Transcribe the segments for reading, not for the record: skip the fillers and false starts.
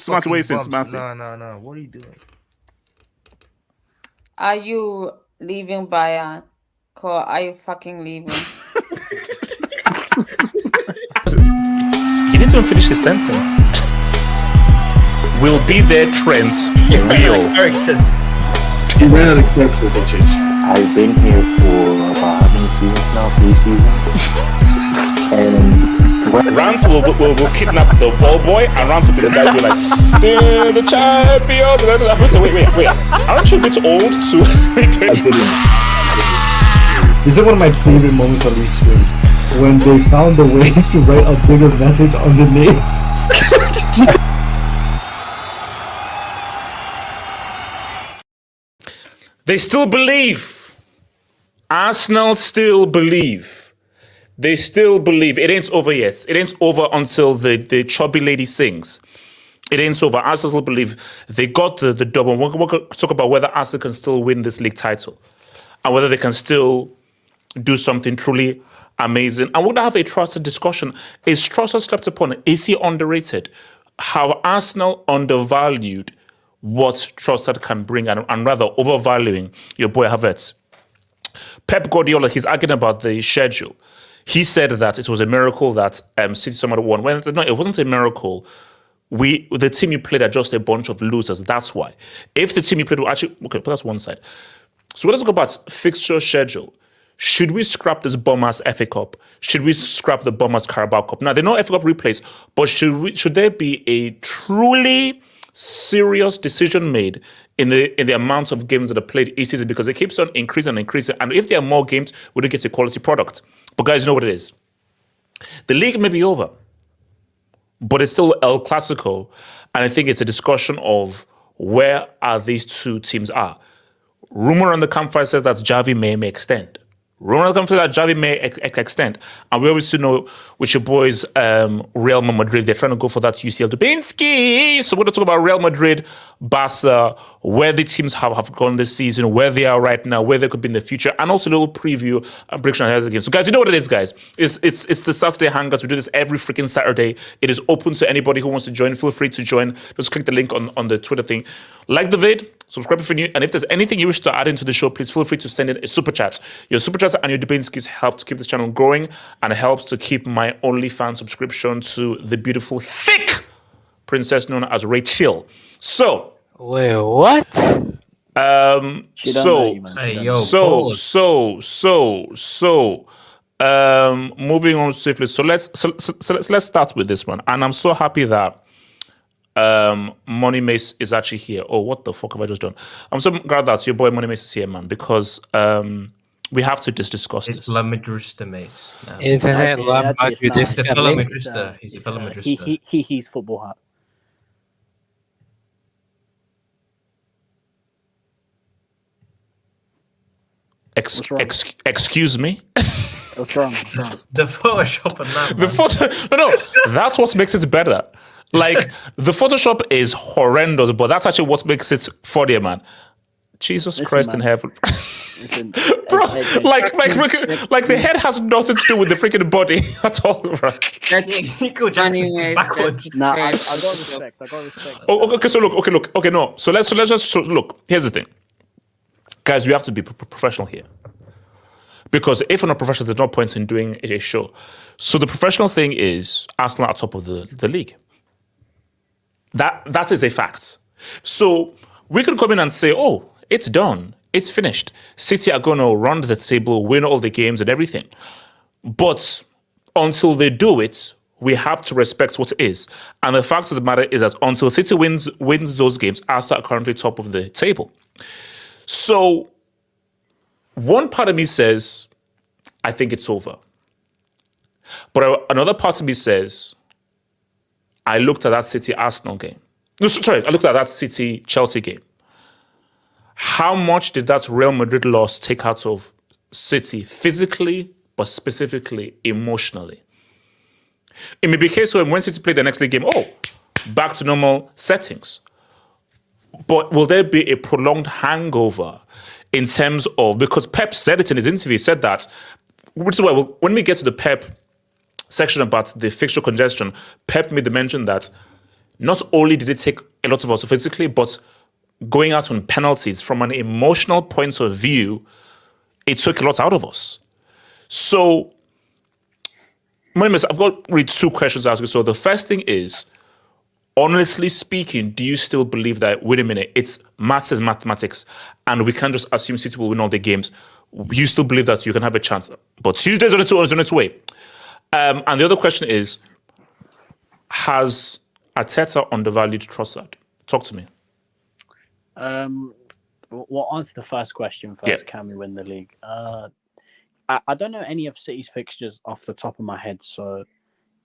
Smart way since No. What are you doing? Are you leaving Bayern? Or are you fucking leaving? He didn't even finish his sentence. Will be their trends real. Characters. He ran out of characters, I've been here for about how many seasons now? 3 seasons. And Rams will kidnap the ball boy, and Rams will be the guy who be like, yeah, the champion. Wait. Aren't you a bit old to? This is one of my favorite moments on these streams, when they found a way to write a bigger message on the name. They still believe. Arsenal still believe. They still believe. It ain't over yet. It ain't over until the chubby lady sings. It ain't over. Arsenal still believe they got the double. We're going to talk about whether Arsenal can still win this league title and whether they can still do something truly amazing. And we're going to have a Trossard discussion. Is Trossard slept upon? Is he underrated? How Arsenal undervalued what Trossard can bring and rather overvaluing your boy Havertz. Pep Guardiola, he's arguing about the schedule. He said that it was a miracle that City somehow won. Well, no, it wasn't a miracle. The team you played are just a bunch of losers. That's why. If the team you played were actually... Okay, put that one side. So let's go about fixture schedule. Should we scrap this Bombers FA Cup? Should we scrap the Bombers Carabao Cup? Now, they know FA Cup replays, but should there be a truly serious decision made in the amount of games that are played each season? Because it keeps on increasing and increasing. And if there are more games, we don't get a quality product. But guys, you know what it is. The league may be over, but it's still El Clasico. And I think it's a discussion of where are these two teams are. Rumor on the campfire says that Xavi may extend. Rumor on the campfire that Xavi may extend. And we obviously know with your boys, Real Madrid, they're trying to go for that UCL Dubinsky. So we're going to talk about Real Madrid, Barca, where the teams have gone this season, where they are right now, where they could be in the future, and also a little preview and prediction ahead of the game. So guys, you know what it is, guys. It's the Saturday Hangouts. We do this every freaking Saturday. It is open to anybody who wants to join. Feel free to join. Just click the link on the Twitter thing. Like the vid, subscribe if you're new, and if there's anything you wish to add into the show, please feel free to send in a super chat. Your super chats and your Dubinskis help to keep this channel growing and helps to keep my OnlyFans subscription to the beautiful, thick princess known as Rachel. So... Wait, what? Moving on swiftly. So let's start with this one. And I'm so happy that Money Mace is actually here. Oh, what the fuck have I just done? I'm so glad that your boy Money Mace is here, man, because we have to just discuss this. It's La Madrista Mace. Isn't it La He's a fellow Madrista? Madrista. He's a fellow Madrista. He's football hat. Excuse me? What's wrong? The Photoshop on that. The photo. No. That's what makes it better. Like, the Photoshop is horrendous, but that's actually what makes it funnier, man. Jesus Christ in heaven. Listen, bro, like the head has nothing to do with the freaking body at all, bro. Nico Jackson backwards. Nah, I got respect. Okay, no. So let's just look. Here's the thing. Guys, we have to be professional here. Because if you're not professional, there's no point in doing a show. So the professional thing is Arsenal at top of the league. That is a fact. So we can come in and say, oh, it's done. It's finished. City are going to run the table, win all the games and everything. But until they do it, we have to respect what it is. And the fact of the matter is that until City wins those games, Arsenal are currently top of the table. So one part of me says, I think it's over. But another part of me says, I looked at that City-Arsenal game. No, sorry, I looked at that City-Chelsea game. How much did that Real Madrid loss take out of City physically, but specifically emotionally? It may be a case when City play the next league game, back to normal settings. But will there be a prolonged hangover in terms of, because Pep said it in his interview, he said that, which is why when we get to the Pep section about the fixture congestion, Pep made the mention that not only did it take a lot of us physically, but going out on penalties from an emotional point of view, it took a lot out of us. So, I've got really two questions to ask you. So the first thing is, honestly speaking, do you still believe that, wait a minute, it's maths is mathematics, and we can't just assume City will win all the games? You still believe that you can have a chance? But Tuesday's on its way. And the other question is, has Arteta undervalued Trossard? Talk to me. We'll answer the first question first. Yeah. Can we win the league? I don't know any of City's fixtures off the top of my head, so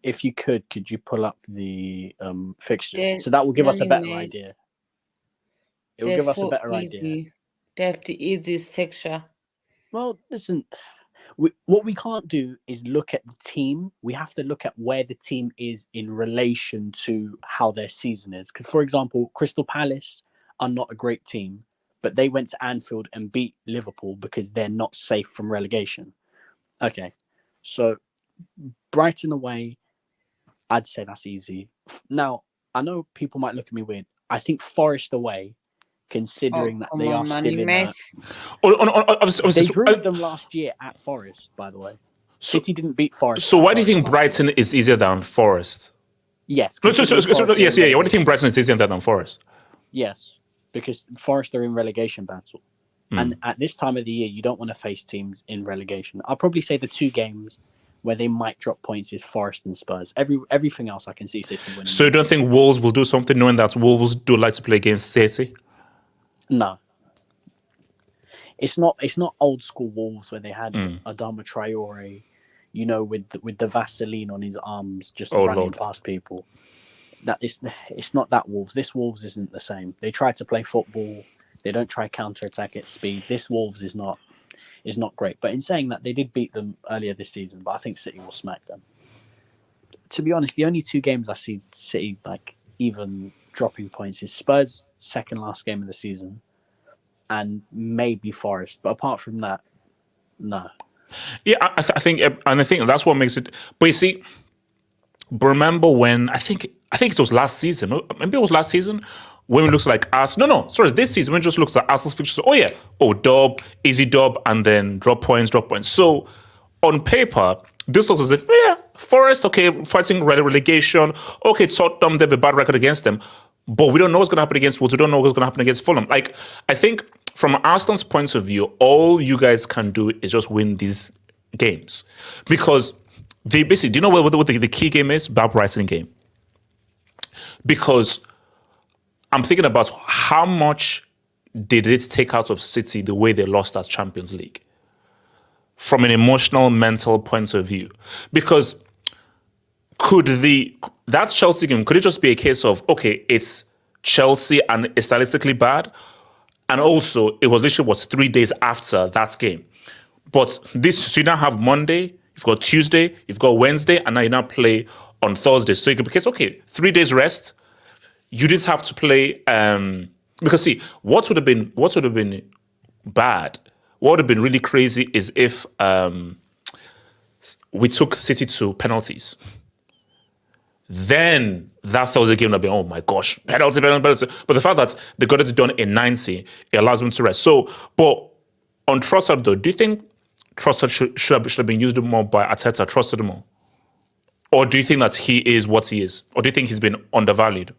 if you could you pull up the fixtures? So that will give us a better idea. It will give us a better idea. They have the easiest fixture. Well, listen, what we can't do is look at the team. We have to look at where the team is in relation to how their season is. Because, for example, Crystal Palace are not a great team, but they went to Anfield and beat Liverpool because they're not safe from relegation. Okay, so Brighton away, I'd say that's easy. Now, I know people might look at me weird. I think Forest away, considering that they are still in they drew them last year at Forest, by the way. City didn't beat Forest. So why do you think Brighton is easier than Forest? Yes. Yes. Why do you think Brighton is easier than Forest? Yes, because Forest are in relegation battle. And at this time of the year, you don't want to face teams in relegation. I'll probably say the two games where they might drop points is Forest and Spurs. Everything else I can see City winning. So you don't think Wolves will do something, knowing that Wolves do like to play against City? No. It's not old school Wolves where they had Adama Traore, with the Vaseline on his arms just running past people. That it's not that Wolves. This Wolves isn't the same. They try to play football. They don't try counter-attack at speed. This Wolves is not great. But in saying that, they did beat them earlier this season, but I think City will smack them. To be honest, the only two games I see City even dropping points is Spurs' second last game of the season and maybe Forest. But apart from that, no. Yeah, I think that's what makes it. But you see, remember when I think it was last season. Maybe it was last season when it looks like Arsenal. No, sorry, this season when it just looks like Arsenal's fixtures. Dub, easy dub, and then drop points. So on paper, this looks as if Forest, fighting relegation. Tottenham, they have a bad record against them, but we don't know what's going to happen against Wolves. We don't know what's going to happen against Fulham. I think from Arsenal's point of view, all you guys can do is just win these games because they basically. Do you know what the key game is? That Brighton game. Because I'm thinking about how much did it take out of City the way they lost that Champions League from an emotional, mental point of view. Because that Chelsea game, could it just be a case of, it's Chelsea and it's stylistically bad? And also, it was literally, 3 days after that game. But so you now have Monday, you've got Tuesday, you've got Wednesday, and now you now play on Thursday. So it could be a case, 3 days rest. You didn't have to play because see what would have been bad. What would have been really crazy is if we took City to penalties. Then that Thursday game would have been, oh my gosh, penalty. But the fact that they got it done in 90, it allows them to rest. So, but on Trossard though, do you think Trossard should have been used more by Arteta, trusted more? Or do you think that he is what he is? Or do you think he's been undervalued?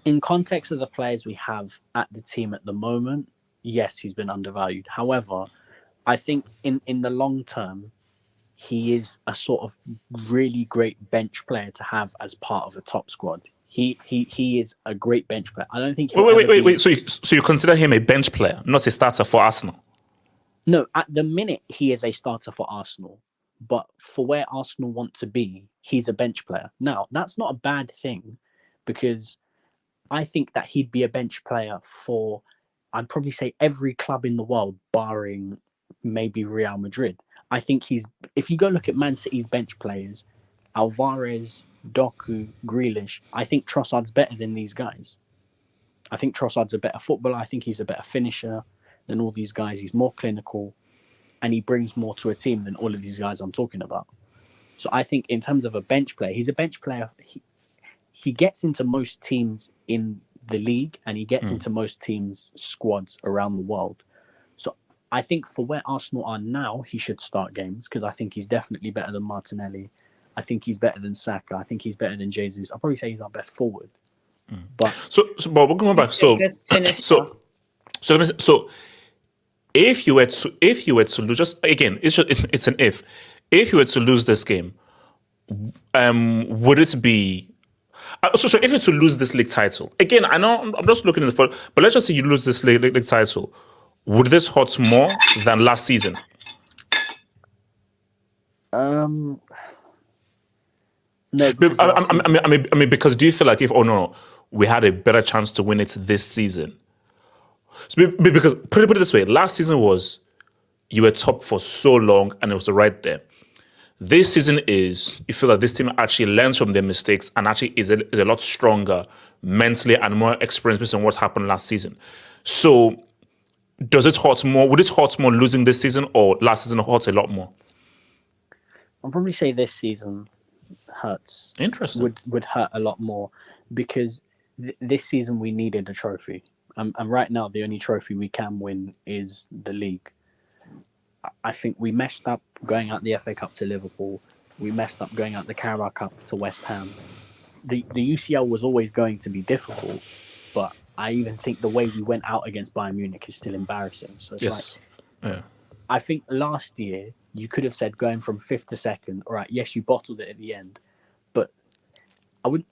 In context of the players we have at the team at the moment, yes, he's been undervalued. However, I think in the long term, he is a sort of really great bench player to have as part of a top squad. He is a great bench player. I don't think. Wait. So you consider him a bench player, not a starter for Arsenal? No, at the minute he is a starter for Arsenal, but for where Arsenal want to be, he's a bench player. Now, that's not a bad thing, because I think that he'd be a bench player for, I'd probably say, every club in the world, barring maybe Real Madrid. I think if you go look at Man City's bench players, Alvarez, Doku, Grealish, I think Trossard's better than these guys. I think Trossard's a better footballer. I think he's a better finisher than all these guys. He's more clinical, and he brings more to a team than all of these guys I'm talking about. So I think in terms of a bench player, he's a bench player. He gets into most teams in the league, and he gets into most teams' squads around the world. So I think for where Arsenal are now, he should start games, because I think he's definitely better than Martinelli. I think he's better than Saka. I think he's better than Jesus. I'll probably say he's our best forward. But but we're going back. So if you were to lose, just again, it's an if. If you were to lose this game, would it be? So if you were to lose this league title, again, I know I'm just looking at the front, but let's just say you lose this league title, would this hurt more than last season? No, I mean, because do you feel like we had a better chance to win it this season? So because put it this way, last season was you were top for so long and it was right there. This season is you feel that this team actually learns from their mistakes and actually is a lot stronger mentally and more experienced based on what happened last season. So does it hurt more? Would it hurt more losing this season, or last season hurt a lot more? I'll probably say this season hurts. Interesting. Would hurt a lot more, because this season we needed a trophy. And right now, the only trophy we can win is the league. I think we messed up going out the FA Cup to Liverpool. We messed up going out the Carabao Cup to West Ham. The UCL was always going to be difficult, but I even think the way we went out against Bayern Munich is still embarrassing. So it's I think last year you could have said going from 5th to 2nd, all right, yes, you bottled it at the end, but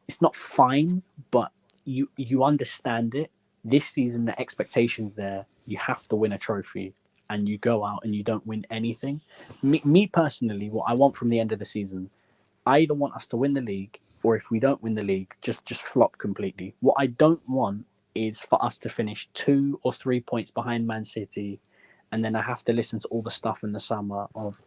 it's not fine, but you understand it. This season, the expectations there, you have to win a trophy, and you go out and you don't win anything. Me personally, what I want from the end of the season, I either want us to win the league, or if we don't win the league, just flop completely. What I don't want is for us to finish 2 or 3 points behind Man City, and then I have to listen to all the stuff in the summer of,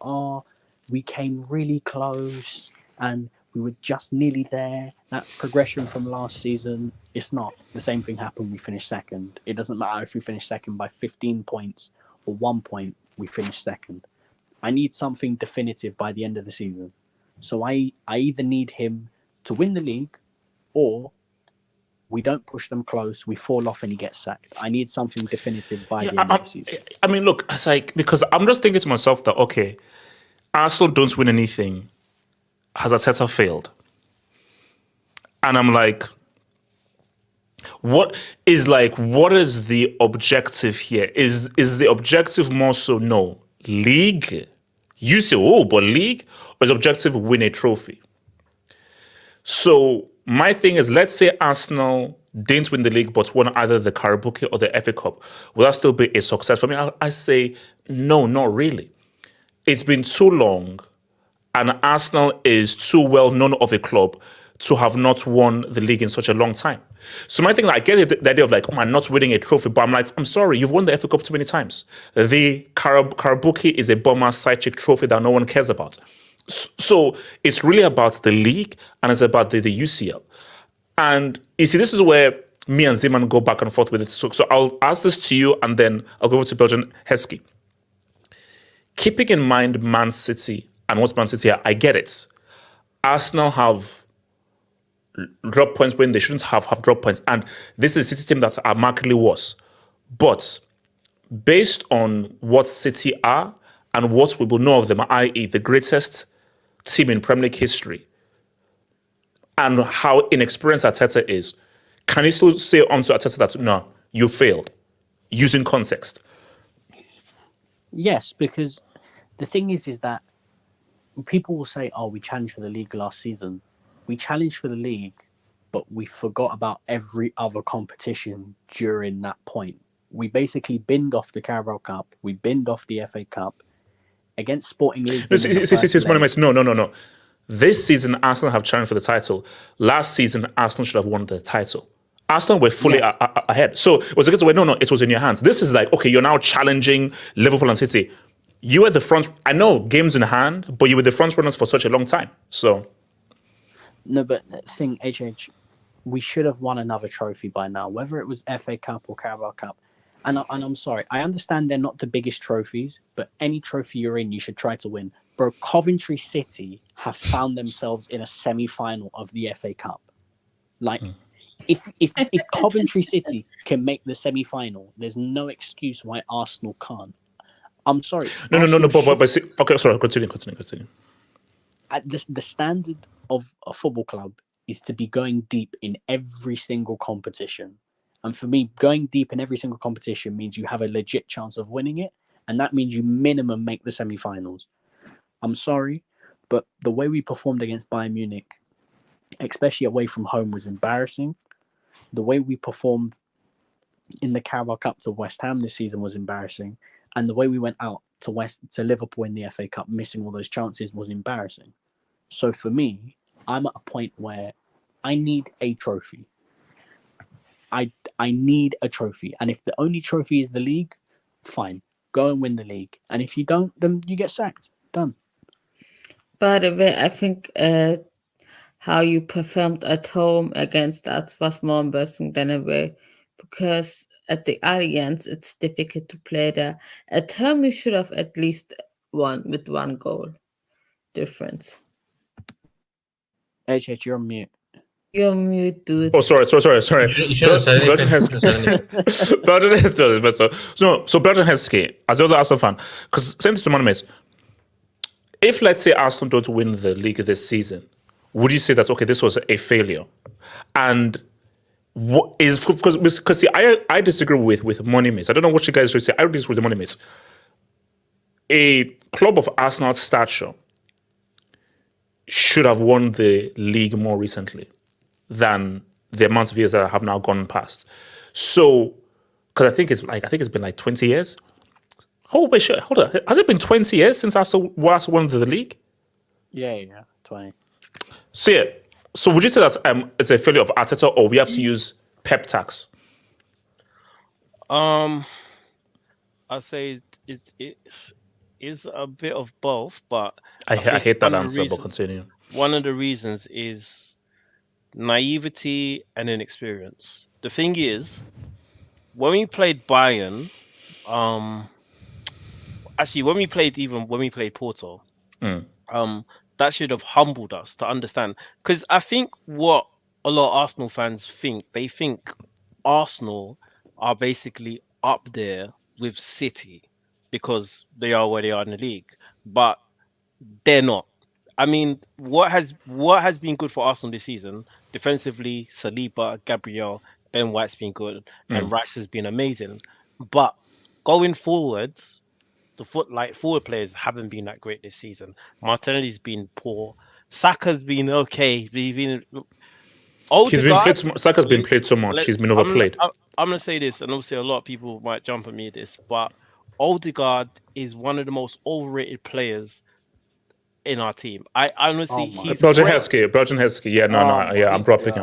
we came really close and we were just nearly there. That's progression from last season. It's not. The same thing happened. We finished second. It doesn't matter if we finish second by 15 points or 1 point, we finish second. I need something definitive by the end of the season. So I either need him to win the league, or we don't push them close, we fall off and he gets sacked. I need something definitive by the end of the season. I mean, look, it's like, because I'm just thinking to myself that, okay, Arsenal don't win anything. Has Arteta failed? And I'm like, what is the objective here? Is the objective more so, no, league? You say, but league? Or is the objective win a trophy? So my thing is, let's say Arsenal didn't win the league but won either the Carabao or the FA Cup. Will that still be a success? For me, I say, no, not really. It's been too long, and Arsenal is too well known of a club to have not won the league in such a long time. So my thing, I get the idea of like, not winning a trophy, but I'm like, I'm sorry, you've won the FA Cup too many times. The Carabao is a bummer side chick trophy that no one cares about. So it's really about the league, and it's about the UCL. And you see, this is where me and Zeman go back and forth with it. So I'll ask this to you, and then I'll go over to Belgian Heskey. Keeping in mind Man City and what's Man City are, I get it. Arsenal have dropped points when they shouldn't have dropped points. And this is a City team that are markedly worse. But based on what City are and what we will know of them, i.e. the greatest team in Premier League history, and how inexperienced Arteta is, can you still say onto Arteta that, no, you failed, using context? Yes, because the thing is that people will say, oh, we challenged for the league last season. We challenged for the league, but we forgot about every other competition during that point. We basically binned off the Carabao Cup. We binned off the FA Cup against Sporting Lisbon. No. This season, Arsenal have challenged for the title. Last season, Arsenal should have won the title. Arsenal were fully ahead. So it was a case where, no, it was in your hands. This is like, okay, you're now challenging Liverpool and City. You were the front. I know games in hand, but you were the front runners for such a long time. So no, but the thing, HH, we should have won another trophy by now, whether it was FA Cup or Carabao Cup. And I'm sorry, I understand they're not the biggest trophies, but any trophy you're in, you should try to win. Bro, Coventry City have found themselves in a semi-final of the FA Cup. Like, if Coventry City can make the semi-final, there's no excuse why Arsenal can't. I'm sorry. No. But see, okay, sorry. Continue. The standard of a football club is to be going deep in every single competition. And for me, going deep in every single competition means you have a legit chance of winning it. And that means you minimum make the semi-finals. I'm sorry, but the way we performed against Bayern Munich, especially away from home, was embarrassing. The way we performed in the Carabao Cup to West Ham this season was embarrassing. And the way we went out to Liverpool in the FA Cup, missing all those chances, was embarrassing. So for me, I'm at a point where I need a trophy. I need a trophy. And if the only trophy is the league, fine. Go and win the league. And if you don't, then you get sacked. Done. By the way, I think how you performed at home against us was more embarrassing than away, because at the Allianz, it's difficult to play there. At home, you should have at least won with 1 goal difference. HH, you're on mute. You're on mute, dude. Oh, sorry. You should have said Belgian anything. Belgian has done this. So Belgian has as well as Arsenal fan, because same to my mates. If, let's say, Arsenal don't win the league this season, would you say that, okay, this was a failure? And what is, because see, I disagree with money mates. I don't know what you guys would say. I disagree with the money mates. A club of Arsenal's stature should have won the league more recently than the amount of years that have now gone past. So, because I think it's been like 20 years. Hold on. Has it been 20 years since Arsenal won the league? Yeah, 20. So would you say that it's a failure of Arteta, or we have to use pep tax? I'd say it is a bit of both, but I hate that answer, but continue. One of the reasons is naivety and inexperience. The thing is, when we played Bayern, actually when we played Porto, that should have humbled us to understand. Because I think what a lot of Arsenal fans think, they think Arsenal are basically up there with City because they are where they are in the league, but they're not. I mean, what has been good for Arsenal this season? Defensively, Saliba, Gabriel, Ben White's been good, and Rice has been amazing. But going forwards, the forward players haven't been that great this season. Martinelli's been poor. Saka's been okay. Saka's been played so much. He's been overplayed. I'm gonna say this, and obviously a lot of people might jump at me at this, but Odegaard is one of the most overrated players in our team. I honestly, he's Belgian Heskey. Yeah, I'm dropping it.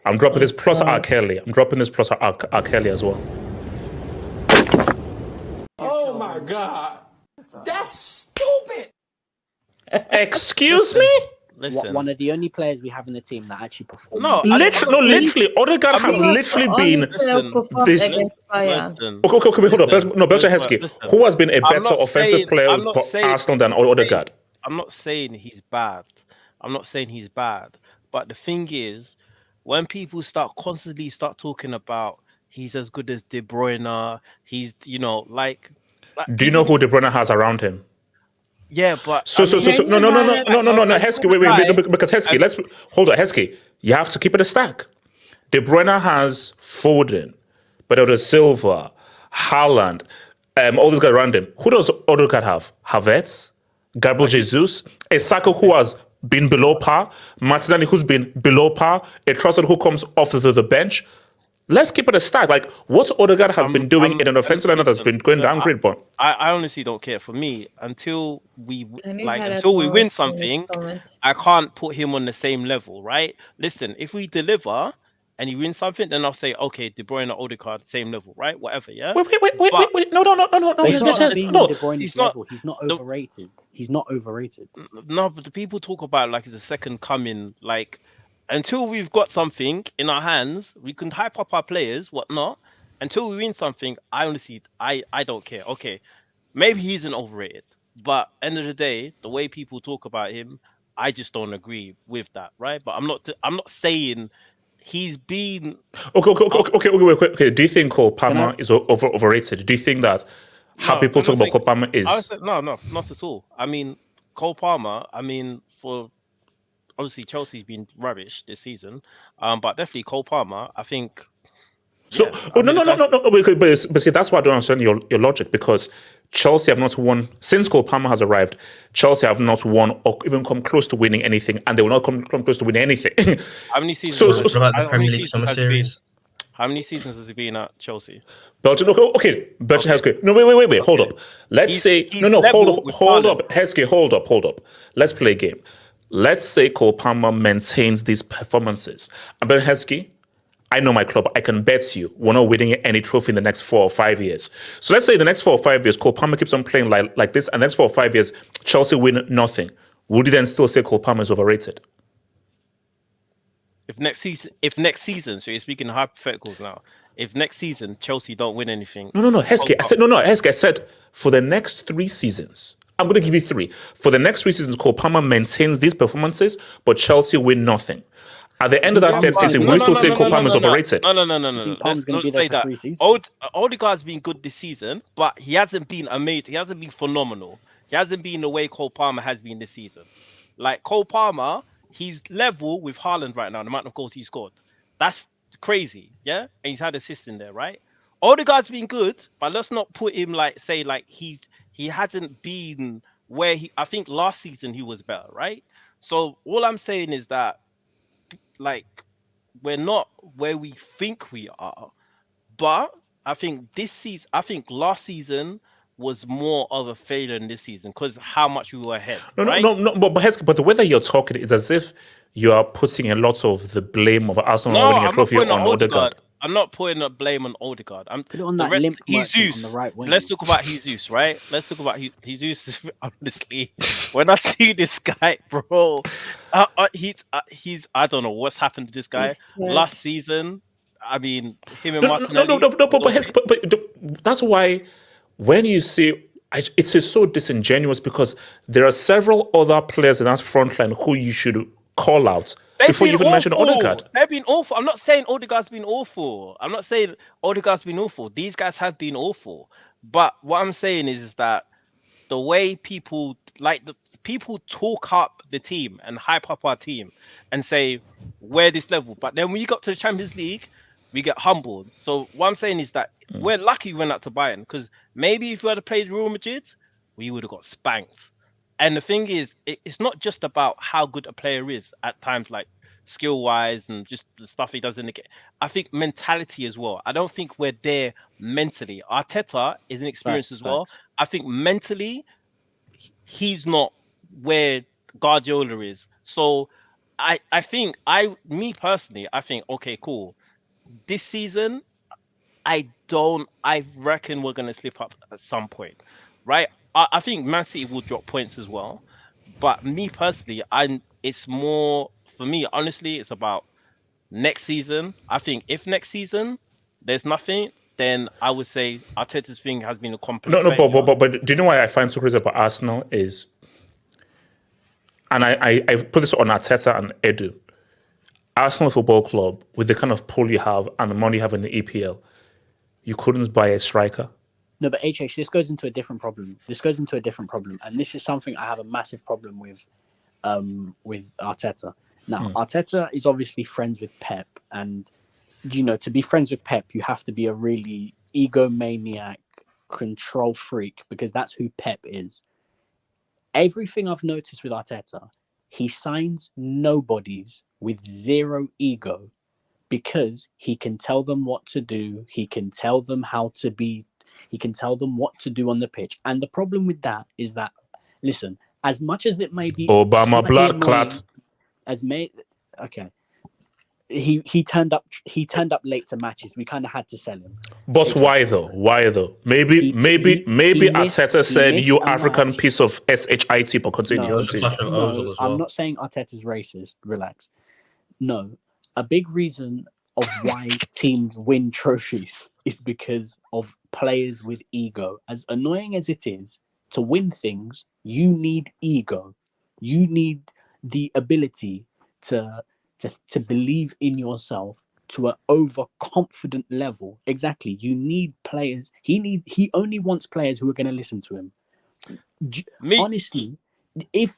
I'm dropping this plus R. Kelly. I'm dropping this plus R. Kelly as well. Oh my God, that's stupid. Excuse me? Listen. One of the only players we have in the team that actually performed. Literally, Odegaard has literally been this. Listen. Okay, hold on. Belgian Heskey, who has been a better offensive player for Arsenal than Odegaard? I'm not saying he's bad. But the thing is, when people constantly start talking about he's as good as De Bruyne, he's like Do you know who De Bruyne has around him? Yeah, but No, Heskey, wait, because Heskey, let's hold on, Heskey. You have to keep it a stack. De Bruyne has Foden, Bernardo Silva, Haaland, all these guys around him. Who does Odegaard have? Havertz, Gabriel Jesus, a Saka who has been below par, Martinelli who's been below par, a Trossard who comes off the bench. Let's keep it a stack. Like what Odegaard has been doing in an offensive lineup that's been going downgrade, but I honestly don't care. For me, until we win something, I can't put him on the same level, right? Listen, if we deliver and he wins something, then I'll say, okay, De Bruyne or Odegaard, same level, right? Whatever, yeah. Wait. No. He's not yes, being no. De Bruyne's level. He's not overrated. He's not overrated. No, but the people talk about like it's a second coming, like. Until we've got something in our hands, we can hype up our players, whatnot. Until we win something, I honestly, I don't care. Okay, maybe he isn't overrated, but end of the day, the way people talk about him, I just don't agree with that, right? But I'm not saying he's been Okay. Do you think Cole Palmer is overrated? Do you think that how people talk about Cole Palmer is? No, not at all. I mean, Cole Palmer. I mean, for obviously Chelsea's been rubbish this season, but definitely Cole Palmer. I think. So but see, that's why I don't understand your logic, because Chelsea have not won since Cole Palmer has arrived. Chelsea have not won or even come close to winning anything, and they will not come close to winning anything. How many seasons? What about the Premier League Summer Series? How many seasons has he been at Chelsea? Belgium. Okay. Belgium has good. No, wait. Hold up. Let's say hold up. Heskey, hold up. Let's play a game. Let's say Cole Palmer maintains these performances. And Ben Heskey, I know my club. I can bet you we're not winning any trophy in the next 4 or 5 years. So let's say the next 4 or 5 years, Cole Palmer keeps on playing like this, and the next 4 or 5 years, Chelsea win nothing. Would you then still say Cole Palmer is overrated? If next season, so you're speaking hypotheticals now. If next season Chelsea don't win anything, no, Heskey. I said no, Heskey. I said for the next 3 seasons. I'm going to give you 3. For the next 3 seasons, Cole Palmer maintains these performances, but Chelsea win nothing. At the end of that 3rd season, will you still say Cole Palmer is overrated? No. Let's not say that. Odegaard's been good this season, but he hasn't been amazing. He hasn't been phenomenal. He hasn't been the way Cole Palmer has been this season. Like Cole Palmer, he's level with Haaland right now, the amount of goals he scored. That's crazy, yeah? And he's had assists in there, right? Odegaard's been good, but let's not put him he hasn't been where I think last season he was better, right? So all I'm saying is that, like, we're not where we think we are, but I think last season was more of a failure than this season because how much we were ahead. No, right? but the way that you're talking is as if you are putting a lot of the blame of Arsenal winning a trophy on Odegaard. I'm not putting a blame on Odegaard. Put it on that limp merchant on the right wing. Let's talk about Jesus, right? Let's talk about Jesus. Honestly, when I see this guy, bro, he's I don't know what's happened to this guy. Last season, I mean, him and Martinelli. But that's why when you see, it's so disingenuous because there are several other players in that front line who you should call out before you even mention Odegaard. They've been awful. I'm not saying Odegaard's been awful. These guys have been awful. But what I'm saying is that the way people talk up the team and hype up our team and say we're this level, but then when you got to the Champions League, we get humbled. So what I'm saying is that we're lucky we went out to Bayern, because maybe if we had played Real Madrid, we would have got spanked. And the thing is, it's not just about how good a player is at times, like skill-wise and just the stuff he does in the game. I think mentality as well. I don't think we're there mentally. Arteta is an experience as well. I think mentally, he's not where Guardiola is. So I think, okay, cool. This season, I reckon we're going to slip up at some point, right? I think Man City will drop points as well. But me personally, it's more, for me, honestly, it's about next season. I think if next season there's nothing, then I would say Arteta's thing has been a complete failure. But do you know why I find so crazy about Arsenal is, and I put this on Arteta and Edu, Arsenal Football Club, with the kind of pull you have and the money you have in the EPL, you couldn't buy a striker. No, but HH, this goes into a different problem. And this is something I have a massive problem with Arteta. Now, Arteta is obviously friends with Pep, and to be friends with Pep, you have to be a really egomaniac, control freak, because that's who Pep is. Everything I've noticed with Arteta, he signs nobodies with zero ego, because he can tell them what to do. He can tell them how to be. He can tell them what to do on the pitch. And the problem with that is that, listen, as much as it may be Obama blood clot. He turned up late to matches. We kind of had to sell him. But why though? Maybe Arteta said, "You African piece of shit." But continue. I'm not saying Arteta's racist. Relax. No, a big reason of why teams win trophies is because of players with ego. As annoying as it is, to win things, you need ego. You need the ability to believe in yourself to an overconfident level. Exactly. You need players. He only wants players who are going to listen to him. Honestly, if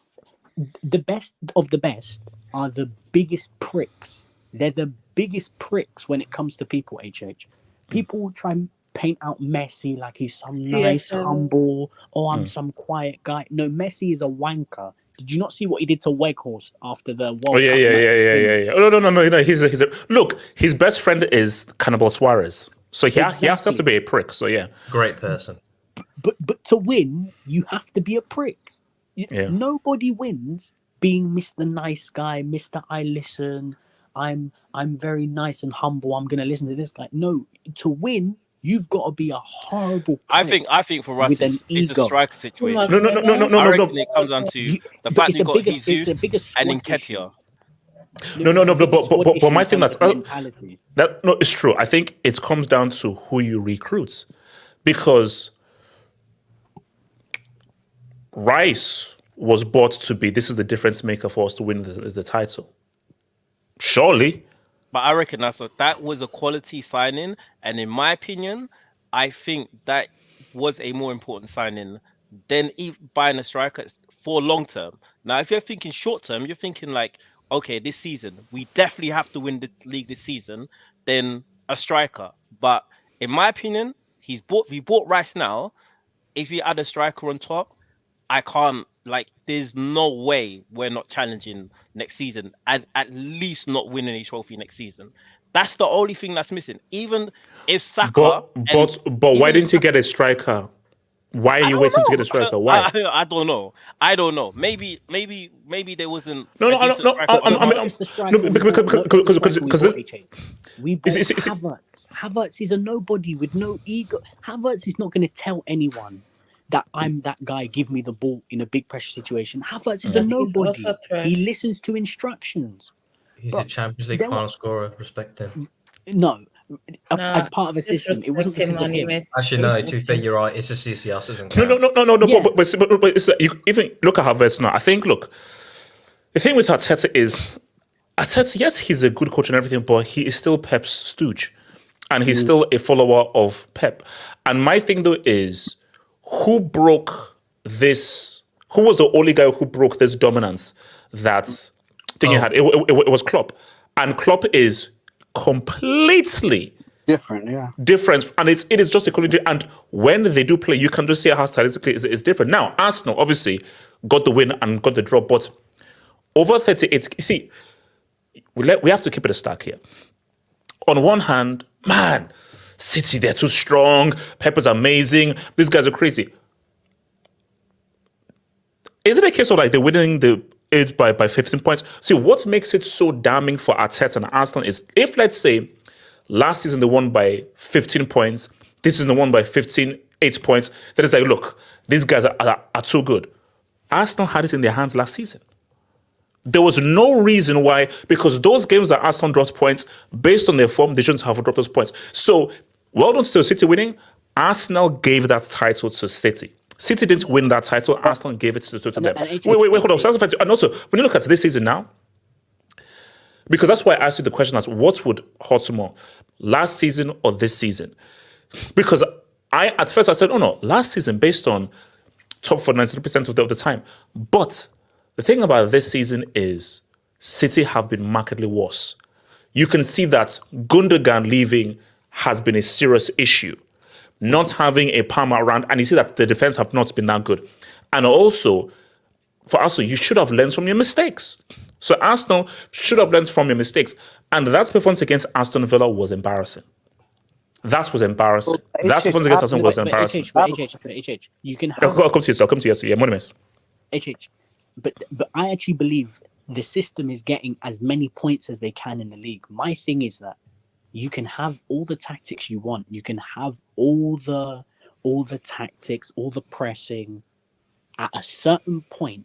the best of the best are the biggest pricks, they're the biggest pricks when it comes to people, HH. People try and paint out Messi like he's some nice, humble, I'm some quiet guy. No, Messi is a wanker. Did you not see what he did to Weghorst after the World Cup? Yeah. No. He's look, his best friend is Cannibal Suarez. So he has to be a prick. So yeah. Great person. But to win, you have to be a prick. Nobody wins being Mr. Nice Guy, Mr. I listen. I'm very nice and humble. I'm gonna listen to this guy. No, to win, you've got to be a horrible prick. I think for us, it's a striker situation. No. I reckon it comes down to the fact you got Jesus and Nketiah. But my thing it's true. I think it comes down to who you recruit, because Rice was bought to be, this is the difference maker for us to win the title. Surely. But I reckon that was a quality signing, and in my opinion, I think that was a more important signing than buying a striker for long term. Now, if you're thinking short term, you're thinking like, okay, this season we definitely have to win the league this season. Then a striker. But in my opinion, we bought Rice now. If you add a striker on top, I can't. There's no way we're not challenging next season, and at least not winning a trophy next season. That's the only thing that's missing. Even if Saka... But why didn't you get a striker? Why are you waiting to get a striker? Why? I don't know. Maybe there wasn't... We bought Havertz. Havertz is a nobody with no ego. Havertz is not going to tell anyone that I'm that guy, give me the ball in a big pressure situation. Havertz is a nobody. He listens to instructions. He's a Champions League final scorer. Respect him. No, as part of a system. It wasn't because of him. Actually, no, to be fair, you're right. It's a CCS, isn't it? No. Yeah. But it's like, you even look at Havertz now. I think, look, the thing with Arteta is, yes, he's a good coach and everything, but he is still Pep's stooge. And he's still a follower of Pep. And my thing, though, is, who broke this? Who was the only guy who broke this dominance that thing he had? It was Klopp, and Klopp is completely different. And it is just a quality. And when they do play, you can just see how stylistically it's different. Now, Arsenal obviously got the win and got the draw, but over 38. You see, we have to keep it a stack here. On one hand, man, City, they're too strong. Pepper's amazing. These guys are crazy. Is it a case of they're winning the it by 15 points? See, what makes it so damning for Arteta and Arsenal is, if, let's say, last season they won by 15 points, this season they won by 8 points, then it's like, look, these guys are too good. Arsenal had it in their hands last season. There was no reason why, because those games that Arsenal drops points, based on their form, they shouldn't have dropped those points. So, well done to City winning. Arsenal gave that title to City. City didn't win that title. Arsenal gave it to them. Wait, hold on. And also, when you look at this season now, because that's why I asked you the question as, what would hurt more, last season or this season? Because At first I said, oh no, last season based on top for 93% of the time. But the thing about this season is City have been markedly worse. You can see that Gundogan leaving has been a serious issue. Not having a Palmer around, and you see that the defense have not been that good. And also, for Arsenal, you should have learned from your mistakes. So Arsenal should have learned from your mistakes. And that performance against Aston Villa was embarrassing. That was embarrassing. That performance against Arsenal was embarrassing. HH, you can have... I'll come to you. Yeah, Monimus. HH, but I actually believe the system is getting as many points as they can in the league. My thing is that you can have all the tactics you want. You can have all the tactics, all the pressing. At a certain point,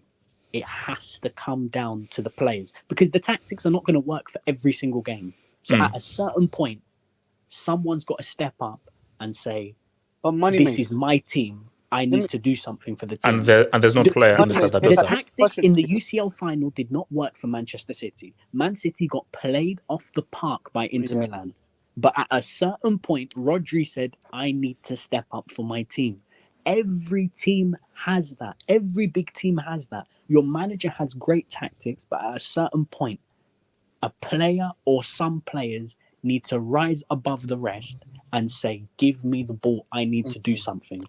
it has to come down to the players because the tactics are not going to work for every single game. So at a certain point, someone's got to step up and say, "This is my team. I need to do something for the team." And there's no player that does the that. tactics in the UCL final did not work for Manchester City. Man City got played off the park by Inter Milan. But at a certain point, Rodri said, "I need to step up for my team." Every team has that. Every big team has that. Your manager has great tactics, but at a certain point, a player or some players need to rise above the rest and say, "Give me the ball. I need to do something."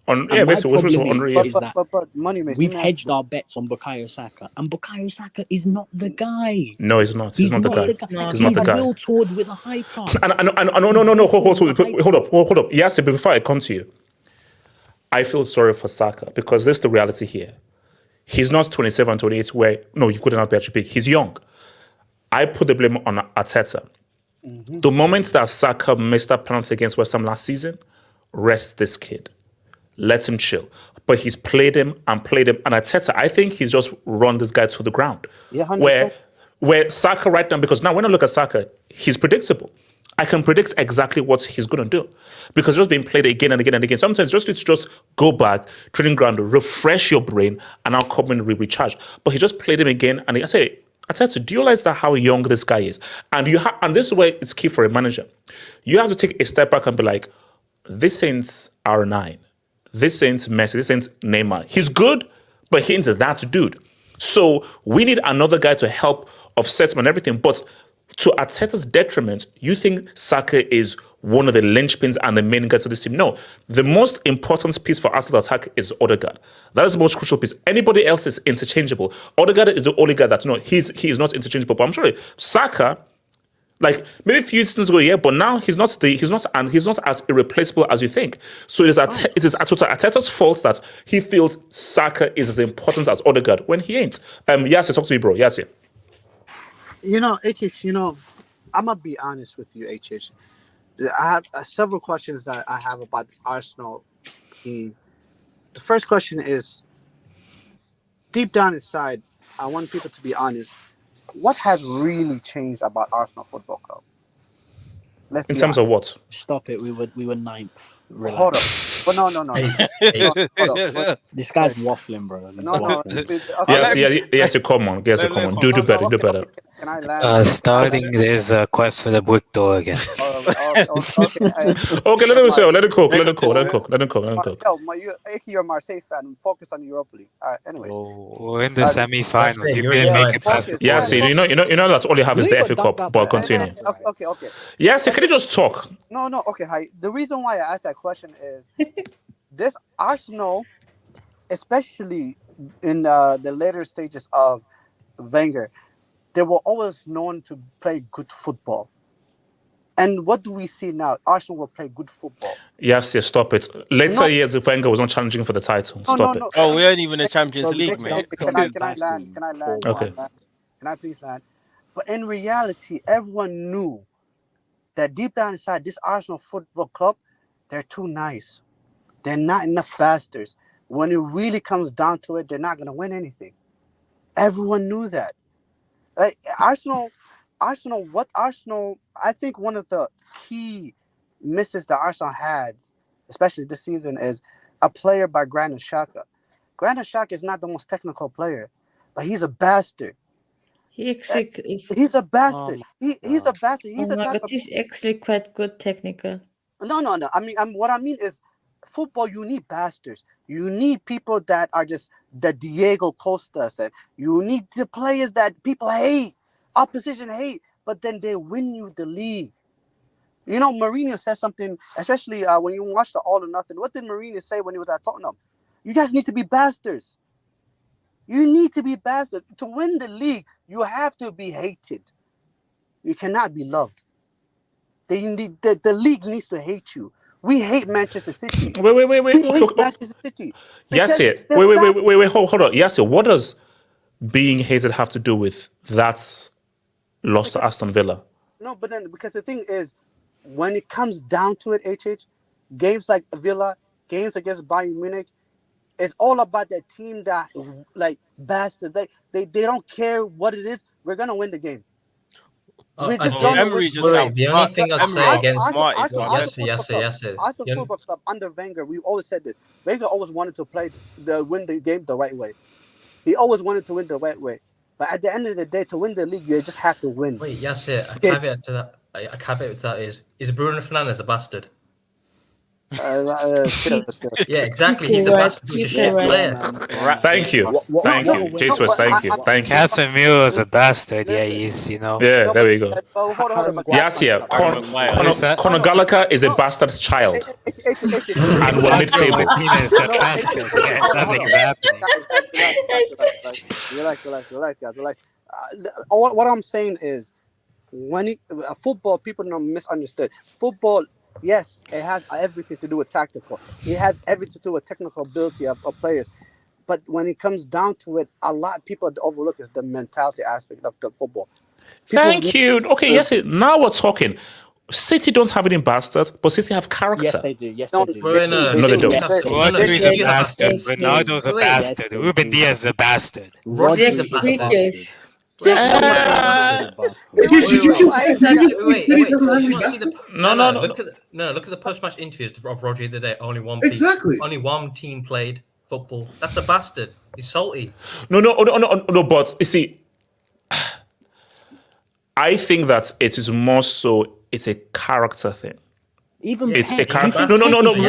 We've hedged our bets on Bukayo Saka, and Bukayo Saka is not the guy. No, he's not. He's not the guy. He's not the guy. Will Toward with a high top. No. Hold up. Yes, but before I come to you, I feel sorry for Saka because this is the reality here. He's not 27, 28, where, no, you couldn't have been big. He's young. I put the blame on Arteta. The moment that Saka missed that penalty against West Ham last season, rest this kid. Let him chill. But he's played him. And Arteta, I think he's just run this guy to the ground. Yeah, 100%. Where Saka right now, because now when I look at Saka, he's predictable. I can predict exactly what he's going to do because it's just being played again and again and again. Sometimes you just need to just go back, training ground, refresh your brain, and now come in and recharge. But he just played him again, and I say, Arteta, do you realize that how young this guy is? And and this is where it's key for a manager. You have to take a step back and be like, this ain't R9, this ain't Messi, this ain't Neymar. He's good, but he ain't that dude. So we need another guy to help offset him and everything. But to Arteta's detriment, you think Saka is one of the linchpins and the main guy to this team? No. The most important piece for Arsenal's attack is Odegaard. That is the most crucial piece. Anybody else is interchangeable. Odegaard is the only guy that, no, he is not interchangeable. But I'm sorry, Saka, like maybe a few seasons ago, yeah, but now he's not as irreplaceable as you think. So it is Arteta's fault that he feels Saka is as important as Odegaard when he ain't. Yasir, talk to me, bro. Yasir. HH, I'm going to be honest with you, HH. I have several questions that I have about this Arsenal team. The first question is, deep down inside, I want people to be honest. What has really changed about Arsenal Football Club? In terms of what? Stop it. We were ninth. Relax. Hold up. But no. This guy's waffling, bro. Yes, come on. Do better. Can I land? Starting, there's a quest for the brick door again. Okay, let him say. Let him cook. You're a Marseille fan. Focus on Europa League. Anyways, we're in the semi-final. You can make it past the yeah, see, you know that's all you have is the FA Cup. But continue. Okay. Yeah, see, can you just talk? No. Okay, hi. The reason why I asked that question is this Arsenal, especially in the later stages of Wenger, they were always known to play good football. And what do we see now? Arsenal will play good football. Yes, stop it. Later years, if Wenger was not challenging for the title. Stop it. Oh, we aren't even a Champions League, mate. Can I land? Okay. Can I please land? But in reality, everyone knew that deep down inside this Arsenal Football Club, they're too nice. They're not enough bastards. When it really comes down to it, they're not going to win anything. Everyone knew that. Like Arsenal, I think one of the key misses that Arsenal had, especially this season, is a player by Granit Xhaka. Granit Xhaka is not the most technical player, but he's a bastard. He's a bastard. He's a bastard. He's he's actually quite good technical. No. What I mean is football, you need bastards. You need people that are just the Diego Costas, and you need the players that people hate, opposition hate, but then they win you the league. You know, Mourinho said something, especially when you watch the All or Nothing. What did Mourinho say when he was at Tottenham? You guys need to be bastards. You need to be bastards. To win the league, you have to be hated. You cannot be loved. The league needs to hate you. We hate Manchester City. Wait. We hate Manchester City. Yasir, wait, hold on. Yasir, what does being hated have to do with that loss to Aston Villa? No, but then, because the thing is, when it comes down to it, HH, games like Villa, games against Bayern Munich, it's all about that team that, like, bastard. They don't care what it is. We're going to win the game. The only thing I'd say against Yasir. Arsenal Football Club under Wenger, we always said this. Wenger always wanted to win the game the right way. He always wanted to win the right way. But at the end of the day, to win the league, you just have to win. Wait, Yasir, a caveat to that is Bruno Fernandes a bastard? Yeah, exactly. He's a bastard. He's a shit player. Thank you. Jesus, thank you. Casemiro is a bastard. Yeah, he's, Yeah, there we go. Yasir, Conor Gallagher is a bastard's child. And we're mid-table. Relax, guys. Relax. What I'm saying is, football, people don't misunderstood. Football, yes, it has everything to do with tactical. It has everything to do with technical ability of players. But when it comes down to it, a lot of people overlook is the mentality aspect of the football. Thank you. Okay, yes, now we're talking. City don't have any bastards, but City have character. Yes, they do. Yes, No, they do. they don't. Rodri's a bastard. Ronaldo's a bastard. Ruben Diaz is a bastard. Rodri's a bastard. Look at the post-match interviews of Rodri the day. Only one team played football. That's a bastard. He's salty. No. But you see, I think that it is more so. It's a character thing. Even it's a character. No.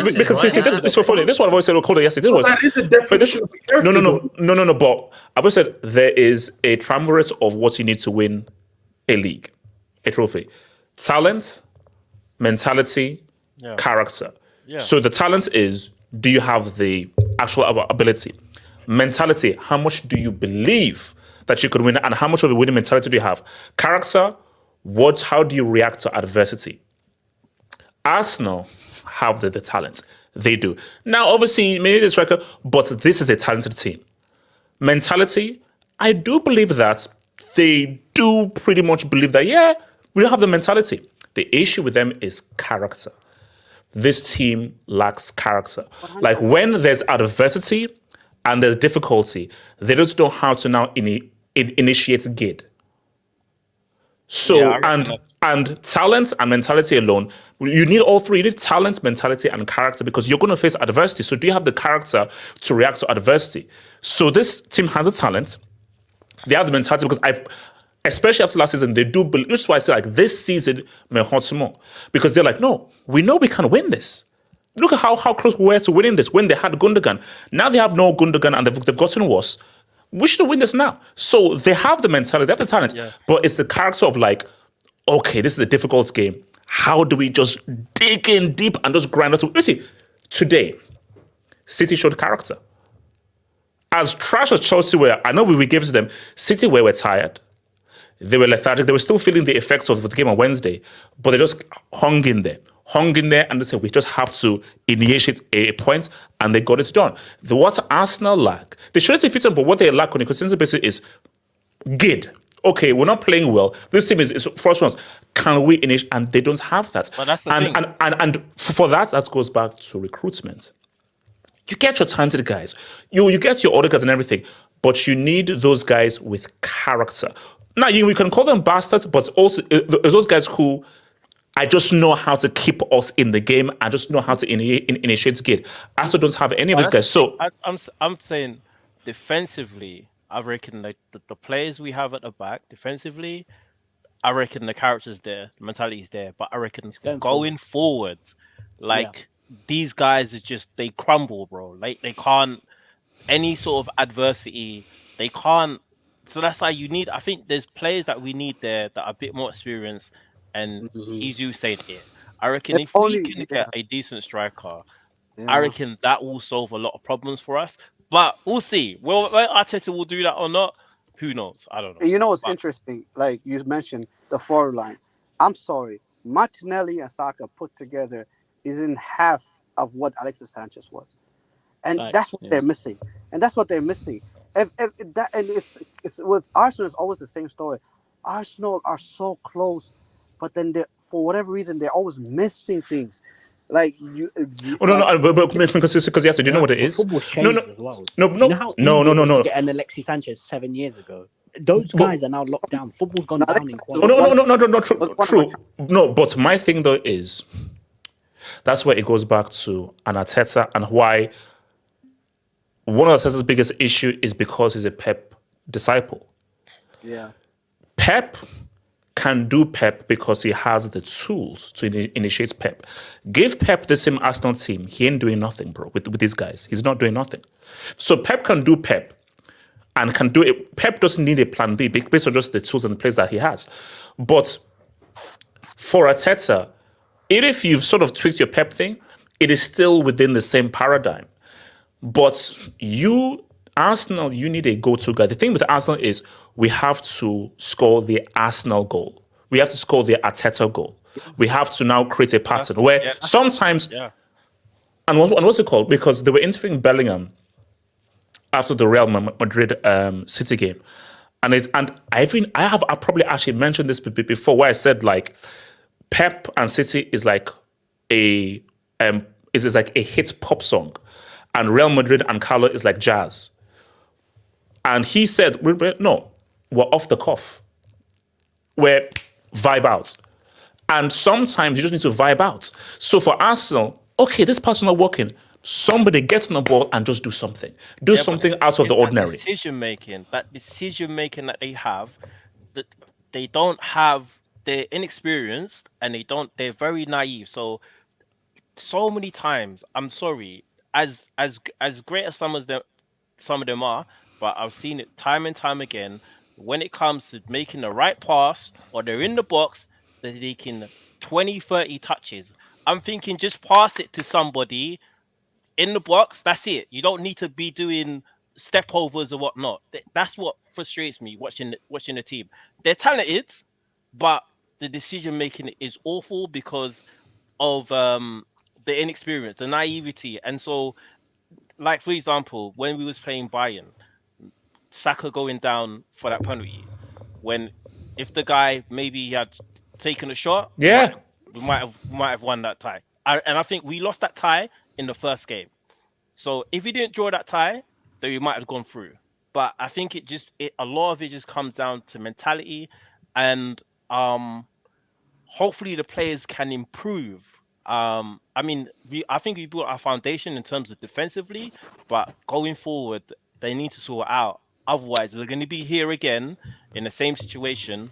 Because you see, this is for funny. This is what I've always said. Called it yesterday. No. But I've always said there is a triumvirate of what you need to win a league, a trophy: talent, mentality, character. Yeah. So the talent is: do you have the actual ability? Mentality: how much do you believe that you could win, and how much of a winning mentality do you have? Character: how do you react to adversity? Arsenal have the talent. They do. Now, obviously, maybe this record, but this is a talented team. Mentality, I do believe that they do pretty much believe that, we don't have the mentality. The issue with them is character. This team lacks character. 100%. Like when there's adversity and there's difficulty, they don't know how to now initiate GID. So, and talent and mentality alone, you need all three. You need talent, mentality, and character because you're going to face adversity. So do you have the character to react to adversity? So this team has the talent. They have the mentality because especially after last season, they do believe, which is why I say like this season may hurt more because they're like, no, we know we can win this. Look at how close we were to winning this when they had Gundogan. Now they have no Gundogan and they've gotten worse. We should win this now. So they have the mentality, they have the talent, but it's the character of like, okay, this is a difficult game. How do we just dig in deep and just grind out? You see, today, City showed character. As trash as Chelsea were, I know we gave it to them, City were tired. They were lethargic. They were still feeling the effects of the game on Wednesday, but they just hung in there, and they said, we just have to initiate a point, and they got it done. What Arsenal lack, they shouldn't defeat them, but what they lack on a consistent basis is GID. Okay, we're not playing well. This team is first ones. Can we initiate? And they don't have that. But that's the thing. And for that goes back to recruitment. You get your talented guys, you get your other guys and everything, but you need those guys with character. Now, we can call them bastards, but also those guys who I just know how to keep us in the game. I just know how to initiate GID. I also don't have any of these guys. So I'm saying defensively, I reckon like the players we have at the back, defensively, I reckon the character's there, the mentality's there, but I reckon going forward, like these guys are just they crumble, bro. Like they can't any sort of adversity. They can't. So that's why you need. I think there's players that we need there that are a bit more experienced, and he's you said it. I reckon if we can get a decent striker, I reckon that will solve a lot of problems for us. But we'll see. Well, whether Arteta will do that or not, who knows? I don't know. You know what's interesting? Like you mentioned, the forward line. I'm sorry, Martinelli and Saka put together isn't half of what Alexis Sanchez was, and that's what they're missing. And that's what they're missing. If that, and it's with Arsenal, it's always the same story. Arsenal are so close, but then for whatever reason they're always missing things. Like you but because yes, do you know what it is? Football's changed as well. No. To get an Alexis Sanchez 7 years ago. Those guys are now locked down. Football's gone down in quality. No, true. No, but my thing though is that's where it goes back to an Arteta and why one of Arteta's biggest issue is because he's a Pep disciple. Yeah. Pep can do Pep because he has the tools to initiate Pep. Give Pep the same Arsenal team, he ain't doing nothing, bro, with these guys. He's not doing nothing. So Pep can do Pep and can do it. Pep doesn't need a plan B based on just the tools and the players that he has. But for Arteta, even if you've sort of tweaked your Pep thing, it is still within the same paradigm. But Arsenal, you need a go-to guy. The thing with Arsenal is we have to score the Arsenal goal. We have to score the Arteta goal. We have to now create a pattern where sometimes, and what's it called? Because they were interviewing Bellingham after the Real Madrid City game, and I probably actually mentioned this before, where I said like Pep and City is like a hit pop song, and Real Madrid and Carlo is like jazz. And he said, no, we're off the cuff. We're vibe out. And sometimes you just need to vibe out. So for Arsenal, okay, this pass is not working. Somebody get on the ball and just do something. Do something out of the ordinary. That decision making that they have, that they don't have, they're inexperienced and they're very naive. So many times, I'm sorry, as great as some of them are, but I've seen it time and time again. When it comes to making the right pass or they're in the box, they're taking 20, 30 touches. I'm thinking just pass it to somebody in the box. That's it. You don't need to be doing step overs or whatnot. That's what frustrates me watching the team. They're talented, but the decision making is awful because of the inexperience, the naivety. And so, like for example, when we was playing Bayern, Saka going down for that penalty, if the guy maybe had taken a shot, we might have won that tie. And I think we lost that tie in the first game. So if we didn't draw that tie, then we might have gone through. But I think a lot of it just comes down to mentality, and hopefully the players can improve. I think we built our foundation in terms of defensively, but going forward, they need to sort it out. Otherwise, we're going to be here again in the same situation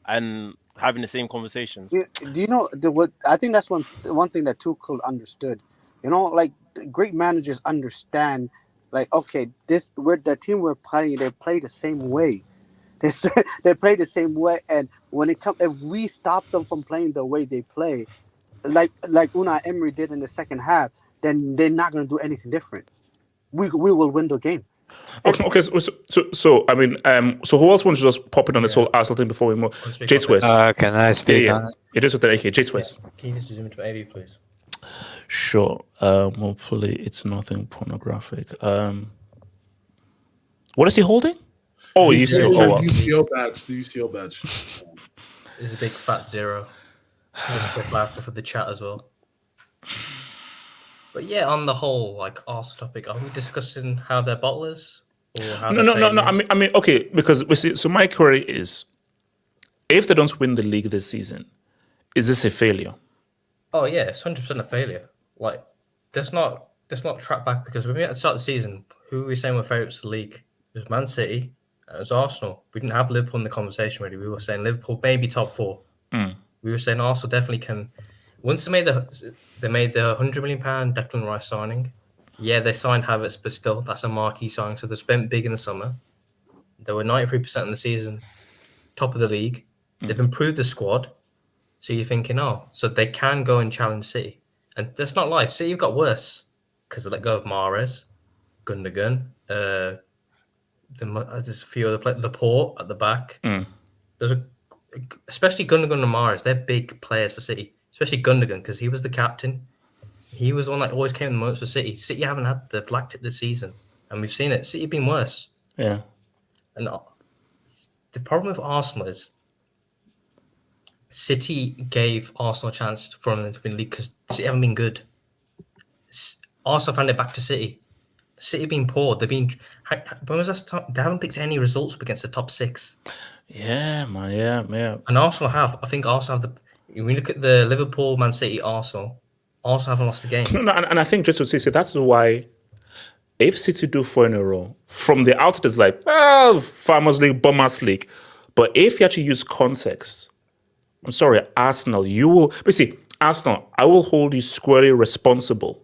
and having the same conversations. Do you know what? I think that's one thing that Tuchel understood. You know, like great managers understand. Like, okay, the team we're playing, they play the same way. They play the same way, and when it comes, if we stop them from playing the way they play, like Unai Emery did in the second half, then they're not going to do anything different. We will win the game. Okay. So I mean, so who else wants to just pop in on this whole Arsenal thing before we move? Jates West. Can I speak on it? It is with the AK. Jates West. Can you just zoom into AV, please? Sure. Hopefully it's nothing pornographic. What is he holding? Oh, UCL badge. The UCL badge. There's a big fat 0. There's a quick laughter for the chat as well. But yeah, on the whole, like Arsenal topic, are we discussing how they're bottlers or how? No. I mean, okay, because we see. So my query is, if they don't win the league this season, is this a failure? Oh yeah, it's 100% a failure. Like, there's not track back, because when we had to start the season, who were we saying were favourites of the league? It was Man City, and it was Arsenal. We didn't have Liverpool in the conversation really. We were saying Liverpool maybe top 4. We were saying Arsenal definitely can once they made the £100 million Declan Rice signing. Yeah, they signed Havertz, but still, that's a marquee signing. So they spent big in the summer. They were 93% in the season, top of the league. They've improved the squad. So you're thinking, so they can go and challenge City. And that's not life. City have got worse because they let go of Mahrez, Gundogan. There's a few other players, Laporte at the back. Especially Gundogan and Mahrez, they're big players for City. Especially Gundogan because he was the captain. He was the one that always came in the moments for City. City haven't had the lacked it this season, and we've seen it. City have been worse. Yeah. And the problem with Arsenal is City gave Arsenal a chance for them to win the league because City haven't been good. Arsenal found it back to City. City have been poor. They've been. When was that time? They haven't picked any results against the top 6. Yeah, man. Yeah. And Arsenal have. I think Arsenal have the. When you look at the Liverpool, Man City, Arsenal haven't lost a game. No, and I think just to say that's why if City do 4 in a row, from the outside it's like, Farmers League, Bombers League. But if you actually use context, I'm sorry, Arsenal, you will... But see, Arsenal, I will hold you squarely responsible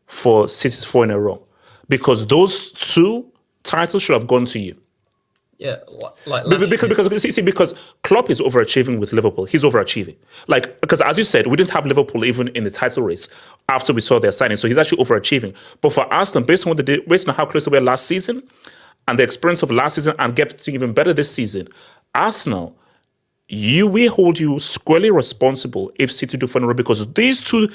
for City's 4 in a row. Because those 2 titles should have gone to you. Yeah, like because Klopp is overachieving with Liverpool. He's overachieving. Because as you said, we didn't have Liverpool even in the title race after we saw their signing. So he's actually overachieving. But for Arsenal, based on what they did, based on how close they were last season and the experience of last season and getting even better this season, Arsenal, we hold you squarely responsible if City do 4 in a row because these 2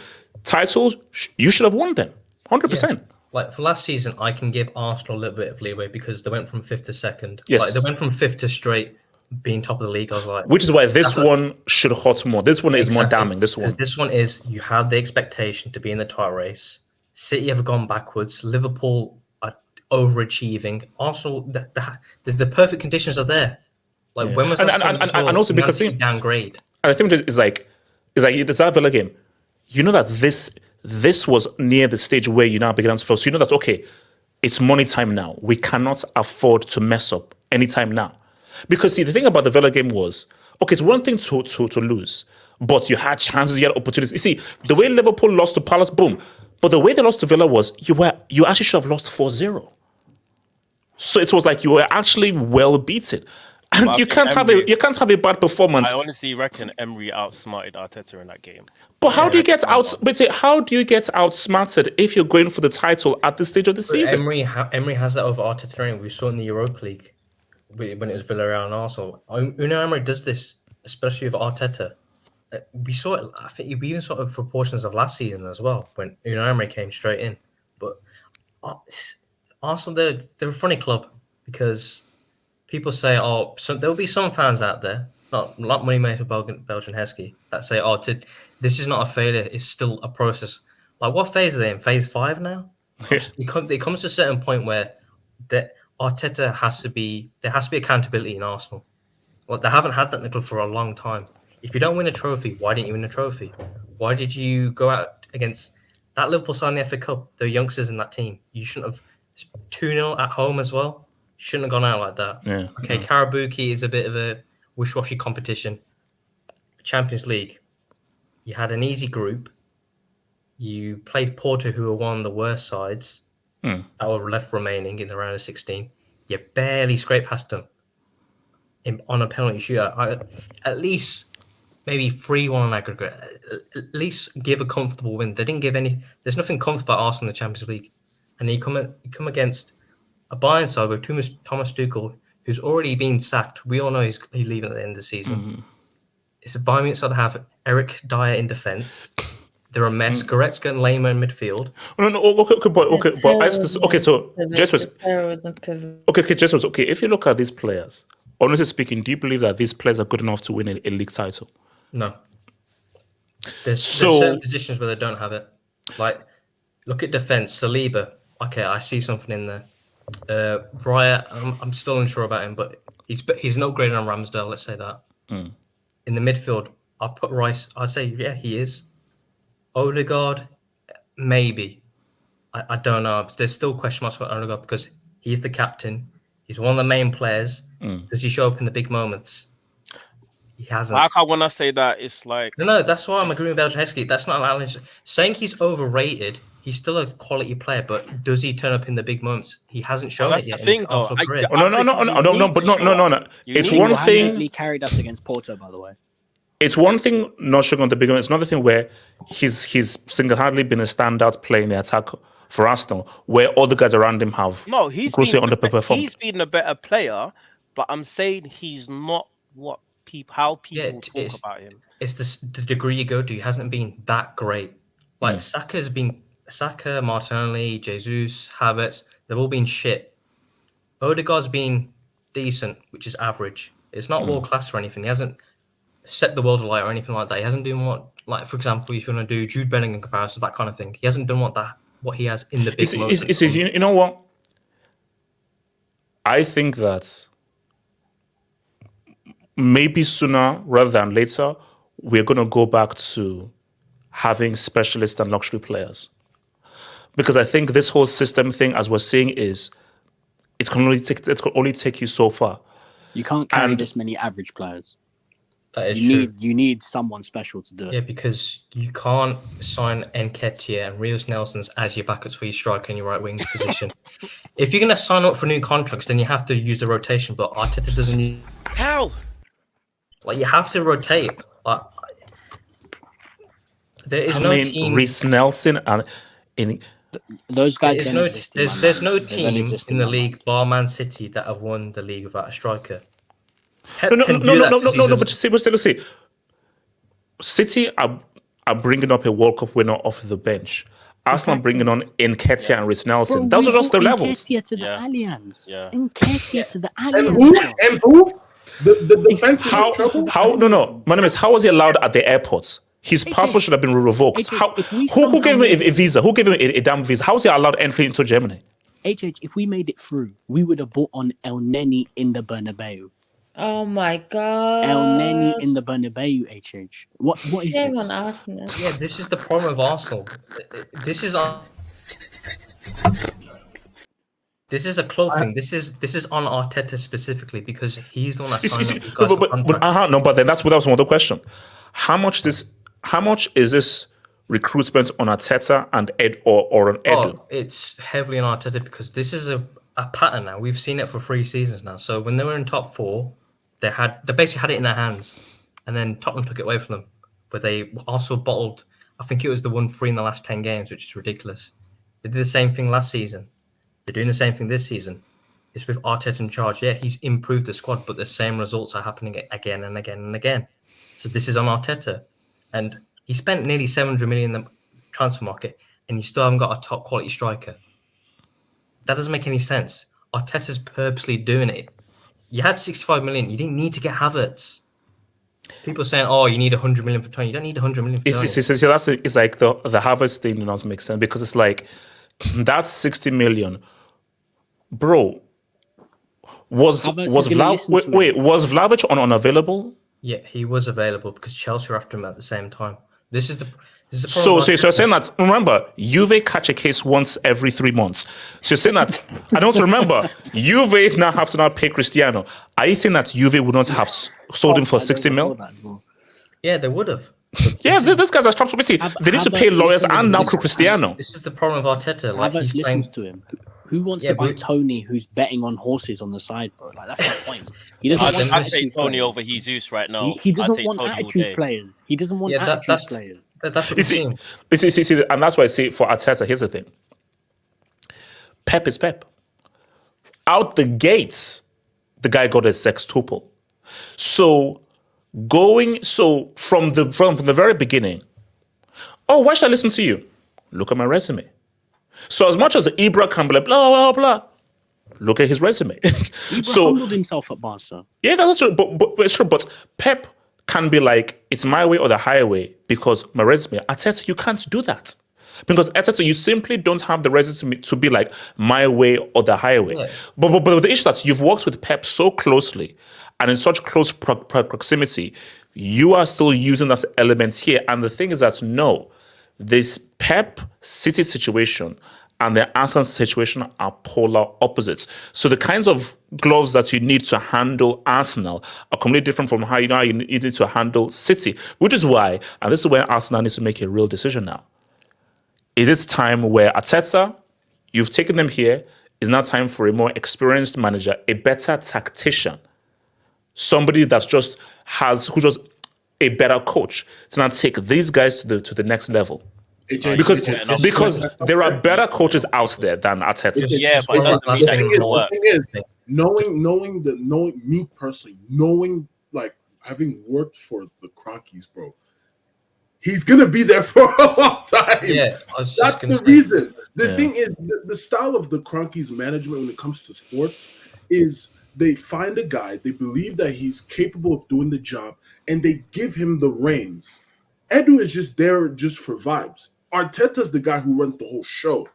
titles, you should have won them. 100%. Yeah. Like for last season, I can give Arsenal a little bit of leeway because they went from 5th to 2nd. Yes. Like they went from 5th to straight being top of the league. I was like, which is why this one should hurt more. This one is more damning. This one is you have the expectation to be in the title race. City have gone backwards. Liverpool are overachieving. Arsenal, the perfect conditions are there. Like when was that? And also because downgrade. And I think it's like there's that Villa game. You know that this was near the stage where you now begin to feel. So you know that, okay, it's money time now. We cannot afford to mess up anytime now. Because, see, the thing about the Villa game was, okay, it's one thing to lose, but you had chances, you had opportunities. You see, the way Liverpool lost to Palace, boom. But the way they lost to Villa was, you actually should have lost 4-0. So it was like you were actually well beaten. And you can't have a bad performance. I honestly reckon Emery outsmarted Arteta in that game. But how do you get outsmarted if you're going for the title at this stage of the season? Emery has that over Arteta. We saw it in the Europa League when it was Villarreal and Arsenal. Unai Emery does this, especially with Arteta. We saw it. I think we even saw it for portions of last season as well when Unai Emery came straight in. But Arsenal, they're a funny club because. People say, there'll be some fans out there, not money made for Belgian Heskey, that say, this is not a failure, it's still a process. Like, what phase are they in? Phase 5 now? It comes to a certain point where Arteta there has to be accountability in Arsenal. Well, they haven't had that in the club for a long time. If you don't win a trophy, why didn't you win a trophy? Why did you go out against that Liverpool side in the FA Cup? The youngsters in that team. You shouldn't have 2-0 at home as well. Shouldn't have gone out like that. Yeah. Okay, Karabuki is a bit of a wish-washy competition. Champions League, you had an easy group. You played Porto, who were one of the worst sides that were left remaining in the round of 16. You barely scraped past them on a penalty shootout. At least maybe 3-1 on aggregate. At least give a comfortable win. They didn't give any. There's nothing comfortable about Arsenal in the Champions League, and you come against a Bayern side with Thomas Tuchel, who's already been sacked. We all know he's leaving at the end of the season. Mm-hmm. It's a Bayern side that have Eric Dyer in defence. They're a mess. Goretzka and Lehmann in midfield. Okay, so Jesus. Okay, if you look at these players, honestly speaking, do you believe that these players are good enough to win a league title? No. There's certain positions where they don't have it. Like, look at defence. Saliba. Okay, I see something in there. Raya, I'm still unsure about him, but he's not great on Ramsdale, let's say that. In the midfield, I'll put Rice. I'll say, yeah, he is. Odegaard, maybe. I don't know. There's still question marks about Odegaard because he's the captain. He's one of the main players. Does he show up in the big moments? He hasn't. Like when I say that, it's like No, that's why I'm agreeing with Belchevsky. That's not allowing. Saying he's overrated. He's still a quality player, but does he turn up in the big moments? He hasn't shown it yet. The thing, though. No. It's one thing. He carried us against Porto, by the way. It's one thing not showing on the big moments. It's another thing where he's single-handedly been a standout player in the attack for Arsenal, where all the guys around him have grossly underperformed. He's been a better player, but I'm saying he's not what how people talk about him. It's the degree you go to. He hasn't been that great. Like Saka, Martinelli, Jesus, Havertz, they've all been shit. Odegaard's been decent, which is average. It's not world class or anything. He hasn't set the world alight or anything like that. He hasn't done what, like, for example, if you want to do Jude Bellingham comparisons, that kind of thing. He hasn't done what he has in the big moments. You know what? I think that maybe sooner rather than later, we're going to go back to having specialists and luxury players. Because I think this whole system thing, as we're seeing, is it can only take you so far. You can't carry this many average players. That is true. You need someone special to do it. Yeah, because you can't sign Nketiah and Rios Nelsons as your backups for your striker and your right wing position. If you're going to sign up for new contracts, then you have to use the rotation. But Arteta doesn't use... How? Like, you have to rotate. Like, there is no team... Reece Nelson and... Those guys there's no team in the league, bar Man City, that have won the league without a striker. No, but see, City are bringing up a World Cup winner off the bench. Arsenal bringing on Nketiah and Reece Nelson. Those are just the levels. Nketiah to the Allianz. Yeah. Nketiah to the And Allianz. who? The defense is in trouble. No. My name is, how was he allowed at the airport? His passport should have been revoked. Who gave him a visa? Who gave him a damn visa? How was he allowed entry into Germany? If we made it through, we would have bought on El Neni in the Bernabeu. Oh my god. El Neni in the Bernabeu, What is this? Yeah, this is the problem of Arsenal. This is a club thing. This is on Arteta specifically because he's the one that signed up guys for contracts. But then that was another question. How much is this recruitment on Arteta and or on Edu? It's heavily on Arteta because this is a pattern now. We've seen it for 3 seasons now. So when they were in top 4, they basically had it in their hands, and then Tottenham took it away from them. But they also bottled, I think it was the 1-3 in the last 10 games, which is ridiculous. They did the same thing last season. They're doing the same thing this season. It's with Arteta in charge. Yeah, he's improved the squad, but the same results are happening again and again and again. So this is on Arteta. And he spent nearly 700 million in the transfer market, and you still haven't got a top quality striker. That doesn't make any sense. Arteta's purposely doing it. You had 65 million. You didn't need to get Havertz. People saying, "Oh, you need 100 million for 20." You don't need 100 million for 20. It's like the Havertz thing doesn't make sense because it's like that's 60 million, bro. Was Vlahovic unavailable? Yeah, he was available because Chelsea were after him at the same time. This is the So you're saying that, remember, Juve catch a case once every 3 months. So you're saying that, I don't remember, Juve now have to now pay Cristiano. Are you saying that Juve would not have sold him for 60 mil? Yeah, they would have. Yeah, these guys are strapped for Messi. They need to pay lawyers and now Cristiano. This is the problem of Arteta. Like, Havertz listens to him. Who wants to buy Tony who's betting on horses on the side, bro? Like, that's the point. He doesn't want I'd take Tony over Jesus right now. He doesn't want attitude players. He doesn't want attitude players. That's what see, and that's why I say for Arteta, here's the thing. Pep is Pep. Out the gates, the guy got a sextuple. So from the very beginning, why should I listen to you? Look at my resume. So as much as Ibra can be like, blah, blah, blah, look at his resume. Ibra humbled himself at Barca. Yeah, that's true. But it's true. But Pep can be like, it's my way or the highway because my resume. Arteta, you can't do that. Because Arteta, you simply don't have the resume to be like my way or the highway. Yeah. But the issue is that you've worked with Pep so closely and in such close proximity, you are still using that element here. And the thing is that, no, this Pep City situation and the Arsenal situation are polar opposites. So the kinds of gloves that you need to handle Arsenal are completely different from how you need to handle City, which is why, and this is where Arsenal needs to make a real decision now. Is it time where Arteta, you've taken them here, is now time for a more experienced manager, a better tactician, somebody who's just a better coach to now take these guys to the next level? Because there are better coaches out there than Arteta. Yeah, but it doesn't mean that it's gonna work. Knowing me personally, like having worked for the Kroenkes, bro, he's gonna be there for a long time. Yeah, that's the reason. The thing is, the style of the Kroenkes management when it comes to sports is they find a guy, they believe that he's capable of doing the job, and they give him the reins. Edu is just there just for vibes. Arteta's the guy who runs the whole show.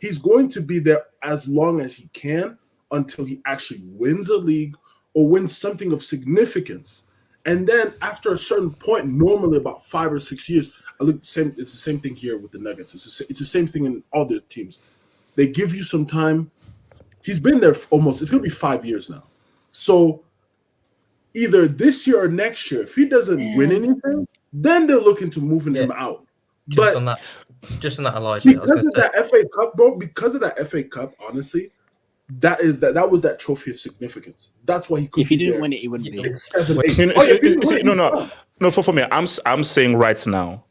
He's going to be there as long as he can until he actually wins a league or wins something of significance. And then after a certain point, normally about 5 or 6 years, it's the same thing here with the Nuggets. It's the same thing in all the teams. They give you some time. He's been there it's going to be 5 years now. So either this year or next year, if he doesn't win anything, then they're looking to moving him out. Just on that, Elijah. Because of that FA Cup, bro. Because of that FA Cup, honestly, that was that trophy of significance. That's why he couldn't. If he didn't win it, he wouldn't be. 6, 7, 8. No. For me, I'm saying right now,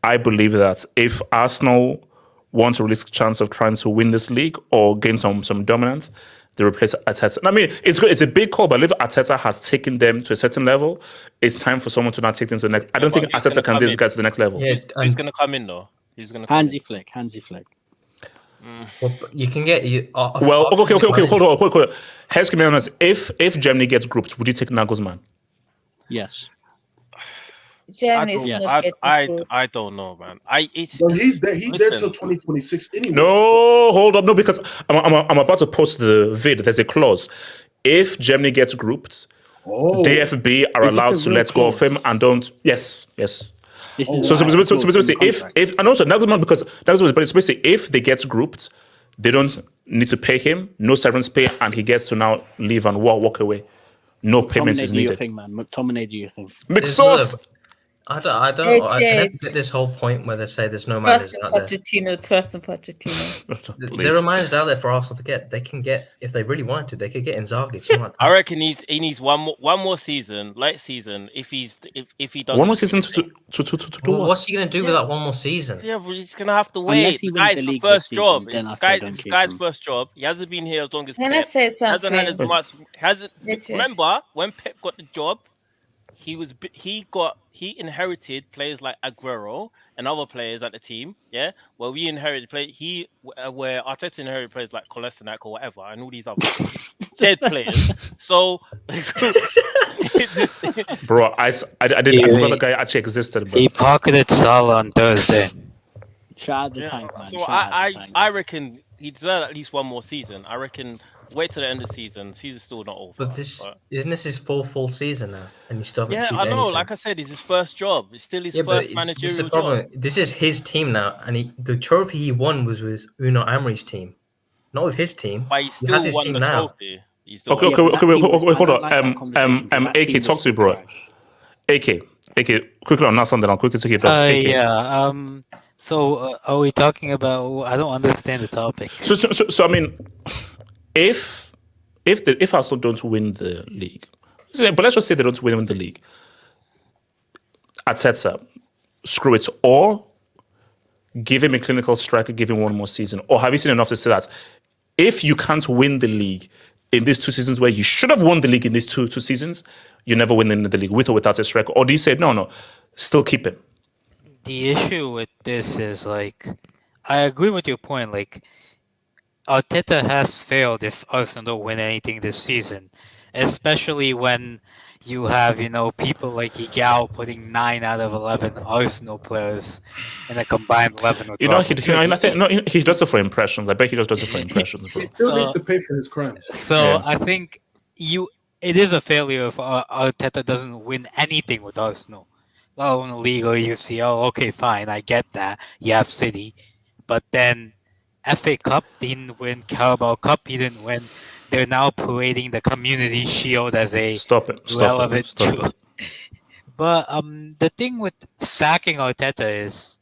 I believe that if Arsenal want to release a chance of trying to win this league or gain some dominance, they replace Arteta. I mean, it's good. It's a big call, but if Arteta has taken them to a certain level, it's time for someone to now take them to the next. I don't think Arteta can take these guys to the next level. Yeah, he's going to come in though. He's going to Hansi Flick. Well, you can get you. Okay. Hold on. Here's me honest. If Germany gets grouped, would you take Nagelsmann? Yes. Germany's I don't know, man. He's there till 2026 anyway. No, hold up. No, because I'm about to post the vid. There's a clause. If Germany gets grouped, DFB are allowed to let go of him and don't. Yes. So basically, if and also Nagelsmann, because Nagelsmann, but it's basically if they get grouped, they don't need to pay him, no severance pay, and he gets to now leave and walk away. No payments is needed. McTominay, do you think? McSauce. I can never get this whole point where they say there's no managers out there. Trust in Pochettino. There are managers out there for Arsenal to get. They can get, if they really wanted to, they could get Inzaghi. I reckon he needs one more season, late season. If he does one more season to what's he going to do with that one more season? Yeah, but he's going to have to wait. Guy's first job. Guy's first job. He hasn't been here as long as Can I say something? Hasn't had as much. Remember when Pep got the job? He inherited players like Aguero and other players at the team, yeah. Well, we inherited where Arteta inherited players like Kolasinac or whatever, and all these other dead players. So, bro, I forgot the guy actually existed. Bro. He pocketed Salah on Thursday. Shout out the tank, man. So I reckon he deserves at least one more season. I reckon. Wait till the end of the season. Season's still not over. But isn't this his full season now? And you still haven't achieved I know. anything. Like I said, it's his first job. It's still his first managerial job. This is his team now, and the trophy he won was with Unai Emery's team, not with his team. But he still has his won team the now. trophy. Okay, hold on. AK, talk to me, bro. AK, quickly on that something. I'll quickly take it back. Yeah. So are we talking about? I don't understand the topic. So I mean, if Arsenal don't win the league, but let's just say they don't win the league, Arteta, screw it, or give him a clinical striker, give him one more season, or have you seen enough to say that if you can't win the league in these 2 seasons where you should have won the league in these two seasons, you never win in the league with or without a striker, or do you say no, still keep him? The issue with this is I agree with your point. Arteta has failed if Arsenal don't win anything this season, especially when you have, people like Igao putting 9 out of 11 Arsenal players in a combined 11 or 12. He does it for impressions. I bet he just does it for impressions, bro. He still needs to pay for his crimes. So I think it is a failure if Arteta doesn't win anything with Arsenal. Let alone the league or UCL. Okay, fine, I get that. You have City. But then FA Cup. He didn't win Carabao Cup. He didn't win. They're now parading the Community Shield as a relevant trophy. But the thing with sacking Arteta is,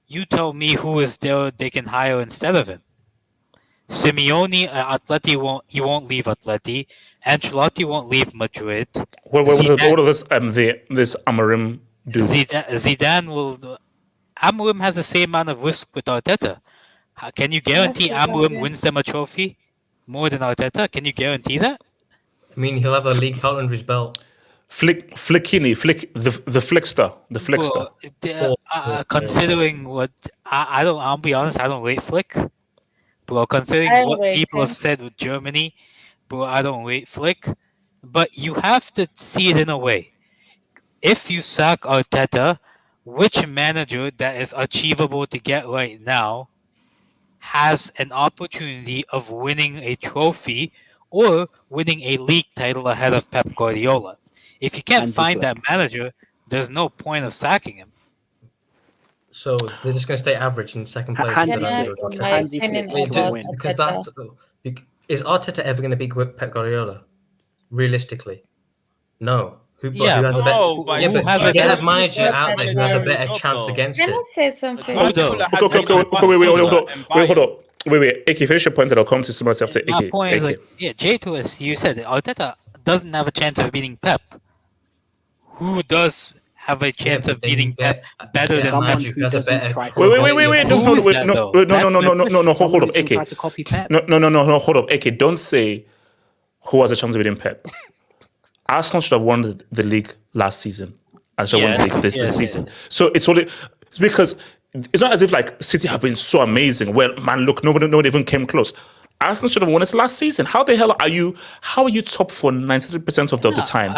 you tell me who is there they can hire instead of him. Simeone, Atleti won't leave Atleti. Ancelotti won't leave Madrid. What does this Amorim do? Zidane will. Amorim has the same amount of risk with Arteta. Can you guarantee Amorim wins them a trophy more than Arteta? Can you guarantee that? I mean, he'll have a league title under his belt. Flickini, the Flickster. Well, considering what I'll be honest, I don't rate Flick. Bro, considering what people have said with Germany, bro, I don't rate Flick. But you have to see it in a way. If you sack Arteta, which manager that is achievable to get right now has an opportunity of winning a trophy or winning a league title ahead of Pep Guardiola? If you can't find that manager, there's no point of sacking him. So they're just going to stay average in second place. Because that's is Arteta ever going to beat Pep Guardiola? Realistically, no. Who has a better manager out there who has a better chance against it? Can I say something? Hold up. Wait. Iki, finish your point and I'll come to somebody after Iki. My point is J2S, you said Arteta doesn't have a chance of beating Pep. Who does have a chance of beating Pep better than Pep? Wait. No, hold up, Iki. No, hold up, Iki. Don't say who has a chance of beating Pep. Arsenal should have won the league last season and should have won the league this season. So it's because it's not as if like City have been so amazing. Well, man, look, nobody even came close. Arsenal should have won it last season. How the hell are you? How are you top for 93% of the time?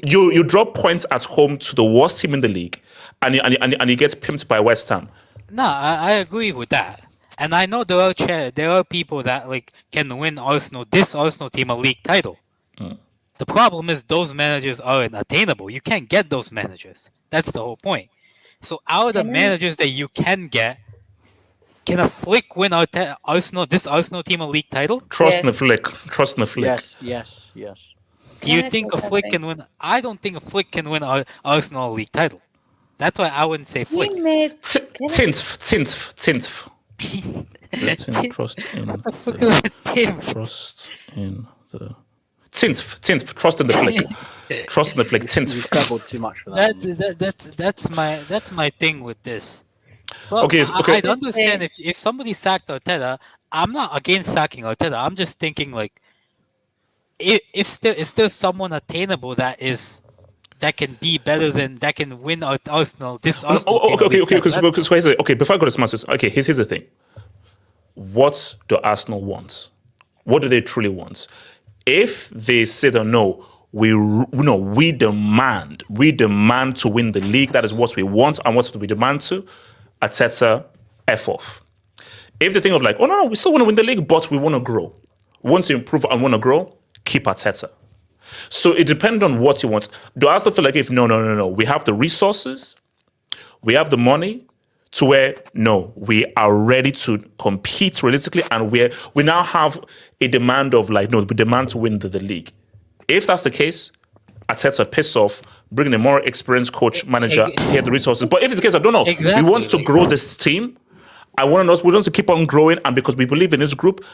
You drop points at home to the worst team in the league, and you get pimped by West Ham. No, I agree with that, and I know there are people that like can win this Arsenal team a league title. The problem is those managers are unattainable. You can't get those managers. That's the whole point. So out of the managers that you can get, can a Flick win this Arsenal team a league title? Trust in the Flick. Yes. Do you think a Flick can win? I don't think a Flick can win Arsenal a league title. That's why I wouldn't say Flick. Tinf. Trust in the Flick. Trust in the Flick. Tinf. You traveled too much for that. That's my thing with this. Well, okay. I'd understand if somebody sacked Arteta. I'm not against sacking Arteta. I'm just thinking like, if there's someone attainable that can be better than that can win Arsenal. Okay. Before I go to Smartest, here's the thing. What do Arsenal want? What do they truly want? If they say that no, we demand to win the league. That is what we want and what we demand to. Arteta, F off. If they think of like, oh no, we still want to win the league, but we want to grow, want to improve and want to grow, keep Arteta. So it depends on what you want. Do I still feel like if no, we have the resources, we have the money to where we are ready to compete realistically, and we now have a demand of like we demand to win the league. If that's the case, Arteta, piss off, bring in a more experienced coach, manager, he had the resources. But if it's the case, I don't know. Exactly. We want to grow this team. We want to keep on growing, and because we believe in this group,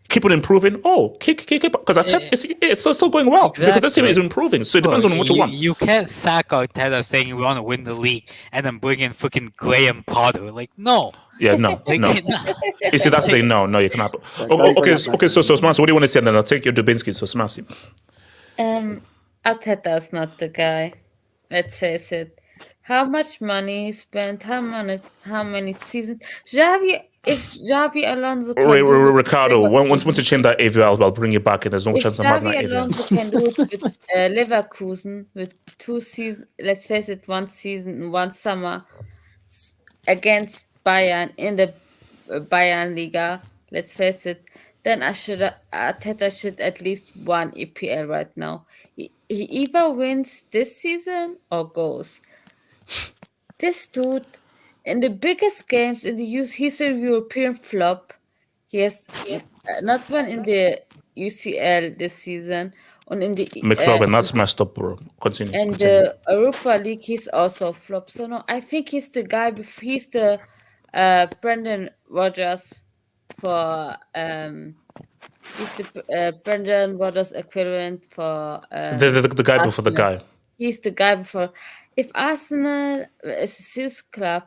keep on improving. Oh, keep because Arteta, it's still going well because this team is improving. So it depends on what you want. You can't sack Arteta saying we want to win the league and then bring in freaking Graham Potter. Like, no. Yeah, no. You see, that's the thing. No, you cannot. Okay. So Smarty, what do you want to say? And then I'll take your Dubinsky. So Smarty. Arteta's not the guy. Let's face it. How much money he spent? How many seasons? If Xabi Alonso can Ricardo, once you change that AVL, I'll bring you back, and there's no chance of having that AVL. Alonso can do it with Leverkusen with 2 seasons. Let's face it, 1 season, 1 summer against Bayern in the Bayern Liga. Let's face it. Then Arteta should at least win EPL right now. He either wins this season or goes. This dude in the biggest games in the he's a European flop. He has not won in the UCL this season, and in the McLovin, that's messed up, bro. Continue. and the Europa League, he's also a flop. So no, I think he's the guy. He's the Brendan Rodgers for he's the Brendan Rodgers equivalent for the guy before the guy. He's the guy before. If Arsenal is his club,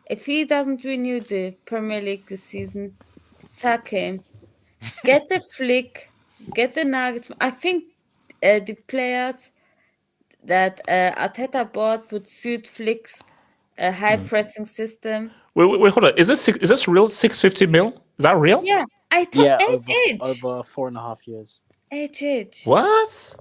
if he doesn't renew the Premier League this season, sack him. Get the Flick, get the Nuggets. I think the players that Arteta bought would suit Flick's high pressing system. Wait, hold on. Is this real? 650 mil? Is that real? Yeah, I thought over 4.5 years. H. What?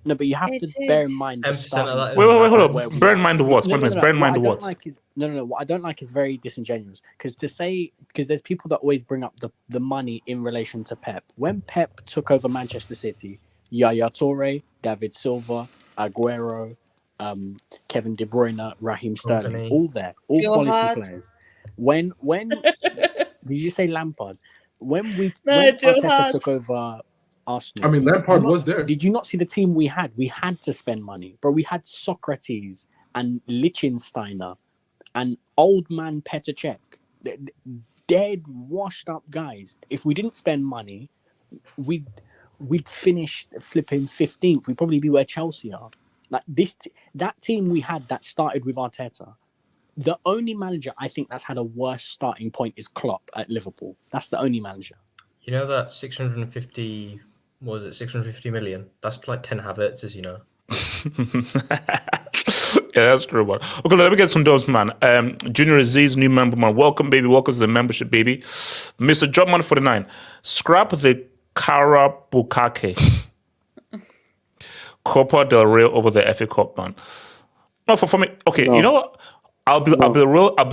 No, but you have to bear in mind. Wait, hold on. Bear in mind what? Bear in mind what? What I don't like is very disingenuous. Because there's people that always bring up the money in relation to Pep. When Pep took over Manchester City, Yaya Toure, David Silva, Aguero, Kevin De Bruyne, Raheem Sterling, all quality players. When did you say Lampard? When Arteta took over Arsenal, I mean, Lampard was there. Did you not see the team we had? We had to spend money, bro. We had Socrates and Lichtensteiner and old man Petr Cech, dead, washed up guys. If we didn't spend money, we'd finish flipping 15th. We'd probably be where Chelsea are. Like that team we had that started with Arteta. The only manager I think that's had a worse starting point is Klopp at Liverpool. That's the only manager. You know that 650 million? That's like 10 Havertz's, you know. Yeah, that's true, man. Okay, let me get some dose, man. Junior Aziz, new member, man. Welcome, baby. Welcome to the membership, baby. Mr. Jobman 49. Scrap the Cara Bukake. Copa del Rey over the FA Cup, man. No, for me. Okay, no. You know what? I'll be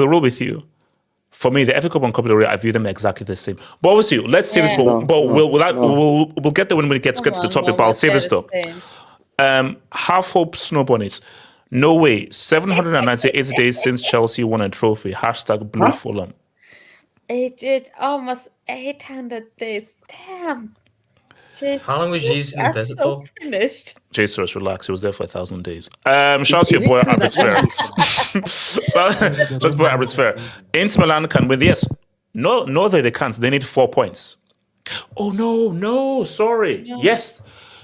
real with you. For me, the FA Cup and Copa del Rey, I view them exactly the same. But obviously, let's save this. We'll get there when we get to the topic. But I'll save this though. Half hope snow bunnies. No way. 798 days since Chelsea won a trophy. # Blue Fulham. Almost 800 days. Damn. Jeez, how long was Jesus in the desert for? Finished. Jesus, relax. He was there for 1,000 days. Shout out to your boy, Abritz Fair. Shout out to boy, Abritz Fair. Inter Milan can win. Yes. No, they can't. They need 4 points. Oh, no. Sorry. No. Yes.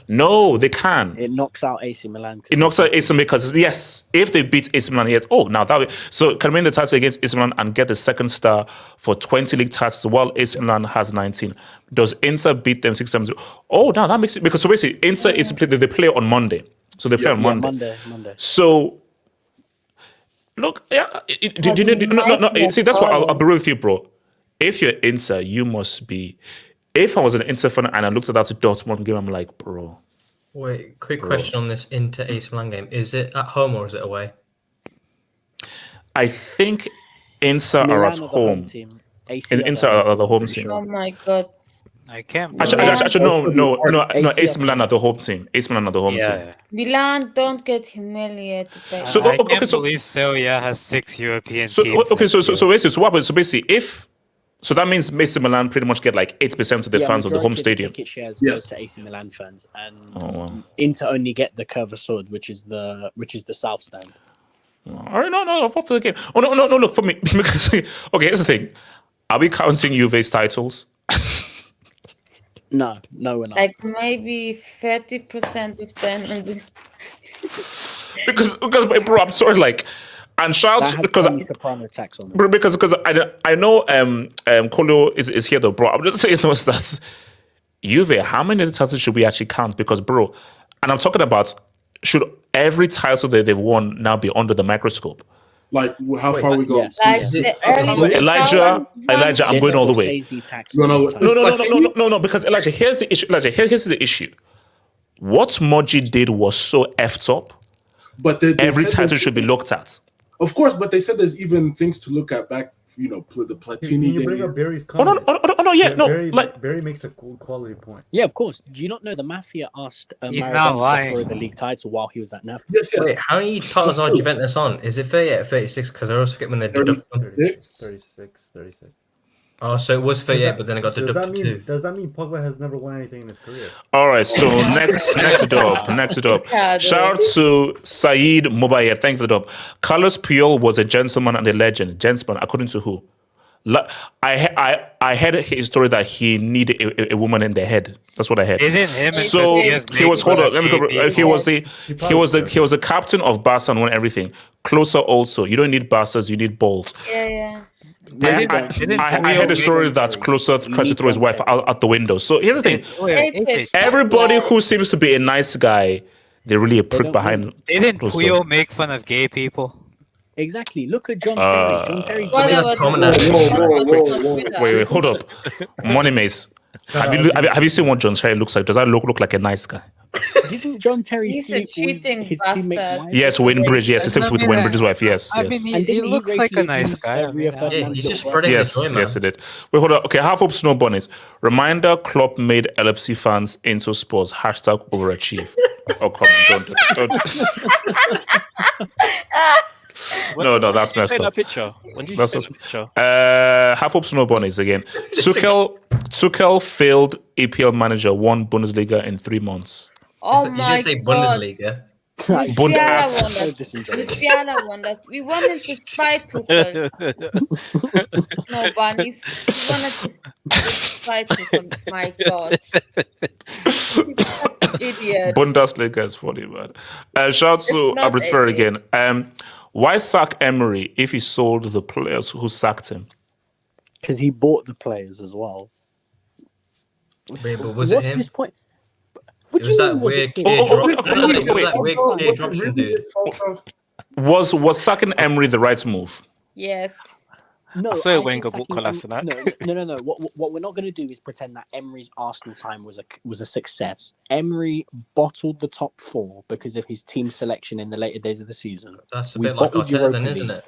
No, they can. It knocks out AC Milan. It knocks out AC Milan because, yes, if they beat AC Milan, yes. Oh, now that way. So can win the title against AC Milan and get the second star for 20 league titles while AC Milan has 19. Does Inter beat them 6 times? Oh, now that makes it, because so basically Inter is they play on Monday. So they play on Monday. Monday. So look, yeah. See, that's what I'll be real with you, bro. If you're Inter, you must be. If I was an Inter fan and I looked at that Dortmund game, I'm like, bro. Wait, quick question on this Inter AC Milan game. Is it at home or is it away? I think Inter are at home. Inter are the home team. Oh my god. I can't. Actually, no. AC Milan are the home team. AC Milan are the home team. Milan don't get humiliated. So I can't believe Serie has 6 European teams. Okay, so basically, so that means AC Milan pretty much get like 8% of the fans of the home stadium. Ticket shares go to AC Milan fans, and Inter only get the Curva Sword, which is the south stand. All right, no, after the game. Oh no, look for me. Okay, here's the thing. Are we counting Juve's titles? No, we're not. Like maybe 30% of them. because bro, I'm sorry, like. And shouts because I know Kolo is here though, bro. I'm just saying those that Juve, how many of the titles should we actually count? Because bro, and I'm talking about should every title that they've won now be under the microscope? Like how far we go? Yes. Elijah, I'm going all the way. No, because Elijah, here's the issue. Here's the issue. What Moji did was so effed up. But every title should be looked at. Of course, but they said there's even things to look at back the Platini You bring days. up Barry's Oh no, Barry makes a cool quality point. Yeah, of course. Do you not know the Mafia asked He's not Maradona to lying. throw the league title while he was at Napoli? Yes. Wait, how many titles are Juventus on? Is it 38 or 36? Because I always forget when they deduct them. 36. Oh, so it was 38, but then it got deducted too. Does that mean Pogba has never won anything in his career? All right, so next dub. Shout out to Saeed Mubayed. Thank you for the dub. Carlos Puyol was a gentleman and a legend. Gentleman, according to who? I heard his story that he needed a woman in the head. That's what I heard. Isn't him? So he was he was the captain of Barca and won everything. Closer also. You don't need Barcas, you need balls. Yeah. I heard a story that Closer tried to throw his wife out the window. So here's the thing. Everybody who seems to be a nice guy, they're really a prick behind. Didn't Puyo make fun of gay people? Exactly. Look at John Terry. John Terry's Wait, hold up. Money Mace. Have you seen what John Terry looks like? Does that look like a nice guy? Didn't John Terry sleep with his teammate's wife? Yes, Winbridge. Yes, he sleeps with Winbridge's wife. Yes. I mean, he looks like a nice guy. He's just spreading his joy, man. Yes, he did. Wait, hold on. Okay, half up Snow Bunnies. Reminder: Klopp made LFC fans into sports. # overachieve. Oh, come on, don't. No, that's messed up. That picture. When did you take that picture? Half up Snow Bunnies again. Tuchel failed EPL manager, won Bundesliga in 3 months. Oh you my didn't say God. Bundesliga. Cristiano won that. We wanted to spite Tuchel. No, bunnies. We wanted to spite Tuchel. My God. Idiot. Bundesliga is funny, man. Shout out to Abrisfer again. Why sack Emery if he sold the players who sacked him? Because he bought the players as well. Wait, but was it him? His point? It was that weird disruption dude. Was sacking Emery the right move? Yes. No, I saw Wenger book Kolasinac. No. What we're not going to do is pretend that Emery's Arsenal time was a success. Emery bottled the top 4 because of his team selection in the later days of the season. That's a bit like Arteta then, isn't it?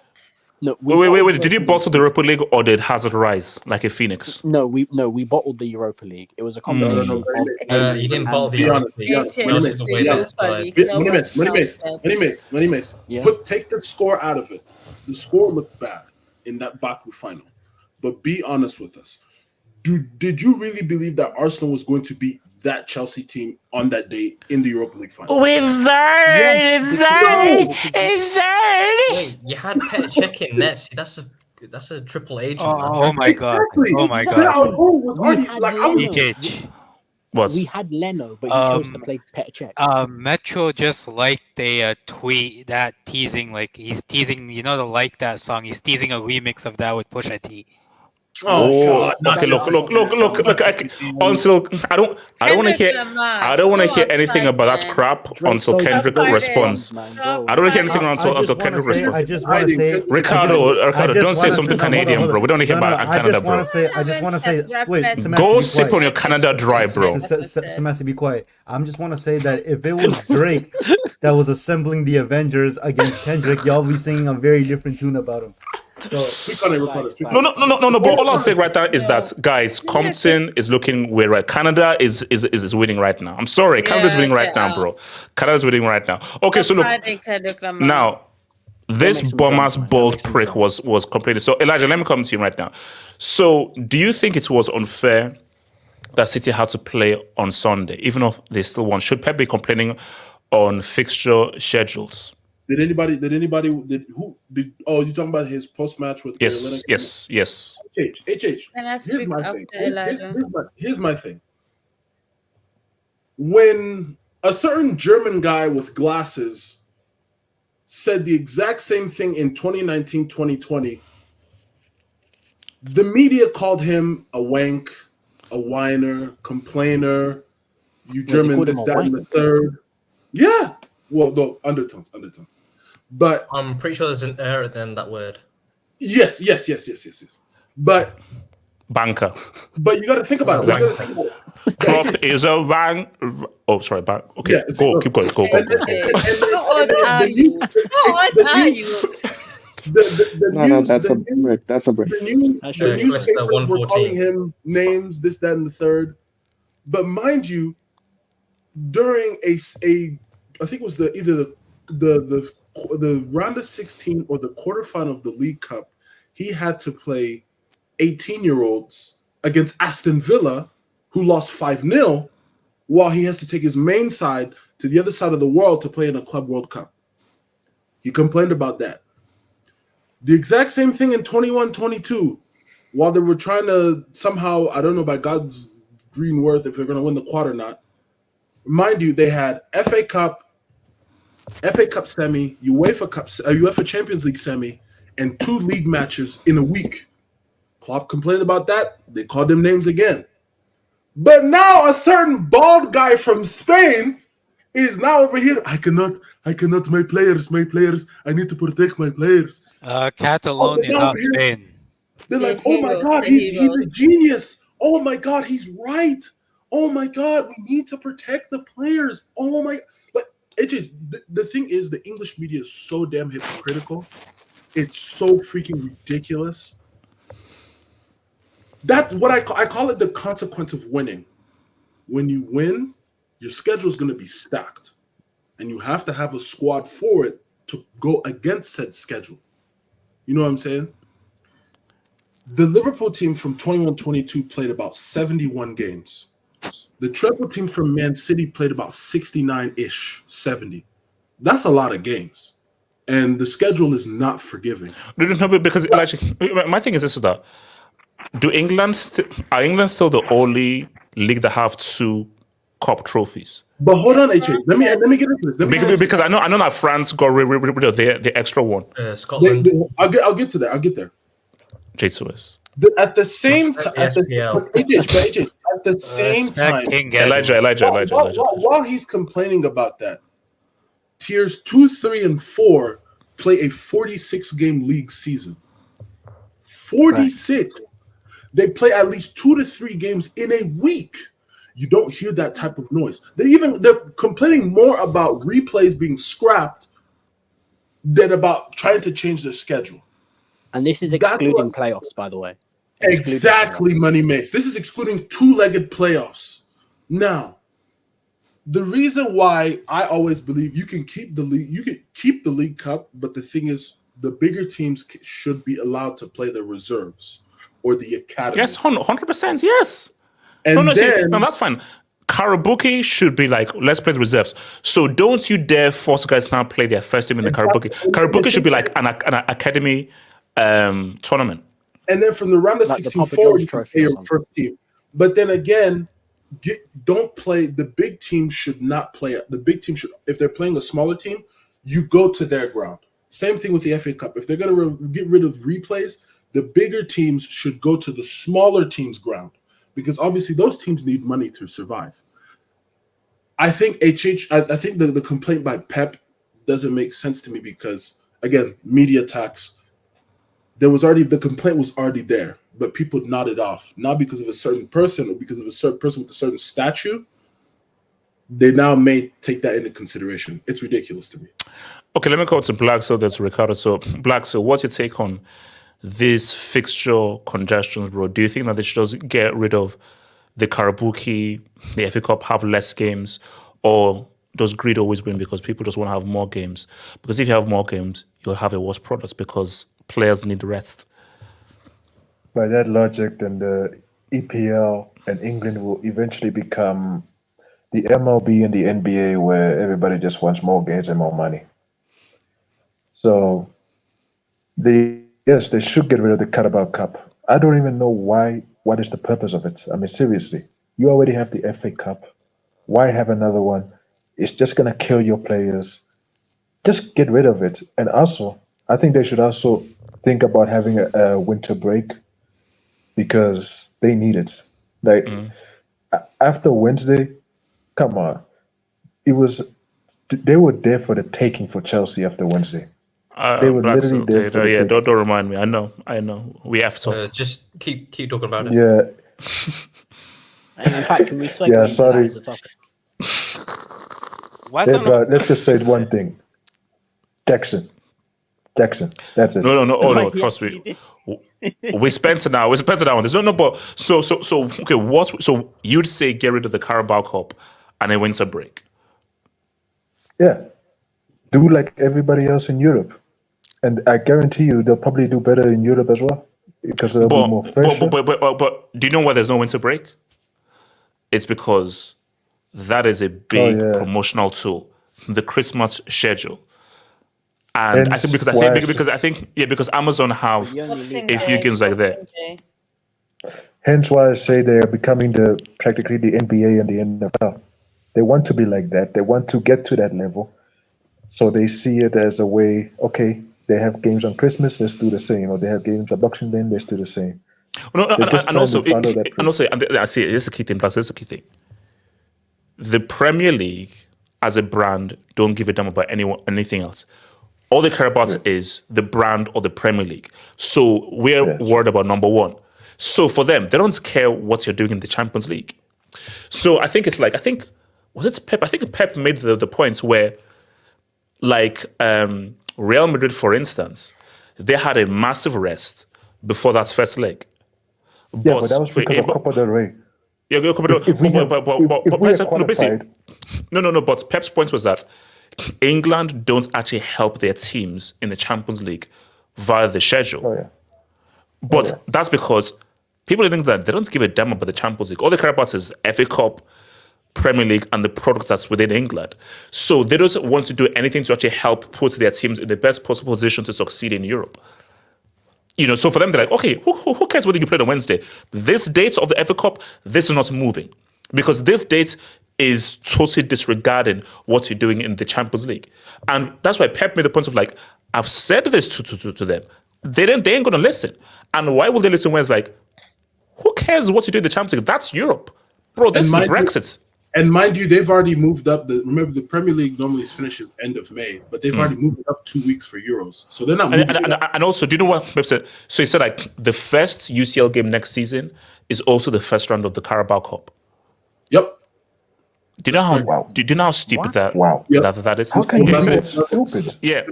No, wait. Did you bottle the Europa League or did Hazard rise like a phoenix? No, we bottled the Europa League. It was a combination of you didn't bottle the Europa League. Money Mace. Take the score out of it. The score looked bad in that Baku final. But be honest with us. Did you really believe that Arsenal was going to beat that Chelsea team on that day in the Europa League final? With Zard! Wait, you had Petr Cech in nets. That's a triple agent. Oh my God. Oh my God. What? We had Leno, but he chose to play Petr Cech. Metro just liked a tweet that teasing, like he's teasing, the that song. He's teasing a remix of that with Pusha T. Oh, God. Okay, look. Until I don't want to hear anything about that crap until Kendrick responds. I don't want to hear anything until Kendrick responds. I just want to say, Ricardo, don't say something Canadian, bro. We don't want to hear about Canada, bro. I just want to say, wait, go sip on your Canada Dry, bro. Semasi, be quiet. I just want to say that if it was Drake that was assembling the Avengers against Kendrick, y'all be singing a very different tune about him. So, No. But all I'll say right now is that, guys, Compton is looking weird. Right, Canada is winning right now. I'm sorry, Canada's winning right now, bro. Canada's winning right now. Okay, so look now. This bomber's bold prick was completed. So Elijah, let me come to you right now. So, do you think it was unfair that City had to play on Sunday, even if they still won? Should Pep be complaining on fixture schedules? Who you talking about his post match with yes. Here's my thing. When a certain German guy with glasses said the exact same thing in 2019-2020, the media called him a wank, a whiner, complainer, you German this, that, and the third. Yeah. Well, no, undertones. But I'm pretty sure there's an error than that word. Yes. But banker. But you got to think about it. Klopp is a van. Oh, sorry, bank. Okay, yeah, keep going. Go. How old are you? That's a brick. That's a brick. The newspapers were calling him names, this, that, and the third. But mind you, during a I think it was either the round of 16 or the quarterfinal of the League Cup, he had to play 18-year-olds against Aston Villa, who lost 5-0, while he has to take his main side to the other side of the world to play in a Club World Cup. He complained about that. The exact same thing in 21-22, while they were trying to somehow, I don't know by God's green worth if they're going to win the quad or not. Mind you, they had FA Cup semi, UEFA Champions League semi, and 2 league matches in a week. Klopp complained about that. They called them names again. But now a certain bald guy from Spain is now over here. I cannot, my players. I need to protect my players. Catalonia, not Spain. They're like, oh my God, he's a genius. Oh my God, he's right. Oh my God, we need to protect the players. Oh my, like it just the thing is, the English media is so damn hypocritical. It's so freaking ridiculous. That's what I call it the consequence of winning. When you win, your schedule is going to be stacked, and you have to have a squad for it to go against said schedule. You know what I'm saying? The Liverpool team from 21-22 played about 71 games. The treble team from Man City played about 69-ish, 70. That's a lot of games. And the schedule is not forgiving. No, because my thing is this: that are England still the only league that have 2 cup trophies? But hold on, HA. Let me get into this. Because I know that France got rid of the extra one. Scotland. I'll get to that. I'll get there. J2S. At the same time, Elijah. While he's complaining about that, tiers 2, 3, and 4 play a 46-game league season. 46. Right. They play at least 2 to 3 games in a week. You don't hear that type of noise. They're complaining more about replays being scrapped than about trying to change their schedule. And this is excluding playoffs, by the way. Exactly, Money Mace. This is excluding 2-legged playoffs. Now, the reason why I always believe you can keep the League Cup, but the thing is, the bigger teams should be allowed to play the reserves or the academy. Yes, 100%. Yes. And no, that's fine. Karabuki should be like, let's play the reserves. So don't you dare force guys now play their first team in the Karabuki. Karabuki should be like an academy tournament. And then from the round of 16 forward, you play your first team. But then again, don't play. The big team should not play. The big team should, if they're playing a smaller team, you go to their ground. Same thing with the FA Cup. If they're going to get rid of replays, the bigger teams should go to the smaller team's ground, because obviously those teams need money to survive. I think I think the complaint by Pep doesn't make sense to me because, again, media tax. The complaint was already there, but people nodded off, not because of a certain person or because of a certain person with a certain statue. They now may take that into consideration. It's ridiculous to me. Okay, let me go to Black. So that's Ricardo. So Black. So what's your take on this fixture congestions, bro? Do you think that they should just get rid of the Karabuki, the FA Cup, have less games, or does greed always win because people just want to have more games? Because if you have more games, you'll have a worse product because players need rest. By that logic, then the EPL and England will eventually become the MLB and the NBA, where everybody just wants more games and more money. So, they should get rid of the Carabao Cup. I don't even know why. What is the purpose of it? I mean, seriously, you already have the FA Cup. Why have another one? It's just going to kill your players. Just get rid of it. And also, I think they should also think about having a winter break because they need it. Like after Wednesday, come on, they were there for the taking for Chelsea after Wednesday. They were literally there. Don't remind me. I know. We have to just keep talking about it. Yeah. And in fact, can we segue into that as a topic? Let's just say one thing. Jackson, Jackson. That's it. No. Oh no, Yes, trust he me. did. We spent an hour. We spent an hour on this. No. But so okay. What? So you'd say get rid of the Carabao Cup and a winter break? Yeah. Do like everybody else in Europe. And I guarantee you they'll probably do better in Europe as well. Because there'll be more pressure. But do you know why there's no winter break? It's because that is a big promotional tool, the Christmas schedule. And I think because Amazon have a few games like that. Hence why I say they are becoming practically the NBA and the NFL. They want to be like that. They want to get to that level. So they see it as a way, okay, they have games on Christmas, let's do the same. Or they have games on Boxing Day, let's do the same. And also, I see this is a key thing. Plus, this is a key thing. The Premier League, as a brand, don't give a damn about anything else. All they care about is the brand or the Premier League. So we're worried about number one. So for them, they don't care what you're doing in the Champions League. So I think was it Pep? I think Pep made the points where, like Real Madrid, for instance, they had a massive rest before that first leg. But that was because of Copa del Rey. Yeah, but Pep's point was that England don't actually help their teams in the Champions League via the schedule. But that's because people in England, they don't give a damn about the Champions League. All they care about is FA Cup, Premier League, and the product that's within England. So they don't want to do anything to actually help put their teams in the best possible position to succeed in Europe. So for them, they're like, okay, who cares whether you play on Wednesday? This date of the FA Cup, this is not moving. Because this date is totally disregarding what you're doing in the Champions League. And that's why Pep made the point of like, I've said this to them. They ain't going to listen. And why will they listen when it's like, who cares what you do in the Champions League? That's Europe. Bro, this is Brexit. And mind you, they've already moved up. Remember, the Premier League normally finishes end of May, but they've already moved it up 2 weeks for Euros. So they're not moving and also, do you know what Pep said? So he said like the first UCL game next season is also the first round of the Carabao Cup. Yep. Do you know how stupid that is? How can you be that stupid? Yeah.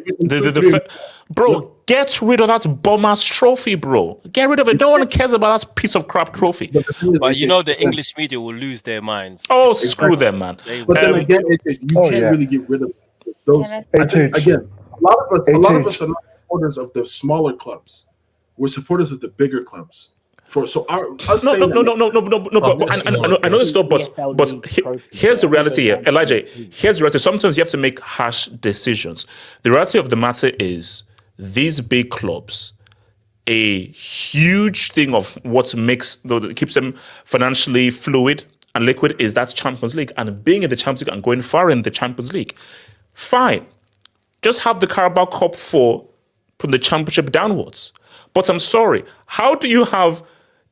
Bro, get rid of that bum-ass trophy, bro. Get rid of it. No one cares about that piece of crap trophy. But you know the English media will lose their minds. Oh, screw them, man. But then again, you can't really get rid of those. Again, a lot of us are not supporters of the smaller clubs. We're supporters of the bigger clubs. But I know this stuff, but here's the reality here, Elijah. Here's the reality. Sometimes you have to make harsh decisions. The reality of the matter is these big clubs, a huge thing of what keeps them financially fluid and liquid is that Champions League, and being in the Champions League and going far in the Champions League. Fine, just have the Carabao Cup from the Championship downwards. But I'm sorry, how do you have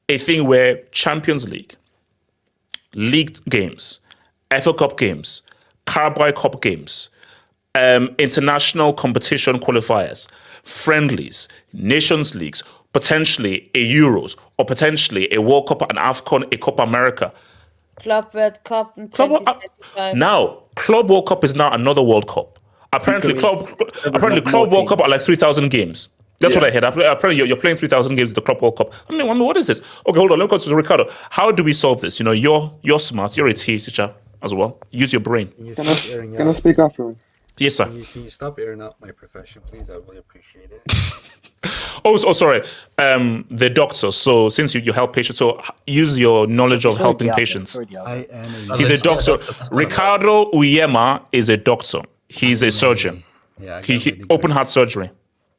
a thing where Champions League games, FA Cup games, Carabao Cup games, international competition qualifiers, friendlies, Nations Leagues, potentially a Euros, or potentially a World Cup, an AFCON, a Copa America. Club World Cup in 2025. Now, Club World Cup is now another World Cup. Apparently, Club World Cup are like 3,000 games. That's what I heard. Apparently, you're playing 3,000 games at the Club World Cup. I mean, what is this? Okay, hold on. Let me go to Ricardo. How do we solve this? You're smart. You're a teacher as well. Use your brain. Can I speak after him? Yes, sir. Can you stop airing out my profession, please? I really appreciate it. Oh, sorry. The doctor. So since you help patients, so use your knowledge of helping patients. He's a doctor. Ricardo Uyema is a doctor. He's a surgeon. Yeah, he open heart surgery.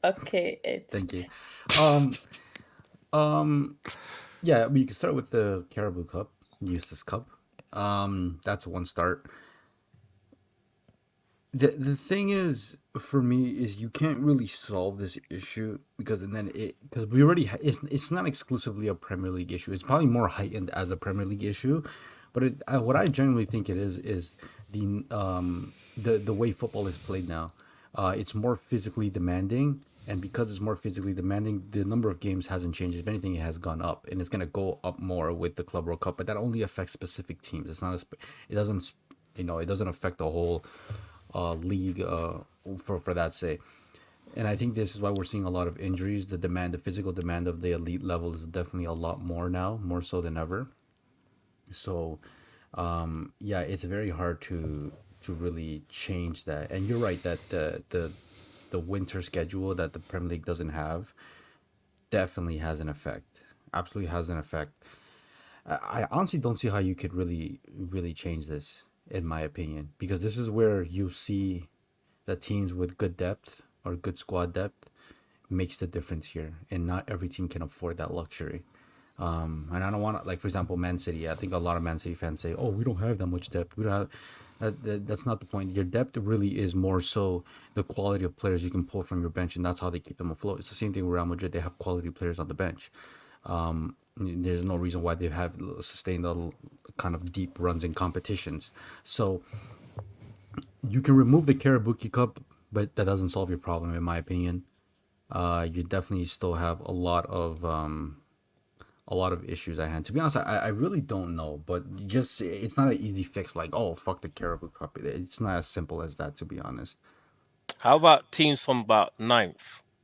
Okay. Thank you. Yeah, we can start with the Caribou Cup, Eustace Cup. That's one start. The thing is, for me, is you can't really solve this issue because we already it's not exclusively a Premier League issue. It's probably more heightened as a Premier League issue, but what I generally think it is the way football is played now. It's more physically demanding. And because it's more physically demanding, the number of games hasn't changed. If anything, it has gone up, and it's going to go up more with the Club World Cup. But that only affects specific teams. It's not. It doesn't affect the whole league. For that sake, And I think this is why we're seeing a lot of injuries. The physical demand of the elite level is definitely a lot more now, more so than ever. So, yeah, it's very hard to really change that. And you're right that the winter schedule that the Premier League doesn't have definitely has an effect. Absolutely has an effect. I honestly don't see how you could really change this, in my opinion, because this is where you see that teams with good depth or good squad depth makes the difference here, and not every team can afford that luxury. And I don't want to, like, for example, Man City. I think a lot of Man City fans say, "Oh, we don't have that much depth. We don't have." That's not the point. Your depth really is more so the quality of players you can pull from your bench, and that's how they keep them afloat. It's the same thing with Real Madrid. They have quality players on the bench. There's no reason why they have sustained a kind of deep runs in competitions. So you can remove the Karabuki Cup, but that doesn't solve your problem, in my opinion. You definitely still have a lot of issues at hand. To be honest, I really don't know, but just it's not an easy fix. Like, oh, fuck the Caribou Cup. It's not as simple as that, to be honest. How about teams from about 9th?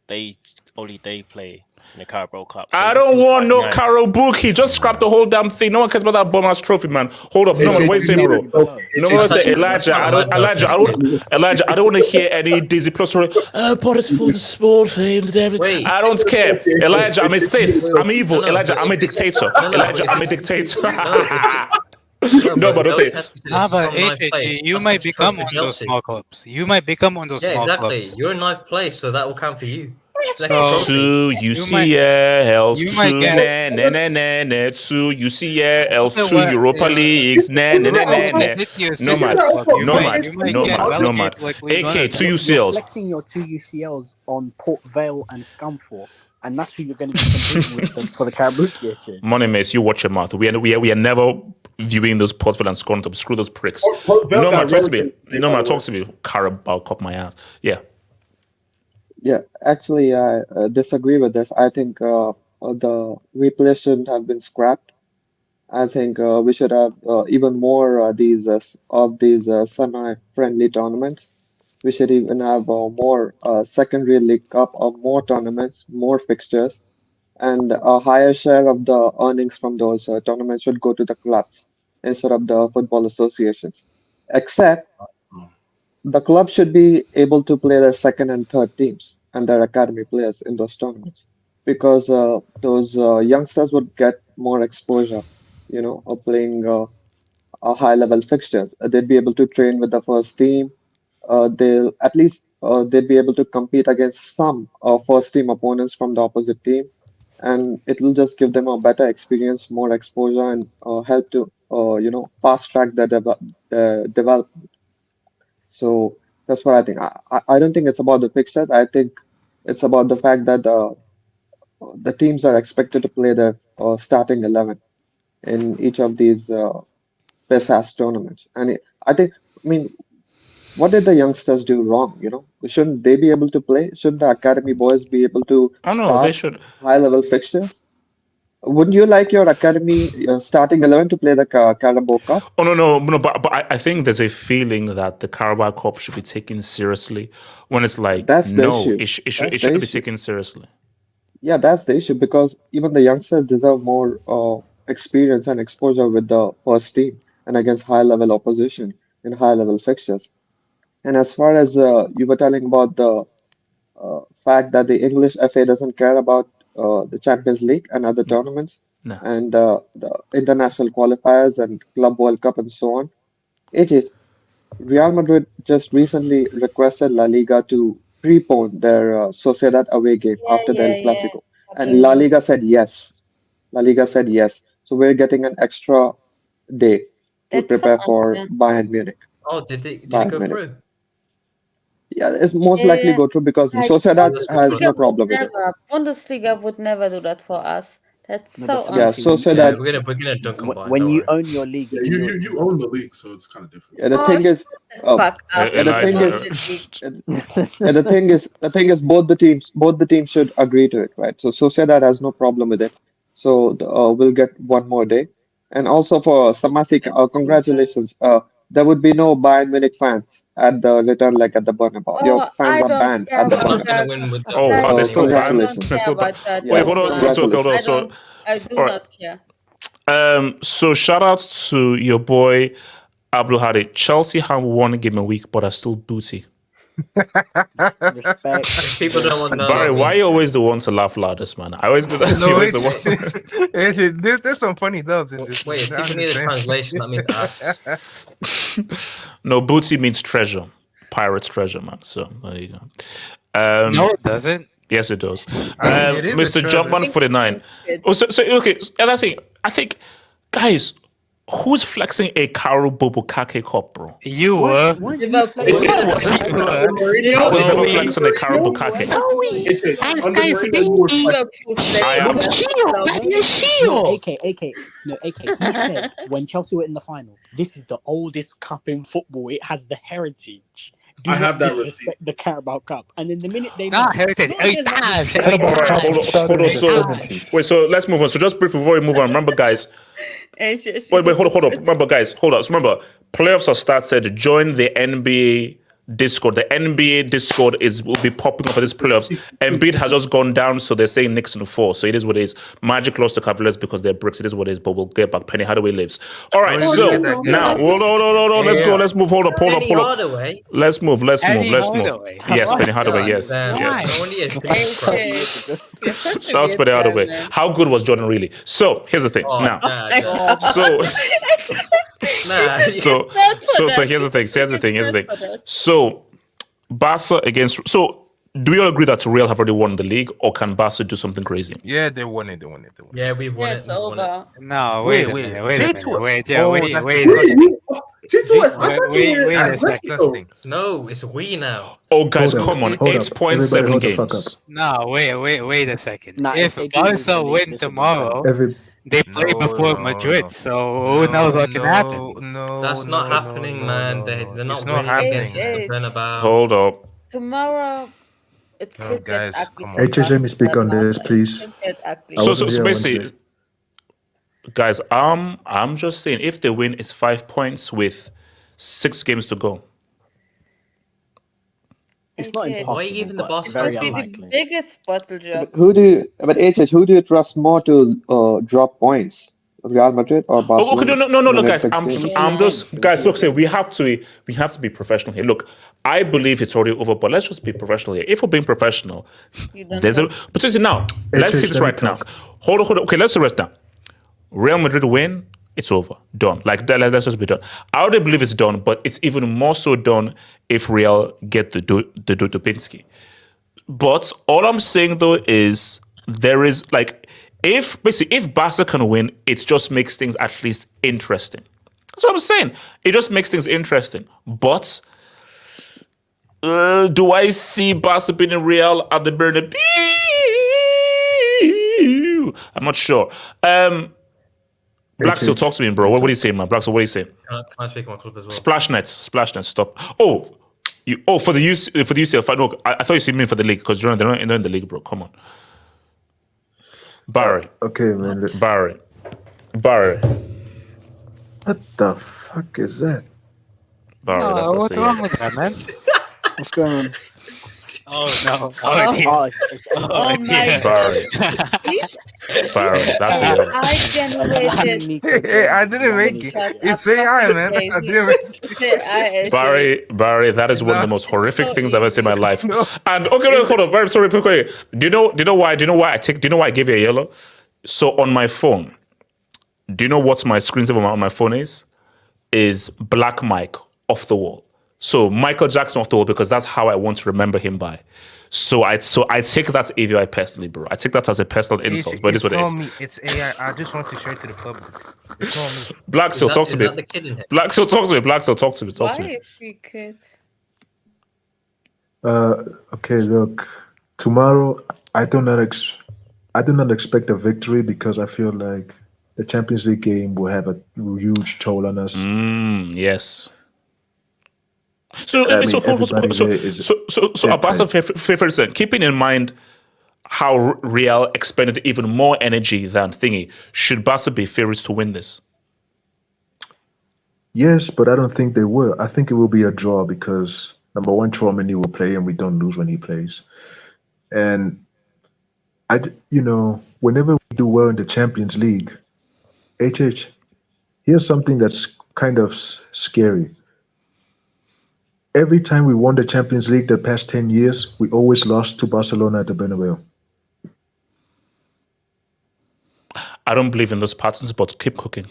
They play in the Carabao Cup. So I don't want no ninth. Karabuki. Just scrap the whole damn thing. No one cares about that bum-ass trophy, man. Hold up. No one, wait, say, bro. No one say, Elijah. Elijah, I don't want to hear any Disney Plus story. But it's for the sport fames and everything. I don't care. Elijah, I'm a Sith. I'm evil. Elijah, I'm a dictator. Elijah, I'm a dictator. No, but don't say. But AJ, you might become one of those small clubs. You might become one of those small clubs. You're in 9th place, so that will count for you. Two UCL, two UCL, two Europa Leagues, no mad. AK, two UCLs. You're flexing your 2 UCLs on Port Vale and Scunthorpe, and that's who you're going to be competing with for the Karabuki. Money mess, you watch your mouth. We are never viewing those Port Vale and Scunthorpe. Screw those pricks. No man, talk to me. No man, talk to me. Carabao Cup my ass. Yeah. Yeah, actually, I disagree with this. I think the replay shouldn't have been scrapped. I think we should have even more these semi-friendly tournaments. We should even have more secondary league cup or more tournaments, more fixtures, and a higher share of the earnings from those tournaments should go to the clubs instead of the football associations. Except the club should be able to play their second and third teams and their academy players in those tournaments, because those youngsters would get more exposure, of playing a high-level fixtures. They'd be able to train with the first team. They'll at least they'd be able to compete against some first-team opponents from the opposite team, and it will just give them a better experience, more exposure, and help to fast-track their development. So that's what I think. I don't think it's about the fixtures. I think it's about the fact that the teams are expected to play their starting 11 in each of these best-ass tournaments. And I mean, what did the youngsters do wrong? Shouldn't they be able to play? Shouldn't the academy boys be able to they should. High-level fixtures? Wouldn't you like your academy starting 11 to play the Carabao Cup? Oh, no, but I think there's a feeling that the Carabao Cup should be taken seriously when it's like, that's the issue. It should be taken seriously. Yeah, that's the issue, because even the youngsters deserve more experience and exposure with the first team and against high-level opposition in high-level fixtures. And as far as you were telling about the fact that the English FA doesn't care about the Champions League and other tournaments and the international qualifiers and Club World Cup and so on. Real Madrid just recently requested La Liga to prepone their Sociedad away game after the El Clasico. And La Liga said yes. So we're getting an extra day to prepare for Bayern Munich. Oh, did it go through? Yeah, it's most likely go through because Sociedad has no problem with it. Bundesliga would never do that for us. That's so Sociedad. We're gonna dunk them by. When you own your league, you own the league, so it's kind of different. Yeah, the thing is, both the teams should agree to it, right? So Sociedad has no problem with it. So we'll get one more day. And also for Samasi, congratulations. there would be no Bayern Munich fans at the return leg at the Bernabeu. Your Oh, fans I are don't banned care at the They're not about going to Bernabeu. win with the Oh, that. are they still banned? Congratulations. They're still banned. That. Yeah, Wait, hold on. So, congratulations. I do all right. not care. So shout out to your boy Abdul Hadi. Chelsea have one game a week, but are still booty. Respect. People don't want to know. Barry, about why me. you always the one to laugh loudest, man? I always do that. You No, always the one. there's some funny dubs in this. Wait, if one. people need a translation, that means ass. No, booty means treasure. Pirate's treasure, man. So there you go. No, it doesn't. Yes, it does. it is a Mr. treasure. Jumpman 49. Oh, so okay. And that's it. I think, guys, who's flexing a Karo Bobokake cup, bro? You were. Liverpool. I was never flexing a Karo Bobokake. I am. No, AK. No, AK. He said when Chelsea were in the final, this is the oldest cup in football. It has the heritage. Do I not have that disrespect the Carabao Cup. And then the minute they heritage. Hold on. So let's move on. So just briefly before we move on, remember, guys. Wait, hold on. Remember, guys, hold on. So remember, playoffs are started. Join the NBA Discord. The NBA Discord will be popping up for this playoffs. Embiid has just gone down, so they're saying Knicks in 4. So it is what it is. Magic lost to Cavaliers because they're bricks. It is what it is, but we'll get back. Penny Hardaway lives. All right, so now, hold on. Let's go. Let's move. Hold up. Let's move. Yes, Penny Hardaway, yes. Shout out to Penny Hardaway. How good was Jordan really? So here's the thing. So here's the thing. So Barca against. So do you all agree that Real have already won the league, or can Barca do something crazy? Yeah, they won it. Yeah, we've won it. It's over. No, wait a minute. Wait a second. No, it's we now. Oh, guys, come on. 8.7 games. No, wait a second. Nah, if if they Barca do, win this tomorrow, Every they play before Madrid, so who knows what can happen? That's not happening, man. They're not not winning against happening. the Bernabeu. Hold up. Tomorrow, it could guys, get ugly. come for on. HH, let me speak on Barca. this, please. It could get ugly. I So wasn't here on basically, Wednesday. guys, I'm just saying, if they win, it's 5 points with 6 games to go. It's not HH. impossible. Why are you giving the but boss very Must be the unlikely. biggest bottle job. Who do you trust more to drop points? Real Madrid or Barcelona? Oh, okay, no, in the guys. next I'm 6 games? just, guys. Look, say we have to be professional here. Look, I believe it's already over, but let's just be professional here. If we're being professional, there's a opportunity now. Let's see this right now. Hold on. Okay, let's see right now. Real Madrid win, it's over, done. Like let's just be done. I already believe it's done, but it's even more so done if Real get the Dubinsky. But all I'm saying though is there is like. If Barca can win, it just makes things at least interesting. That's what I'm saying. It just makes things interesting. But do I see Barca beating Real at the Bernabeu? I'm not sure. Black, talk to me, bro. What are you saying, man? Black, what are you saying? Can I speak on my club as well? Splash nets, stop. For the UCL. No, I thought you said me for the league because they're not in the league, bro. Come on. Barry. Okay, man. Barry. What the fuck is that? Barry, that's what's wrong with that, man? What's going on? Oh no! Oh, dear. Oh my Barry. Barry, that's it. I generated. Hey, I didn't make it. It's AI, man. I didn't make it. Barry, that is one of the most horrific things I've ever seen in my life. And okay, hold on. Very sorry, quickly. Do you know why I gave you a yellow? So on my phone, do you know what my screensaver on my phone is? Is Black Mike off the wall. So Michael Jackson off the wall because that's how I want to remember him by. So I take that AVI personally, bro. I take that as a personal insult, but it's what it is. It's AI. I just want to share it to the public. It's not me. Black, so talk to me. Black, so talk to me. Black, so talk to me. Why is secret? Okay, look. Tomorrow, I do not expect a victory because I feel like the Champions League game will have a huge toll on us. Yes. So So a Barca favorite, keeping in mind how Real expended even more energy than thingy, should Barca be favorites to win this? Yes, but I don't think they will. I think it will be a draw because number one, Chouameni will play, and we don't lose when he plays. And whenever we do well in the Champions League, here's something that's kind of scary. Every time we won the Champions League the past 10 years, we always lost to Barcelona at the Bernabeu. I don't believe in those patterns, but keep cooking.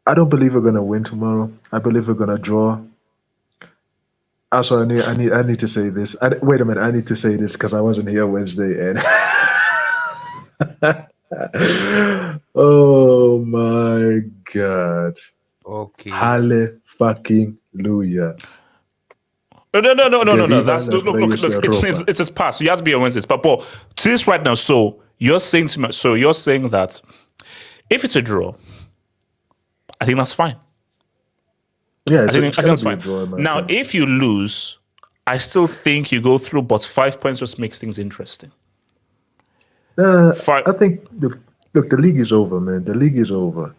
I don't believe we're gonna win tomorrow. I believe we're gonna draw. Also, I need to say this. Wait a minute, I need to say this because I wasn't here Wednesday and oh my God. Okay. Hallelujah. No. That's look. It's his past. So you have to be on Wednesdays. But to this right now, so you're saying to me, that if it's a draw, I think that's fine. Yeah, I think that's fine. Now, if you lose, I still think you go through, but 5 points just makes things interesting. I think the league is over, man. The league is over.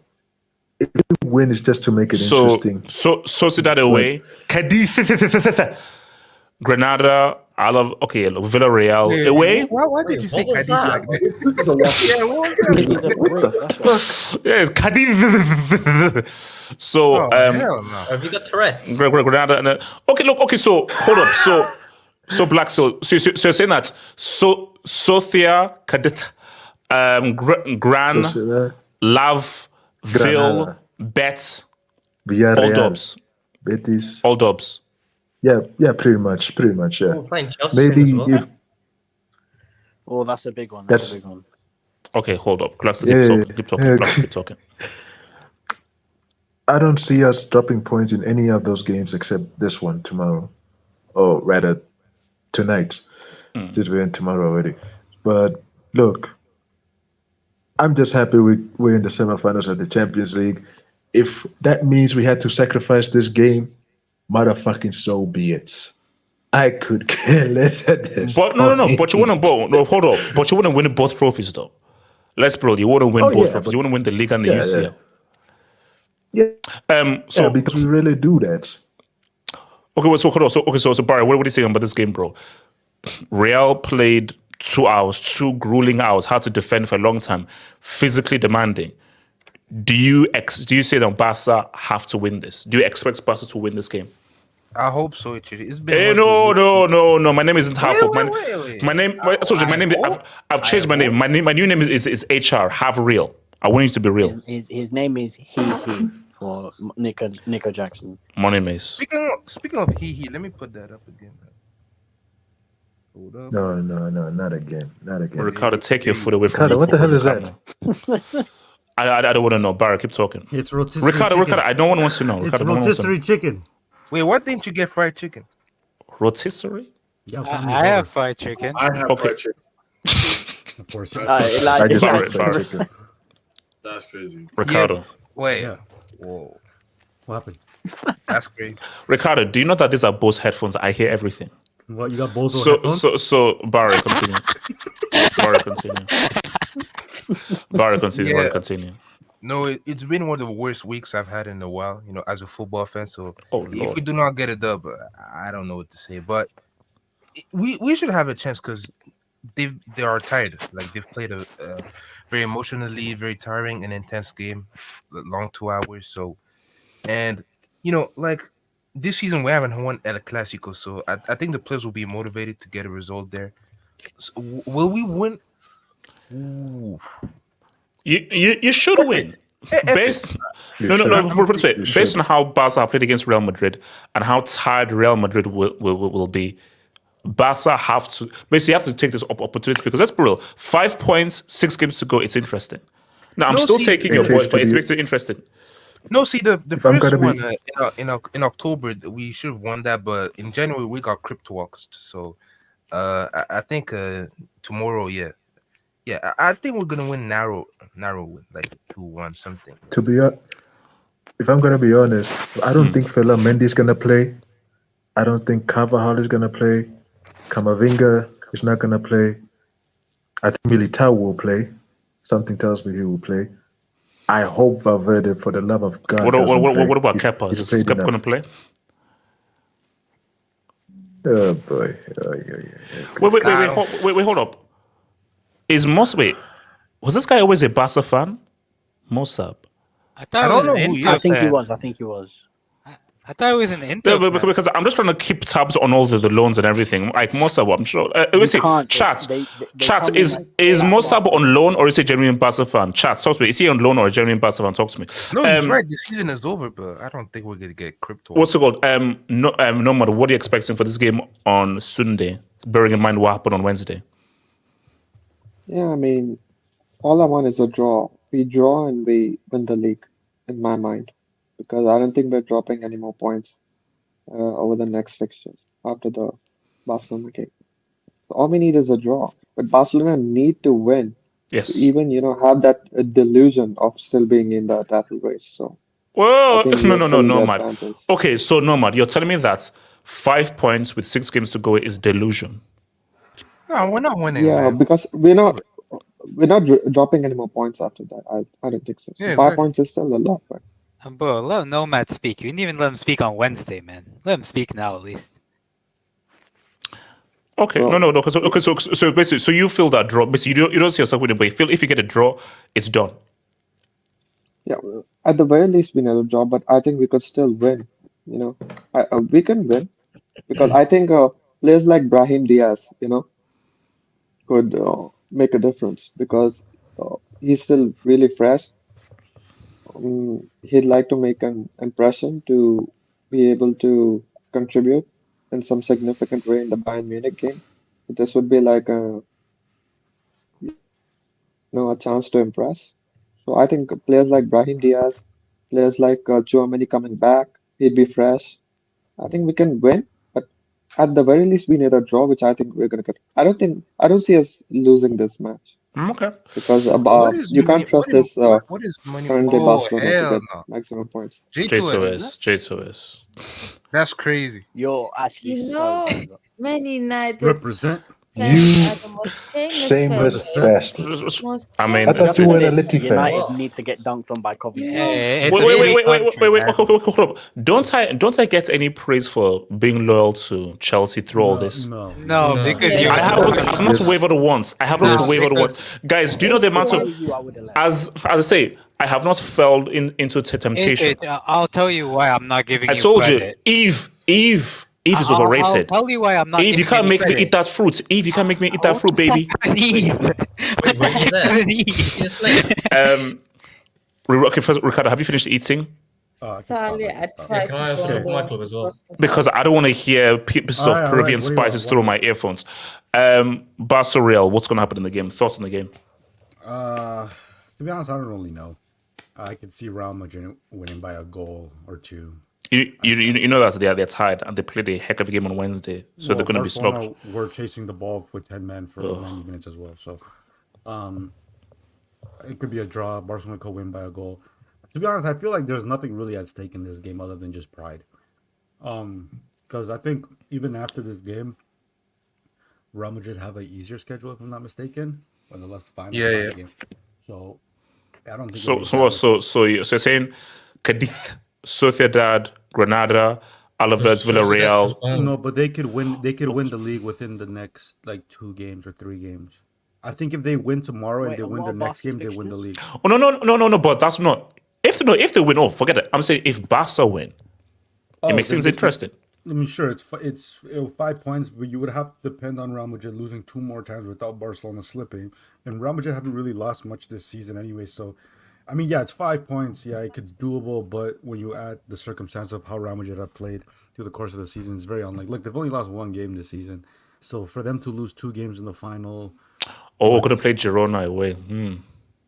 If you win, it's just to make it interesting. So Sociedad away, Cadiz, Granada, Villarreal away. Why did you say Cadiz like that? Yeah, it's Cadiz. So, hell no. Have you got Tourette's? Granada and okay. So hold up. So Black. So you're saying that Sofia, Cadiz, Gran, Lav, Vil, Bet, Villarreal, all dubs. Betis. All dubs. Yeah, pretty much, yeah. We're playing Chelsea Maybe as well. Oh, that's a big one. That's a big one. Okay, hold up. Keep talking. Keep talking. I don't see us dropping points in any of those games except this one tomorrow, or rather tonight. Since we're in tomorrow already. But look, I'm just happy we're in the semifinals of the Champions League. If that means we had to sacrifice this game, motherfucking so be it. I could care less at this. But no. But you want to hold up. But you want to win both trophies though. Let's bro. You want to win both trophies. You want to win the Liga and the UCL. Yeah. Because we really do that. Okay. So hold on. So Barry, what are you saying about this game, bro? Real played 2 hours, 2 grueling hours, had to defend for a long time, physically demanding. Do you say that Barca have to win this? Do you expect Barca to win this game? I hope so. It's been. Hey, no. My name isn't half. Wait. My name. I've changed my name. My new name is HR. Have real. I want you to be real. His name is he for Nico Jackson. Money Mace. Speaking of he, let me put that up again. Hold up. No, not again. Ricardo, take your foot away from me. Ricardo, what the hell is that? I don't want to know. Barry, keep talking. It's rotisserie Ricardo, no one wants to know. It's rotisserie chicken. Wait, why didn't you get fried chicken? Rotisserie? Yeah, I have fried chicken. I have fried chicken. Of course. I just had fried chicken. That's crazy. Ricardo. Yeah. Wait. Yeah. Whoa. What happened? That's crazy. Ricardo, do you know that these are Bose headphones? I hear everything. What, you got Bose headphones? So Barry, continue. Barry, continue. No, it's been one of the worst weeks I've had in a while, as a football fan. So if we do not get a dub, I don't know what to say. But we should have a chance because they are tired. Like they've played a very emotionally, very tiring and intense game, long 2 hours. So, and like this season we haven't won El Clasico, so I think the players will be motivated to get a result there. So, will we win? Ooh. You should win. Based on how Barca played against Real Madrid and how tired Real Madrid will be, Barca have to take this opportunity because let's be real. 5 points, 6 games to go. It's interesting. Now I'm still taking your point, but it makes it interesting. No, see the first one in October we should have won that, but in January we got crypto walked. So I think tomorrow, yeah, I think we're gonna win narrow win, like 2-1 something. If I'm gonna be honest, I don't think Fela Mendy's gonna play. I don't think Carvajal is gonna play. Camavinga is not gonna play. I think Militao will play. Something tells me he will play. I hope Valverde, for the love of God, What doesn't play. what about Kepa? He's Is played Kepa enough. going to play? Oh boy. Wait, hold up. Is Mossab? Was this guy always a Barca fan? Mossab. I don't know who I think he was. I think he was. I thought it was an Inter. Yeah, because I'm just trying to keep tabs on all the loans and everything. Like Mossab, I'm sure. Chat. Chat, is Mossab on loan or is he a genuine Barca fan? Chat, talk to me. Is he on loan or a genuine Barca fan? Talk to me. No, he's right. The season is over, but I don't think we're gonna get crypto. What's it called? No matter what are you expecting for this game on Sunday, bearing in mind what happened on Wednesday. Yeah, I mean, all I want is a draw. We draw and we win the league, in my mind, because I don't think we're dropping any more points over the next fixtures after the Barcelona game. So all we need is a draw. But Barcelona need to win Yes. to even, have that delusion of still being in the title race. So Well, I think no, we're still in the Nomad. advantage. Okay, so Nomad, you're telling me that 5 points with 6 games to go is delusion. No, we're not winning. Yeah, man. because we're not dropping any more points after that. I don't think so. So Yeah, 5 exactly. points is still a lot, right? Bro, let Nomad speak. You didn't even let him speak on Wednesday, man. Let him speak now, at least. Okay, Well, no. So basically, so you feel that draw. Basically, you don't see yourself winning, but you feel if you get a draw, it's done. Yeah, at the very least, we need a draw, but I think we could still win. We can win because I think players like Brahim Diaz, could make a difference because he's still really fresh. He'd like to make an impression to be able to contribute in some significant way in the Bayern Munich game. So this would be like a chance to impress. So I think players like Brahim Diaz, players like Tchouaméni coming back, he'd be fresh. I think we can win, but at the very least we need a draw, which I think we're gonna get. I don't see us losing this match Okay. because What is you can't trust this what is money? current day Oh, Barcelona to hell get no. maximum points. J2S. That's crazy. You're actually You so know, bad. Man United Represent. fans are the most famous Shameless fans. bastard. Most I mean, I thought you were an This Atleti fan. United need to get dunked on by Coventry. It's Wait, a big wait, country, man. hold up. Don't I get any praise for being loyal to Chelsea through all this? No, because Yeah. you're I've not wavered once. I have not wavered once. Guys, do you know the amount of as I say, I have not fell into temptation. I'll tell you why I'm not giving I you told credit. you, Eve is I'll overrated. tell you why I'm not Eve, you giving can't any make me credit. eat that fruit. Eve, you can't make me eat that fruit, baby. Eve. Wait, were you there? See the slate? Okay, first, Ricardo, have you finished eating? Sally, I Yeah, tried can I also to talk go my club as well? Because I don't want to hear pieces of Alright, Peruvian what do you want? spices through my earphones. Barca Real, what's going to happen in the game? Thoughts on the game? To be honest, I don't really know. I could see Real Madrid winning by a goal or two. You know that they're tied and they played a heck of a game on Wednesday, so they're going to be Barcelona slugged. were chasing the ball with 10 men for 90 minutes as well. So it could be a draw. Barcelona could win by a goal. To be honest, I feel like there's nothing really at stake in this game other than just pride. Because I think even after this game, Real Madrid have an easier schedule, if I'm not mistaken, when the last final game. So I don't think. So you're saying Cadiz, Sociedad, Granada, Alaves, Villarreal. No, but they could win. They could win the league within the next 2 games or 3 games. I think if they win tomorrow and they win the next game, they win the league. Oh no! But that's not. If they win, forget it. I'm saying if Barca win, it makes things interesting. I mean, sure, it's 5 points, but you would have to depend on Real Madrid losing 2 more times without Barcelona slipping. And Real Madrid haven't really lost much this season anyway. So, I mean, yeah, it's 5 points. Yeah, it's doable. But when you add the circumstance of how Real Madrid have played through the course of the season, it's very unlikely. Look, they've only lost 1 game this season. So for them to lose 2 games in the final. Oh, we're going to play Girona away.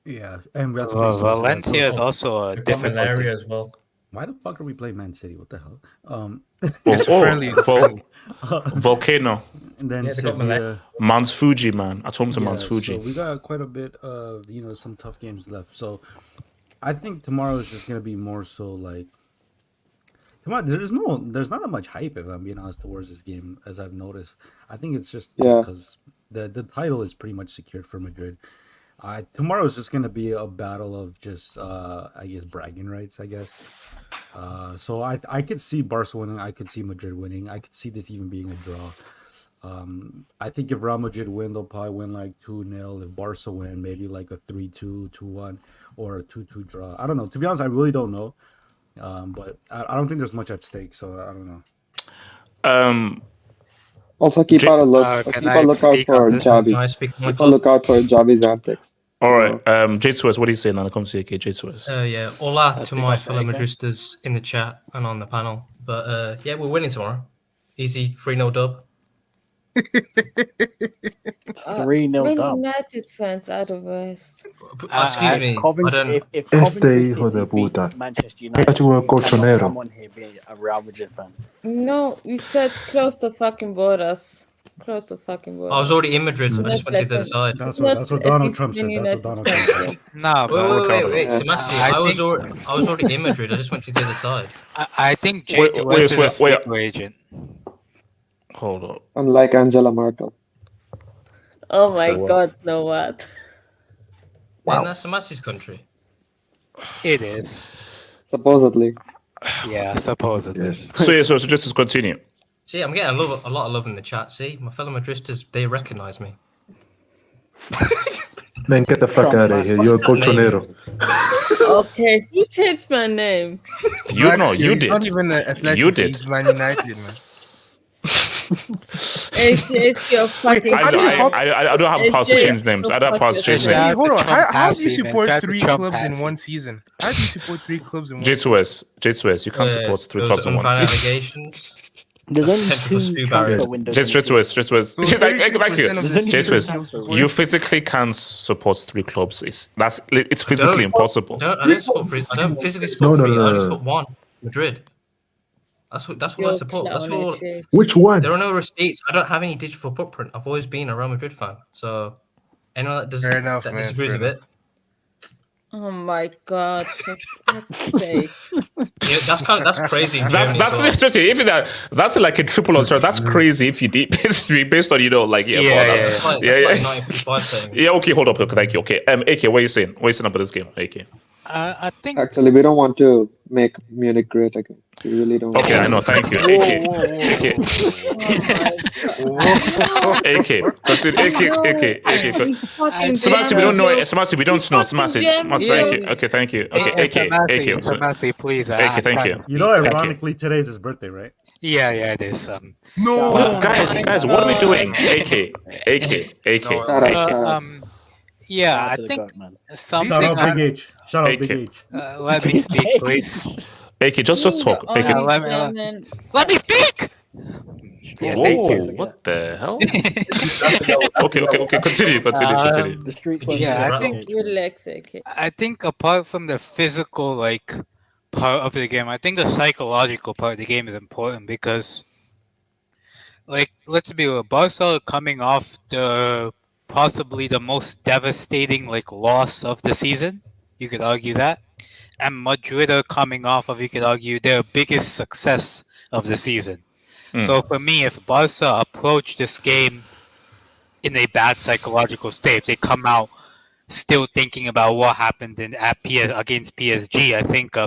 Yeah, and we have to Valencia is also a different area as well. Why the fuck are we playing Man City? What the hell? It's friendly. Volcano. And then Sevilla. Mount Fuji, man. At home to Mount Fuji. So we got quite a bit of some tough games left. So I think tomorrow is just gonna be more so like. Tomorrow, there's not that much hype, if I'm being honest, towards this game, as I've noticed. I think it's just because the title is pretty much secured for Madrid. Tomorrow is just gonna be a battle of just I guess bragging rights. I guess. So I could see Barca winning. I could see Madrid winning. I could see this even being a draw. I think if Real Madrid win, they'll probably win like 2-0. If Barca win, maybe like a 3-2, 2-1, or a 2-2 draw. I don't know. To be honest, I really don't know. But I don't think there's much at stake, so I don't know. Also, keep a lookout for Javi. Keep a lookout for Javi's antics. All right, J Suez, what do you say now? It comes to AK, J Suez. Yeah, hola to my fellow Madristas in the chat and on the panel. But yeah, we're winning tomorrow. Easy 3-0 dub. 3-0 dub. United fans are the worst. Excuse me. If Coventry City Hijo de beat puta. Manchester United, Cállate, you colchonero. cannot come on here being a Real Madrid fan. No, we said close the fucking borders. Close the fucking borders. I was already in Madrid. I just went to the other side. That's what Donald Trump said. That's what Donald Trump said. No, wait, Sebastian. I was already in Madrid. I just went to the other side. I think Jay is a sleeper agent. Hold on. Unlike Angela Merkel. Oh my God, no what? Wow. That's Sebastian's country. It is. Supposedly. Yeah, supposedly. Yes. So just to continue. See, I'm getting a lot of love in the chat. See, my fellow Madristas, they recognize me. Man, get the fuck out of here. You're a colchonero. Okay, who changed my name? You know, you did. Not even Athletic. You did. He's Man United, man. It's your fucking. I don't have powers to change names. I don't have powers to change names. Hey, hold on. How do you support 3 clubs in one season? How do you support 3 clubs in one season? J2S, you can't support 3 clubs in one season. Allegations. There's only 2 transfer windows. J2S, you physically can't support 3 clubs. It's physically impossible. I don't physically support 3. I only support 1. Madrid. That's what I support. That's all. Which one? There are no receipts. I don't have any digital footprint. I've always been a Real Madrid fan. So anyone that disagrees with it. Oh my God! For fuck's sake. Yeah, that's crazy. That's like a triple or that's crazy if you did based on Yeah. Okay, hold up. Thank you. Okay, AK, what are you saying? What are you saying about this game, AK? I think actually we don't want to make Munich great again. We really don't. Okay, I know. Thank you, AK. AK. Sebastian, we don't know. Sebastian, we don't know. Sebastian, thank you. Okay, thank you. Okay, AK. Sebastian, please. AK, thank you. You know, ironically, today is his birthday, right? Yeah, it is. No, guys, what are we doing? AK. Yeah, I think something. Shout out Big H. Shout out Big H. Let me speak, please. AK, just talk. AK. Let me speak. Yeah, whoa! What the hell? Okay. Continue. Yeah, Relax, okay. I think apart from the physical part of the game, I think the psychological part of the game is important because, let's be real, Barca coming off possibly the most devastating loss of the season. You could argue that. And Madrid are coming off of, you could argue, their biggest success of the season. So for me, if Barca approach this game in a bad psychological state, if they come out still thinking about what happened against PSG, I think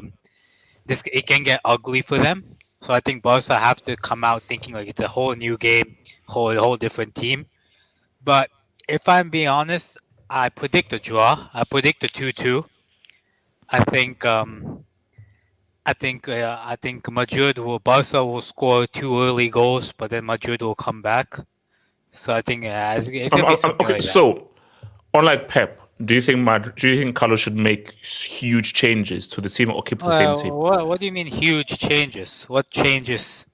it can get ugly for them. So I think Barca have to come out thinking it's a whole new game, whole different team. But if I'm being honest, I predict a draw. I predict a 2-2. I think Barca will score 2 early goals, but then Madrid will come back. So I think it could be something like that. So, unlike Pep, do you think Carlos should make huge changes to the team or keep the same team? What do you mean huge changes? What changes?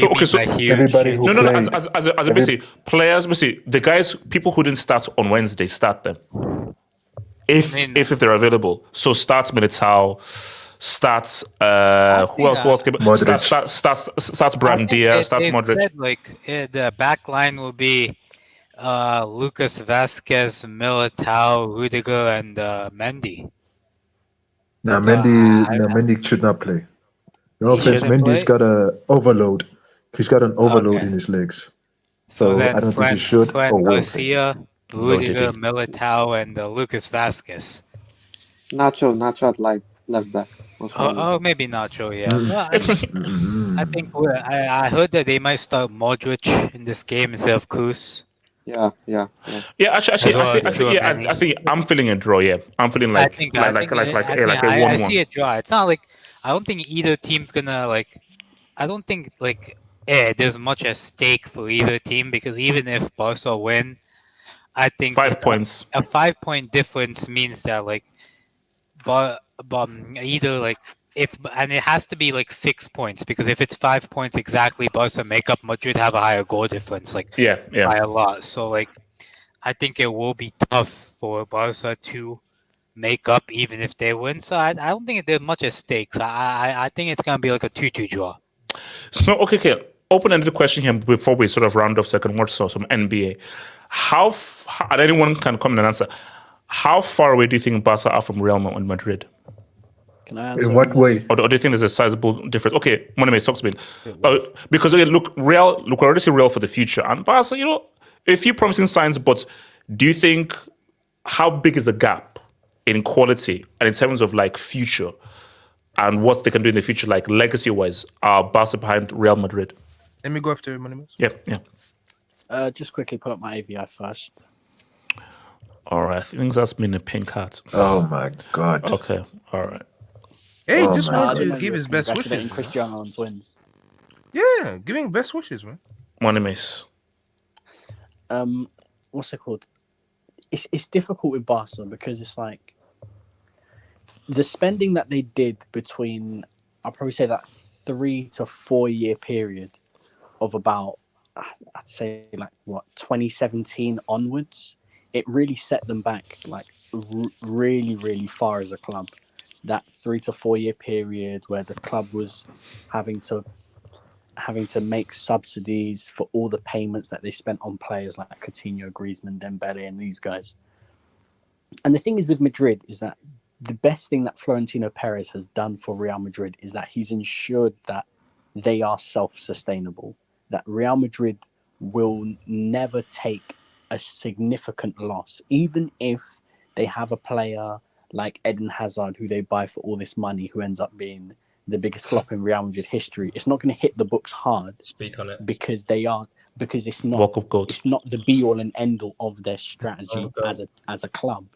Everybody who played, as basically players, basically the guys, people who didn't start on Wednesday, start them if they're available. So starts Militao, starts who else came? Starts Brandia, starts Modric. Said, the back line will be Lucas Vasquez, Militao, Rudiger, and Mendy. Mendy should not play. No offense, Mendy's got an overload. He's got an overload in his legs. So I don't think he should or will. Garcia, Rudiger, Militao, and Lucas Vasquez. Nacho at left back. Oh, maybe Nacho, yeah. Well, I think I heard that they might start Modric in this game instead of Kroos. Yeah. Actually, I think I'm feeling a draw. Yeah, I'm feeling like a 1-1. I see a draw. It's not like I don't think either team's gonna like. I don't think there's much at stake for either team because even if Barca win, I think 5 points. A 5-point difference means that but either and it has to be 6 points because if it's 5 points exactly, Barca make up Madrid have a higher goal difference by a lot. So I think it will be tough for Barca to make up even if they win. So I don't think there's much at stake. So I think it's gonna be a 2-2 draw. So okay. Open-ended question here before we sort of round off second watch some NBA. And anyone can come and answer. How far away do you think Barca are from Real Madrid? Can I answer? In what way? Or do you think there's a sizable difference? Okay, Money talks a bit. Because look, we already see Real for the future, and Barca, a few promising signs. But do you think how big is the gap in quality and in terms of future and what they can do in the future, legacy-wise? Are Barca behind Real Madrid? Let me go after Money. Yeah. Just quickly put up my AVI first. All right, I think that's been a pink hat. Oh my God. Okay, all right. Hey, just wanted to give his best wishes. Cristiano on twins. Yeah, giving best wishes, man. Money miss. What's it called? It's difficult with Barca because it's the spending that they did between, I'll probably say that 3 to 4 year period of about, I'd say 2017 onwards, it really set them back really, really far as a club. That 3 to 4 year period where the club was having to make subsidies for all the payments that they spent on players like Coutinho, Griezmann, Dembele, and these guys. And the thing is with Madrid is that the best thing that Florentino Perez has done for Real Madrid is that he's ensured that they are self-sustainable, that Real Madrid will never take a significant loss, even if they have a player like Eden Hazard, who they buy for all this money, who ends up being the biggest flop in Real Madrid history. It's not going to hit the books hard. Speak on it. Because it's not the be all and end all of their strategy as a club.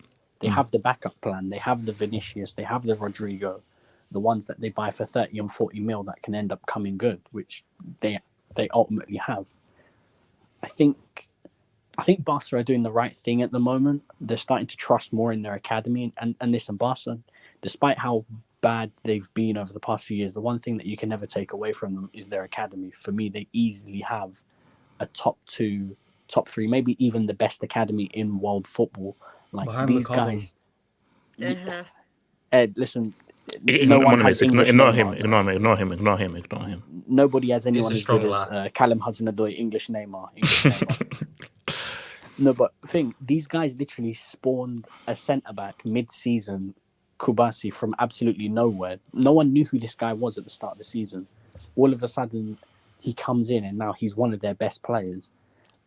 They have the backup plan. They have the Vinicius. They have the Rodrigo, the ones that they buy for 30 and 40 mil that can end up coming good, which they ultimately have. I think Barca are doing the right thing at the moment. They're starting to trust more in their academy. And listen, Barca, despite how bad they've been over the past few years, the one thing that you can never take away from them is their academy. For me, they easily have a top 2, top 3, maybe even the best academy in world football. These guys. Ed, listen. Ignore him. Nobody has anyone as good as Callum Hudson-Odoi, English Neymar. No, but these guys literally spawned a centre-back mid-season, Kubasi, from absolutely nowhere. No one knew who this guy was at the start of the season. All of a sudden, he comes in and now he's one of their best players.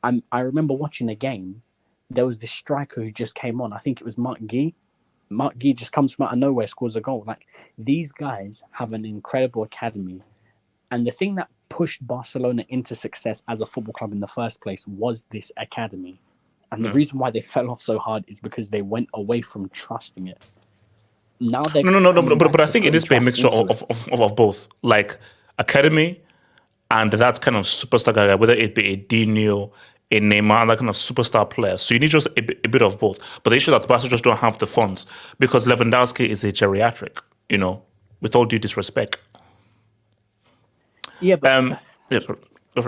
I remember watching a game. There was this striker who just came on. I think it was Mark Guy. Mark Guy just comes from out of nowhere, scores a goal. These guys have an incredible academy. And the thing that pushed Barcelona into success as a football club in the first place was this academy. And the reason why they fell off so hard is because they went away from trusting it. Now they but I think it is a mixture of both, academy and that kind of superstar guy, whether it be a Dino, a Neymar, and that kind of superstar player. So you need just a bit of both. But the issue is that Barca just don't have the funds because Lewandowski is a geriatric, with all due disrespect. Yeah, but go for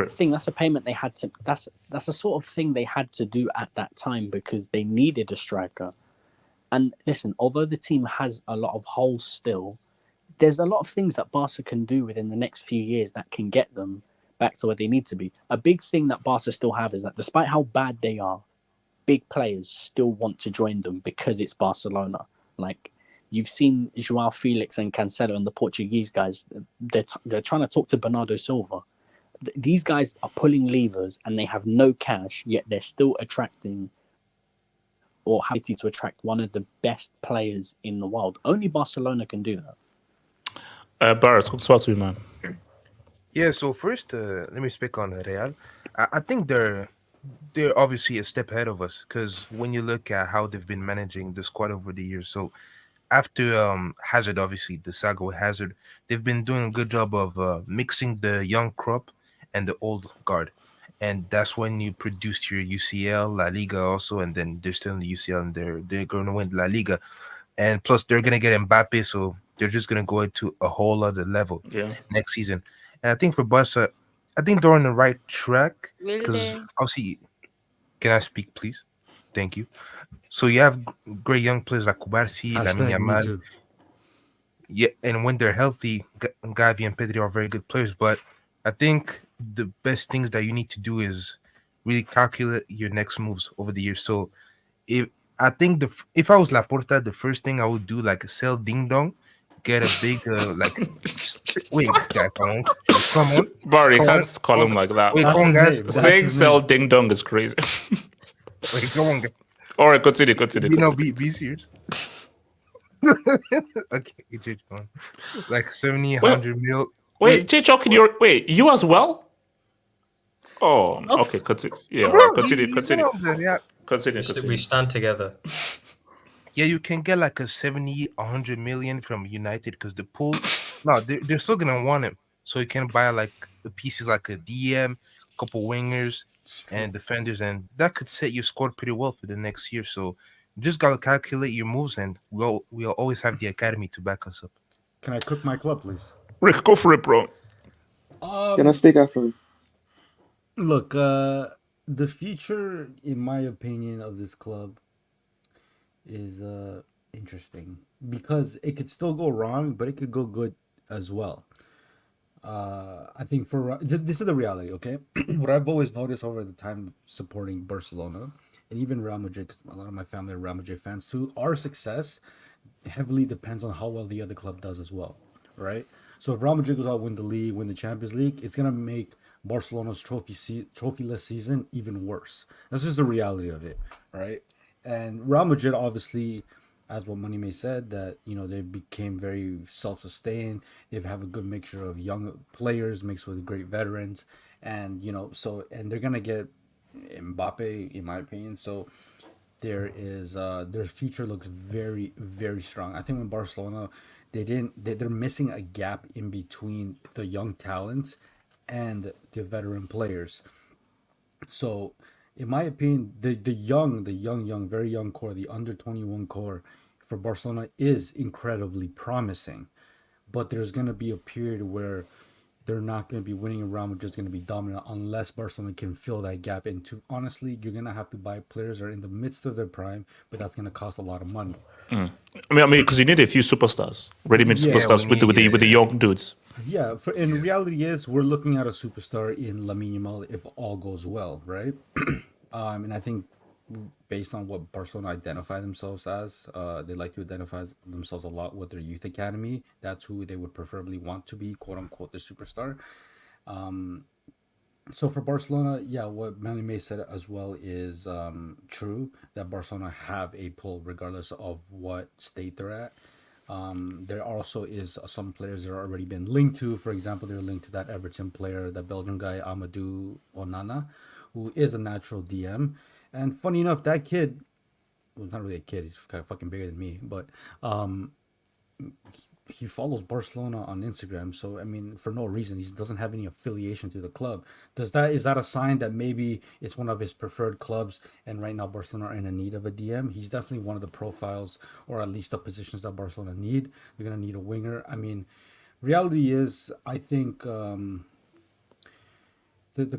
it. That's a payment they had to. That's the sort of thing they had to do at that time because they needed a striker. And listen, although the team has a lot of holes still, there's a lot of things that Barca can do within the next few years that can get them back to where they need to be. A big thing that Barca still have is that despite how bad they are, big players still want to join them because it's Barcelona. You've seen João Felix and Cancelo and the Portuguese guys. They're trying to talk to Bernardo Silva. These guys are pulling levers and they have no cash, yet they're still attracting or ability to attract one of the best players in the world. Only Barcelona can do that. Barrett, talk to me, man. Yeah, so first, let me speak on Real. I think they're obviously a step ahead of us because when you look at how they've been managing the squad over the years, so after Hazard, obviously the saga with Hazard, they've been doing a good job of mixing the young crop and the old guard, and that's when you produce your UCL, La Liga also, and then they're still in the UCL and they're going to win La Liga, and plus they're going to get Mbappe, so they're just going to go into a whole other level next season. And I think for Barca, I think they're on the right track because obviously, can I speak, please? Thank you. So you have great young players like Kubarsi, Lamine Yamal. Yeah, and when they're healthy, Gavi and Pedri are very good players. But I think the best things that you need to do is really calculate your next moves over the years. So if I think if I was Laporta, the first thing I would do like sell Ding Dong, get a big wait, guys, come on, Barry, you can't call him like that. Wait, come on, guys. Saying sell Ding Dong is crazy. Wait, come on, guys. All right, continue. Be serious. Okay, J. John. Like 70, 100 mil. Wait, J. John, you as well? Oh, okay, continue. Yeah, Bro, continue. Yeah. Continue. We stand together. Yeah, you can get like a 70, 100 million from United because the pool, no, they're still going to want him. So you can buy like the pieces like a DM, couple wingers, and defenders, and that could set your squad pretty well for the next year. So you just got to calculate your moves, and we'll always have the academy to back us up. Can I cook my club, please? Rick, go for it, bro. Can I speak after? Look, the future, in my opinion, of this club is interesting because it could still go wrong, but it could go good as well. I think this is the reality, okay? What I've always noticed over the time supporting Barcelona and even Real Madrid, because a lot of my family are Real Madrid fans too, our success heavily depends on how well the other club does as well, right? So if Real Madrid goes out, win the league, win the Champions League, it's gonna make Barcelona's trophyless season even worse. That's just the reality of it, right? And Real Madrid, obviously, as what Money May said, that they became very self-sustained. They have a good mixture of young players mixed with great veterans, and and they're gonna get Mbappe, in my opinion. So their future looks very, very strong. I think when Barcelona, they're missing a gap in between the young talents and the veteran players. So in my opinion, the young, very young core, the under 21 core for Barcelona is incredibly promising. But there's going to be a period where they're not going to be winning around, which is going to be dominant unless Barcelona can fill that gap. And honestly, you're going to have to buy players that are in the midst of their prime, but that's going to cost a lot of money. I mean, because you need a few superstars, ready-made superstars with the young dudes. Yeah, and reality is we're looking at a superstar in Lamine Yamal if all goes well, right? And I think based on what Barcelona identify themselves as, they like to identify themselves a lot with their youth academy. That's who they would preferably want to be, quote unquote, the superstar. So for Barcelona, yeah, what Manny May said as well is true, that Barcelona have a pull regardless of what state they're at. There also is some players that are already been linked to. For example, they're linked to that Everton player, that Belgian guy Amadou Onana, who is a natural DM. And funny enough, that kid was not really a kid. He's kind of fucking bigger than me, but he follows Barcelona on Instagram. So I mean, for no reason, he doesn't have any affiliation to the club. Is that a sign that maybe it's one of his preferred clubs, and right now Barcelona are in a need of a DM? He's definitely one of the profiles, or at least the positions that Barcelona need. They're gonna need a winger. I mean, reality is, I think the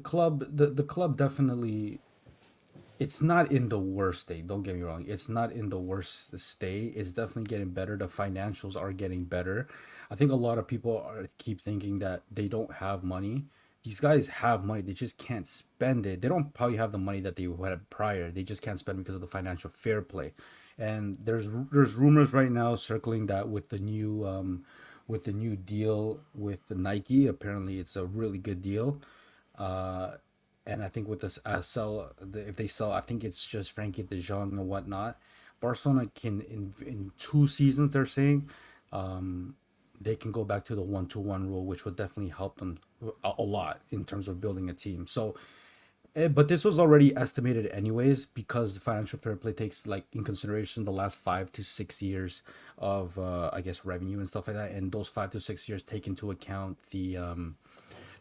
club definitely. It's not in the worst state. Don't get me wrong. It's not in the worst state. It's definitely getting better. The financials are getting better. I think a lot of people keep thinking that they don't have money. These guys have money. They just can't spend it. They don't probably have the money that they had prior. They just can't spend it because of the financial fair play. And there's rumors right now circling that with the new deal with the Nike. Apparently, it's a really good deal. and I think with this if they sell, I think it's just Frankie De Jong and whatnot. Barcelona can in 2 seasons, they're saying, they can go back to the 1-2-1 rule, which would definitely help them a lot in terms of building a team. So, but this was already estimated anyways, because the financial fair play takes like in consideration the last 5 to 6 years of I guess revenue and stuff like that, and those 5 to 6 years take into account the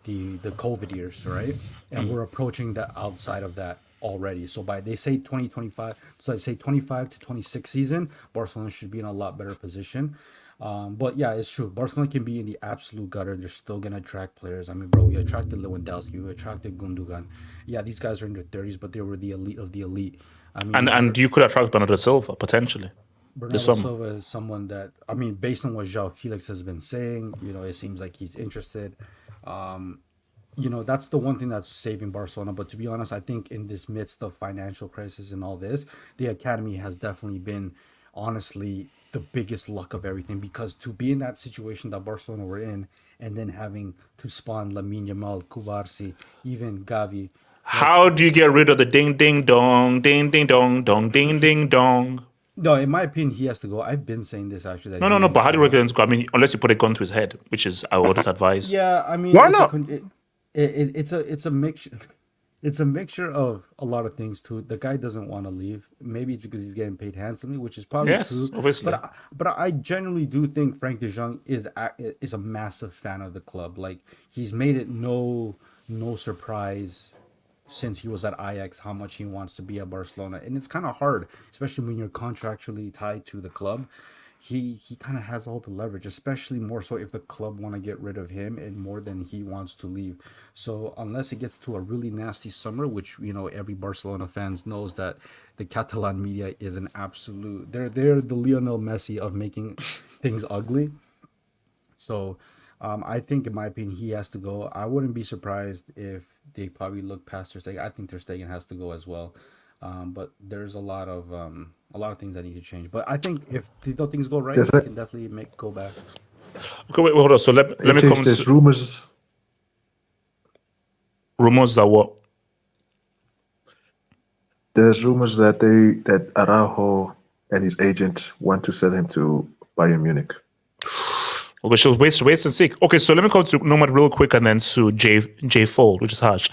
COVID years, right? And we're approaching the outside of that already. So they say 2025, so I say 25 to 26 season, Barcelona should be in a lot better position. But yeah, it's true. Barcelona can be in the absolute gutter. They're still gonna attract players. I mean, bro, we attracted Lewandowski, we attracted Gundogan. Yeah, these guys are in their 30s, but they were the elite of the elite. I mean, and you could attract Bernardo Silva potentially. Bernardo Silva is someone that, I mean, based on what João Felix has been saying, it seems like he's interested. That's the one thing that's saving Barcelona. But to be honest, I think in this midst of financial crisis and all this, the academy has definitely been, honestly, the biggest luck of everything, because to be in that situation that Barcelona were in, and then having to spawn Lamine Yamal, Cubarsí, even Gavi. How do you get rid of the ding ding dong, ding ding dong, dong ding ding dong? No, in my opinion, he has to go. I've been saying this actually. No. But how do you reckon it's go? I mean, unless you put a gun to his head, which is I wouldn't advise. Yeah, I mean, why not? It's a mixture. It's a mixture of a lot of things too. The guy doesn't want to leave. Maybe it's because he's getting paid handsomely, which is probably true. Obviously. But I genuinely do think Frank De Jong is a massive fan of the club. Like, he's made it no surprise since he was at Ajax how much he wants to be at Barcelona, and it's kind of hard, especially when you're contractually tied to the club. He kind of has all the leverage, especially more so if the club want to get rid of him and more than he wants to leave. So unless it gets to a really nasty summer, which every Barcelona fans knows that the Catalan media is an absolute, they're the Lionel Messi of making things ugly. So I think, in my opinion, he has to go. I wouldn't be surprised if they probably look past Ter Stegen. I think Ter Stegen has to go as well. But there's a lot of things that need to change. But I think if things go right, they can definitely go back. Okay, wait, hold on. So let me come. There's rumors. Rumors that what? There's rumors that Araujo and his agent want to sell him to Bayern Munich. Okay, so wait and see. Okay, so let me come to Nomad real quick, and then to J Fold, which is harsh.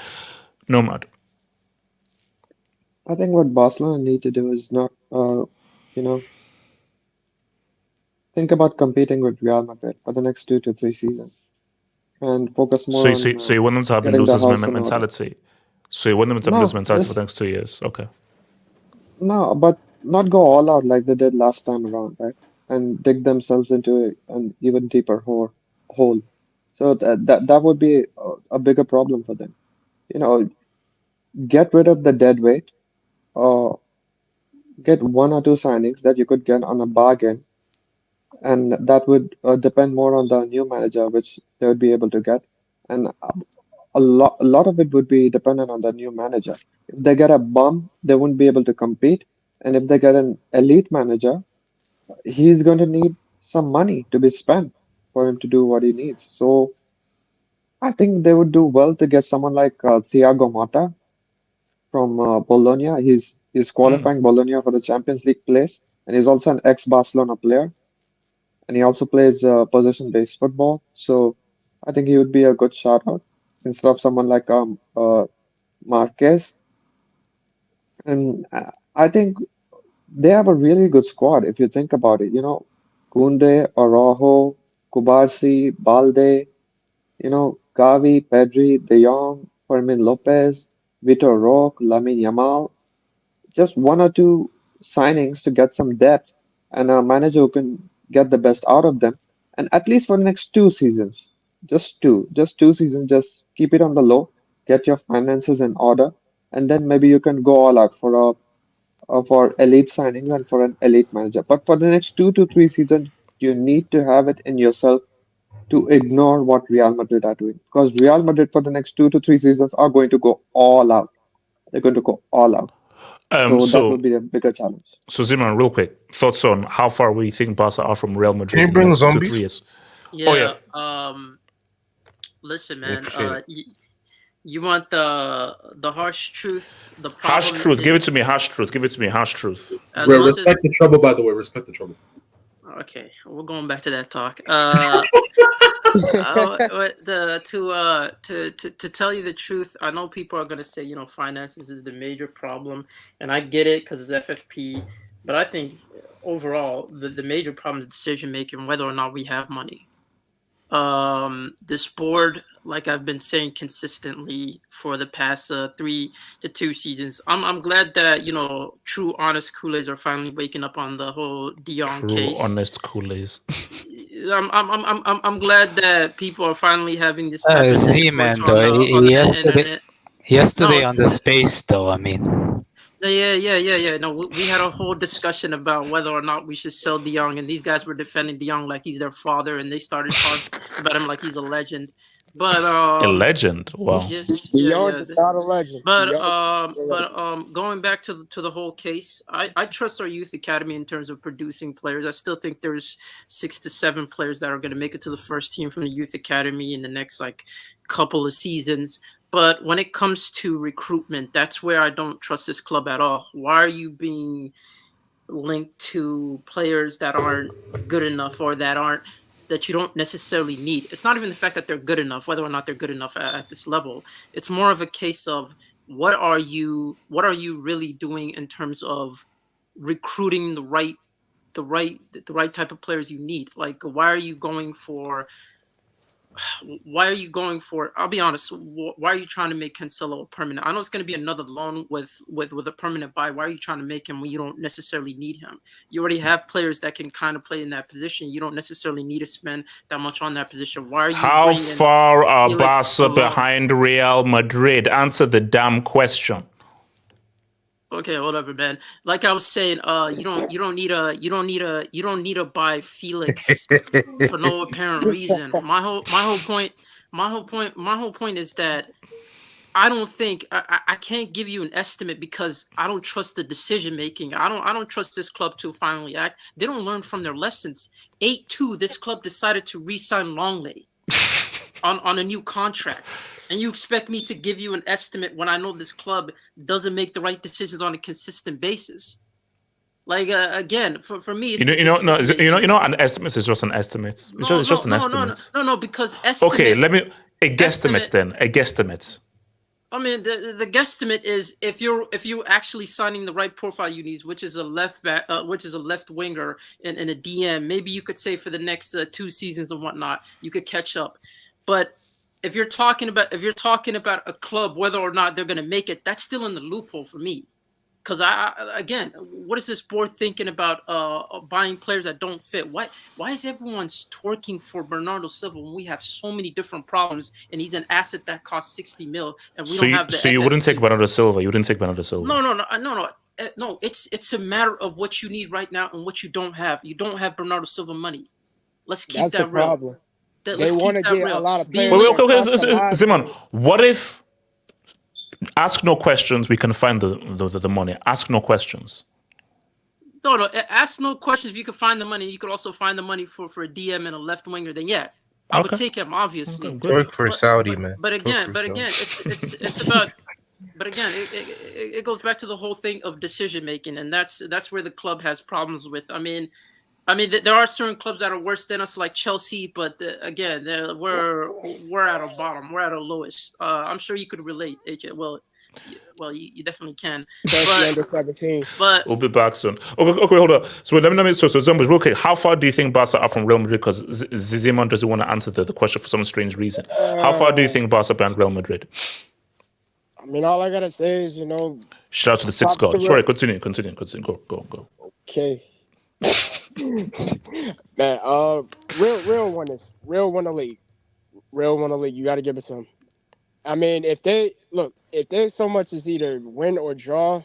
Nomad. I think what Barcelona need to do is not, think about competing with Real Madrid for the next 2 to 3 seasons, and focus more on. So you want them to have a losers mentality. So you want them to have a losers mentality for the next 2 years. Okay. No, but not go all out like they did last time around, right? And dig themselves into an even deeper hole. So that would be a bigger problem for them. Get rid of the dead weight. Get 1 or 2 signings that you could get on a bargain, and that would depend more on the new manager, which they would be able to get, and a lot of it would be dependent on the new manager. If they get a bum, they wouldn't be able to compete, and if they get an elite manager, he's going to need some money to be spent for him to do what he needs. So I think they would do well to get someone like Thiago Motta from Bologna. He's qualifying Bologna for the Champions League place, and he's also an ex-Barcelona player, and he also plays possession-based football. So I think he would be a good shout-out instead of someone like Marquez. And I think they have a really good squad if you think about it. Koundé, Araujo, Cubarsí, Balde, Gavi, Pedri, De Jong, Fermin Lopez, Vitor Roque, Lamine Yamal. Just 1 or 2 signings to get some depth, and a manager who can get the best out of them. And at least for the next 2 seasons, just 2 seasons, just keep it on the low, get your finances in order, and then maybe you can go all out for elite signings and for an elite manager. But for the next 2 to 3 seasons, you need to have it in yourself to ignore what Real Madrid are doing, because Real Madrid for the next 2 to 3 seasons are going to go all out. They're going to go all out. So that would be a bigger challenge. So Zimmerman, real quick, thoughts on how far we think Barca are from Real Madrid? Can you bring in zombies? 2 to 3 years? Yeah. Listen, man. You want the harsh truth? The Harsh problem truth. is- Give it to me. Harsh truth. Give it to me. Harsh truth. Respect the trouble, by the way. Respect the trouble. Okay, we're going back to that talk. To tell you the truth, I know people are gonna say finances is the major problem, and I get it because it's FFP. But I think overall the major problem is decision making, whether or not we have money. This board, like I've been saying consistently for the past 3 to 2 seasons, I'm glad that true honest Kool-Aids are finally waking up on the whole Dion True, case. honest Kool-Aids. I'm glad that people are finally having this type of discourse Z-Man, on though, the internet. yesterday No, on the space, though, I mean. Yeah. No, we had a whole discussion about whether or not we should sell De Jong, and these guys were defending De Jong like he's their father, and they started talking about him like he's a legend. But a legend. Wow. Yeah. Not a legend. But going back to the whole case, I trust our youth academy in terms of producing players. I still think there's 6 to 7 players that are going to make it to the first team from the youth academy in the next couple of seasons. But when it comes to recruitment, that's where I don't trust this club at all. Why are you being linked to players that aren't good enough or that you don't necessarily need? It's not even the fact that they're good enough, whether or not they're good enough at this level. It's more of a case of what are you really doing in terms of recruiting the right type of players you need? Like, why are you going for? I'll be honest. Why are you trying to make Cancelo permanent? I know it's going to be another loan with a permanent buy. Why are you trying to make him when you don't necessarily need him? You already have players that can kind of play in that position. You don't necessarily need to spend that much on that position. Why are you? How far are Felix Barca behind Real Madrid? Answer the damn question. Okay, whatever, man. Like I was saying, you don't need to buy Felix for no apparent reason. My whole point is that I don't think I can't give you an estimate because I don't trust the decision making. I don't trust this club to finally act. They don't learn from their lessons. 8-2, this club decided to re-sign Longley on a new contract. And you expect me to give you an estimate when I know this club doesn't make the right decisions on a consistent basis? Like again, for me, it's an estimate is just an estimate. It's just an estimate. No, because estimate. Okay, a guesstimate then. A guesstimate. I mean, the guesstimate is if you're actually signing the right profile you need, which is a left back, which is a left winger and a DM. Maybe you could say for the next 2 seasons and whatnot, you could catch up. But if you're talking about a club, whether or not they're going to make it, that's still in the loophole for me. Because again, what is this board thinking about buying players that don't fit? Why is everyone twerking for Bernardo Silva when we have so many different problems and he's an asset that costs 60 mil and we don't have the? So you wouldn't take Bernardo Silva? You wouldn't take Bernardo Silva? No. It's a matter of what you need right now and what you don't have. You don't have Bernardo Silva money. Let's keep that real. Problem. They want to get a lot of players. Okay, Simon. What if? Ask no questions. We can find the money. Ask no questions. No. Ask no questions. If you could find the money, you could also find the money for a DM and a left winger. Then yeah, I would take him obviously. Work for Saudi, man. But again, it's about. But again, it goes back to the whole thing of decision making, and that's where the club has problems with. I mean, there are certain clubs that are worse than us, like Chelsea. But again, we're at a bottom. We're at a lowest. I'm sure you could relate, AJ. Well, you definitely can. Chelsea under 17. But we'll be back soon. Okay, hold on. So let me. So Zumbas, real quick. How far do you think Barca are from Real Madrid? Because Zimon doesn't want to answer the question for some strange reason. How far do you think Barca behind Real Madrid? I mean, all I gotta say is, Shout out to the sixth god. Sorry, continue. Go. Okay. Man, real won the league. Real won the league. You got to give it to them. I mean, if there's so much as either win or draw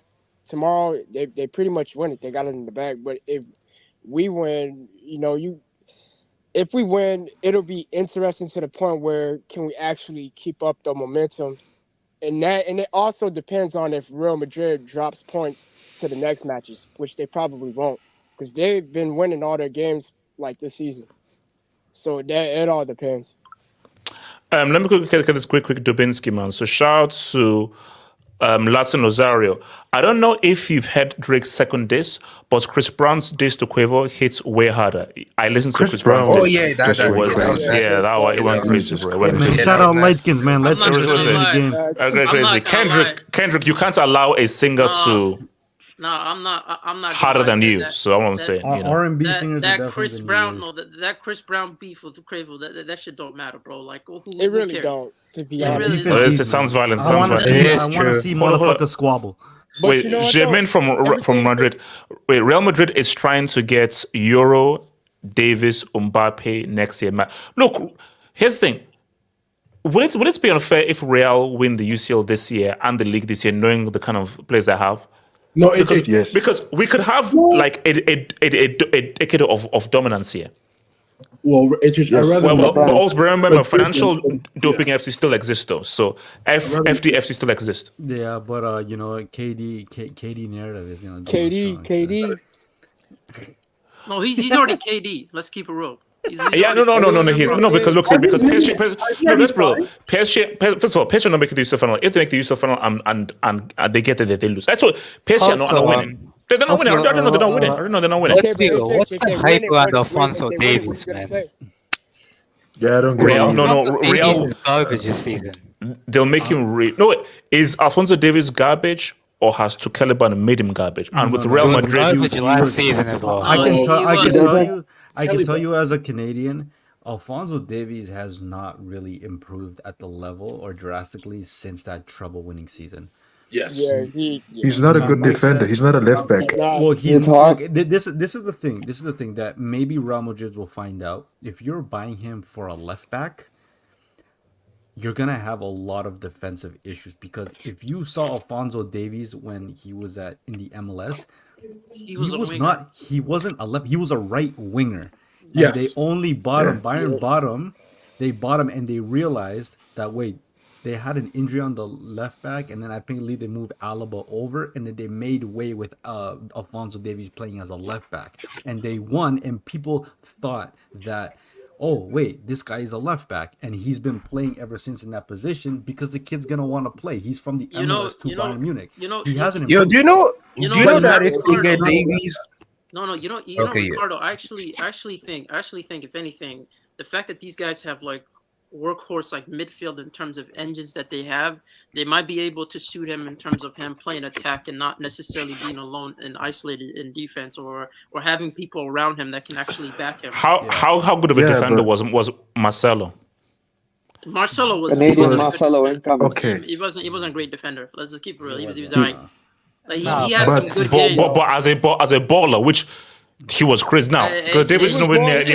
tomorrow, they pretty much win it. They got it in the bag. But if we win, if we win, it'll be interesting to the point where can we actually keep up the momentum, and it also depends on if Real Madrid drops points to the next matches, which they probably won't. Because they've been winning all their games like this season. So it all depends. Let me quickly get this quick Dubinsky, man. So shout out to Latin Rosario. I don't know if you've heard Drake's second diss, but Chris Brown's diss to Quavo hits way harder. I listened to Chris Brown's diss. Oh yeah, it went crazy, bro. It went Man, crazy. shout out Lightskins, man. Let's It was game. crazy. Kendrick, you can't allow a singer to No, I'm not. harder than you. So that's what I'm saying. You know? R&B singers. That Chris Brown, that Chris Brown beef with Quavo, that shit don't matter, bro. Like, who It really cares? don't. To be It honest, really It sounds violent. I want to see motherfuckers squabble. But Wait, you know what, Jermaine from Madrid. Wait, Real Madrid is trying to get Euro, Davis, Mbappe next year. Look, here's the thing. Would it be unfair if Real win the UCL this year and the league this year, knowing the kind of players they have? No, because we could have like a decade of dominance here. Well, but also remember, financial doping FC still exists though. So FDFC still exists. Yeah, but you know, KD narrative is KD. No, he's already KD. Let's keep it real. No. Because PSG, first of all, PSG are not making the UCL final. If they make the UCL final and they get it, they lose. That's what PSG are not winning. They're not winning. I don't know they're not winning. I don't know they're not winning. What's the hype around Alphonso Davies, man? Yeah, I don't get Real. it. No. Real is garbage this season. They'll make him. Is Alphonso Davies garbage? Or has Tuchel made him garbage? And with Real Madrid, last season as well. I can tell you as a Canadian, Alphonso Davies has not really improved at the level or drastically since that treble-winning season. Yes. Yeah, He's not a good defender. He's not a left back. Well, he's okay, this is the thing. This is the thing that maybe Real Madrid will find out. If you're buying him for a left back, you're gonna have a lot of defensive issues, because if you saw Alphonso Davies when he was in the MLS, he wasn't a left. He was a right winger. Yes. And they only bought him. Bayern bought him. They bought him, and they realized that they had an injury on the left back, and then I think they moved Alaba over, and then they made way with Alphonso Davies playing as a left back, and they won. And people thought that, oh wait, this guy is a left back, and he's been playing ever since in that position because the kid's gonna want to play. He's from the MLS to Bayern Munich. He hasn't. Do you know that if they get Davies? No, Ricardo. I actually think if anything, the fact that these guys have like workhorse like midfield in terms of engines that they have, they might be able to suit him in terms of him playing attack and not necessarily being alone and isolated in defense, or having people around him that can actually back him. How good of a defender was Marcelo? Marcelo was Marcelo incoming. Okay. He wasn't a great defender. Let's just keep it real. He was alright. Like, he had some good games. But as a baller, which he was crazy now, because Davis is nowhere near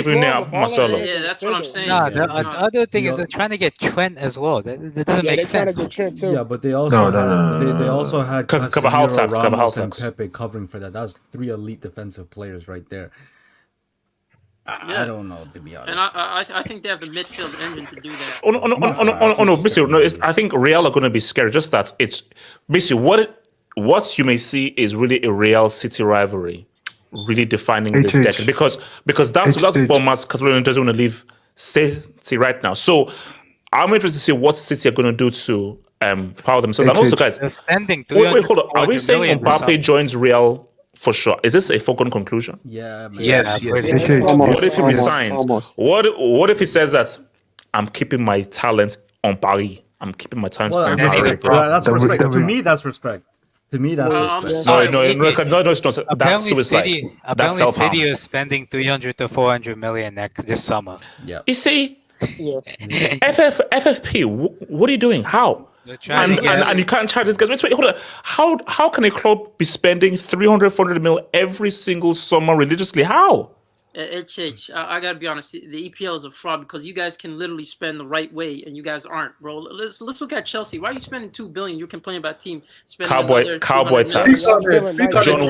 Marcelo. Yeah, that's what I'm saying. The other thing is they're trying to get Trent as well. That doesn't make sense. Yeah, but they also they also had Casemiro, and Pepe covering for that. That's 3 elite defensive players right there. I don't know, to be honest. And I think they have the midfield engine to do that. No. Basically, I think Real are going to be scared. Just that it's basically what you may see is really a Real City rivalry, really defining this decade, because that's Bournemouth's Catalonia doesn't want to leave City right now. So I'm interested to see what City are going to do to power themselves. And also, guys, wait, hold on. Are we saying Mbappe joins Real for sure? Is this a foregone conclusion? Yeah, man. Yes. What if he resigns? What if he says that I'm keeping my talent on Paris? I'm keeping my talent on Paris. That's respect. To me, that's respect. To me, that's respect. No, it's not. That's suicide. That's self-harm. City is spending 300 to 400 million this summer. Yeah. You see, FFP, what are you doing? How? And you can't charge these guys. Wait, hold on. How can a club be spending 300, 400 mil every single summer religiously? How? I gotta be honest. The EPL is a fraud because you guys can literally spend the right way, and you guys aren't, bro. Let's look at Chelsea. Why are you spending $2 billion? You're complaining about team spending cowboy tax. John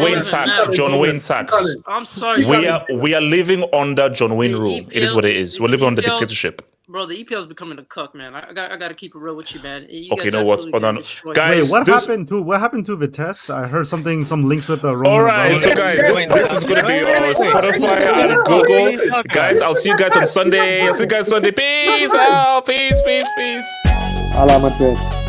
Wayne tax. I'm sorry. We are living under John Wayne rule. It is what it is. We're living under dictatorship. Bro, the EPL is becoming a cuck, man. I got to keep it real with you, man. You Okay, guys know what? absolutely Hold on. get destroyed. Guys, Wait, what happened to Vitesse? I heard some links with the Roman. All right, so guys, this is going to be on Spotify and Google. Guys, I'll see you guys on Sunday. Peace out. Peace. Hala Madrid.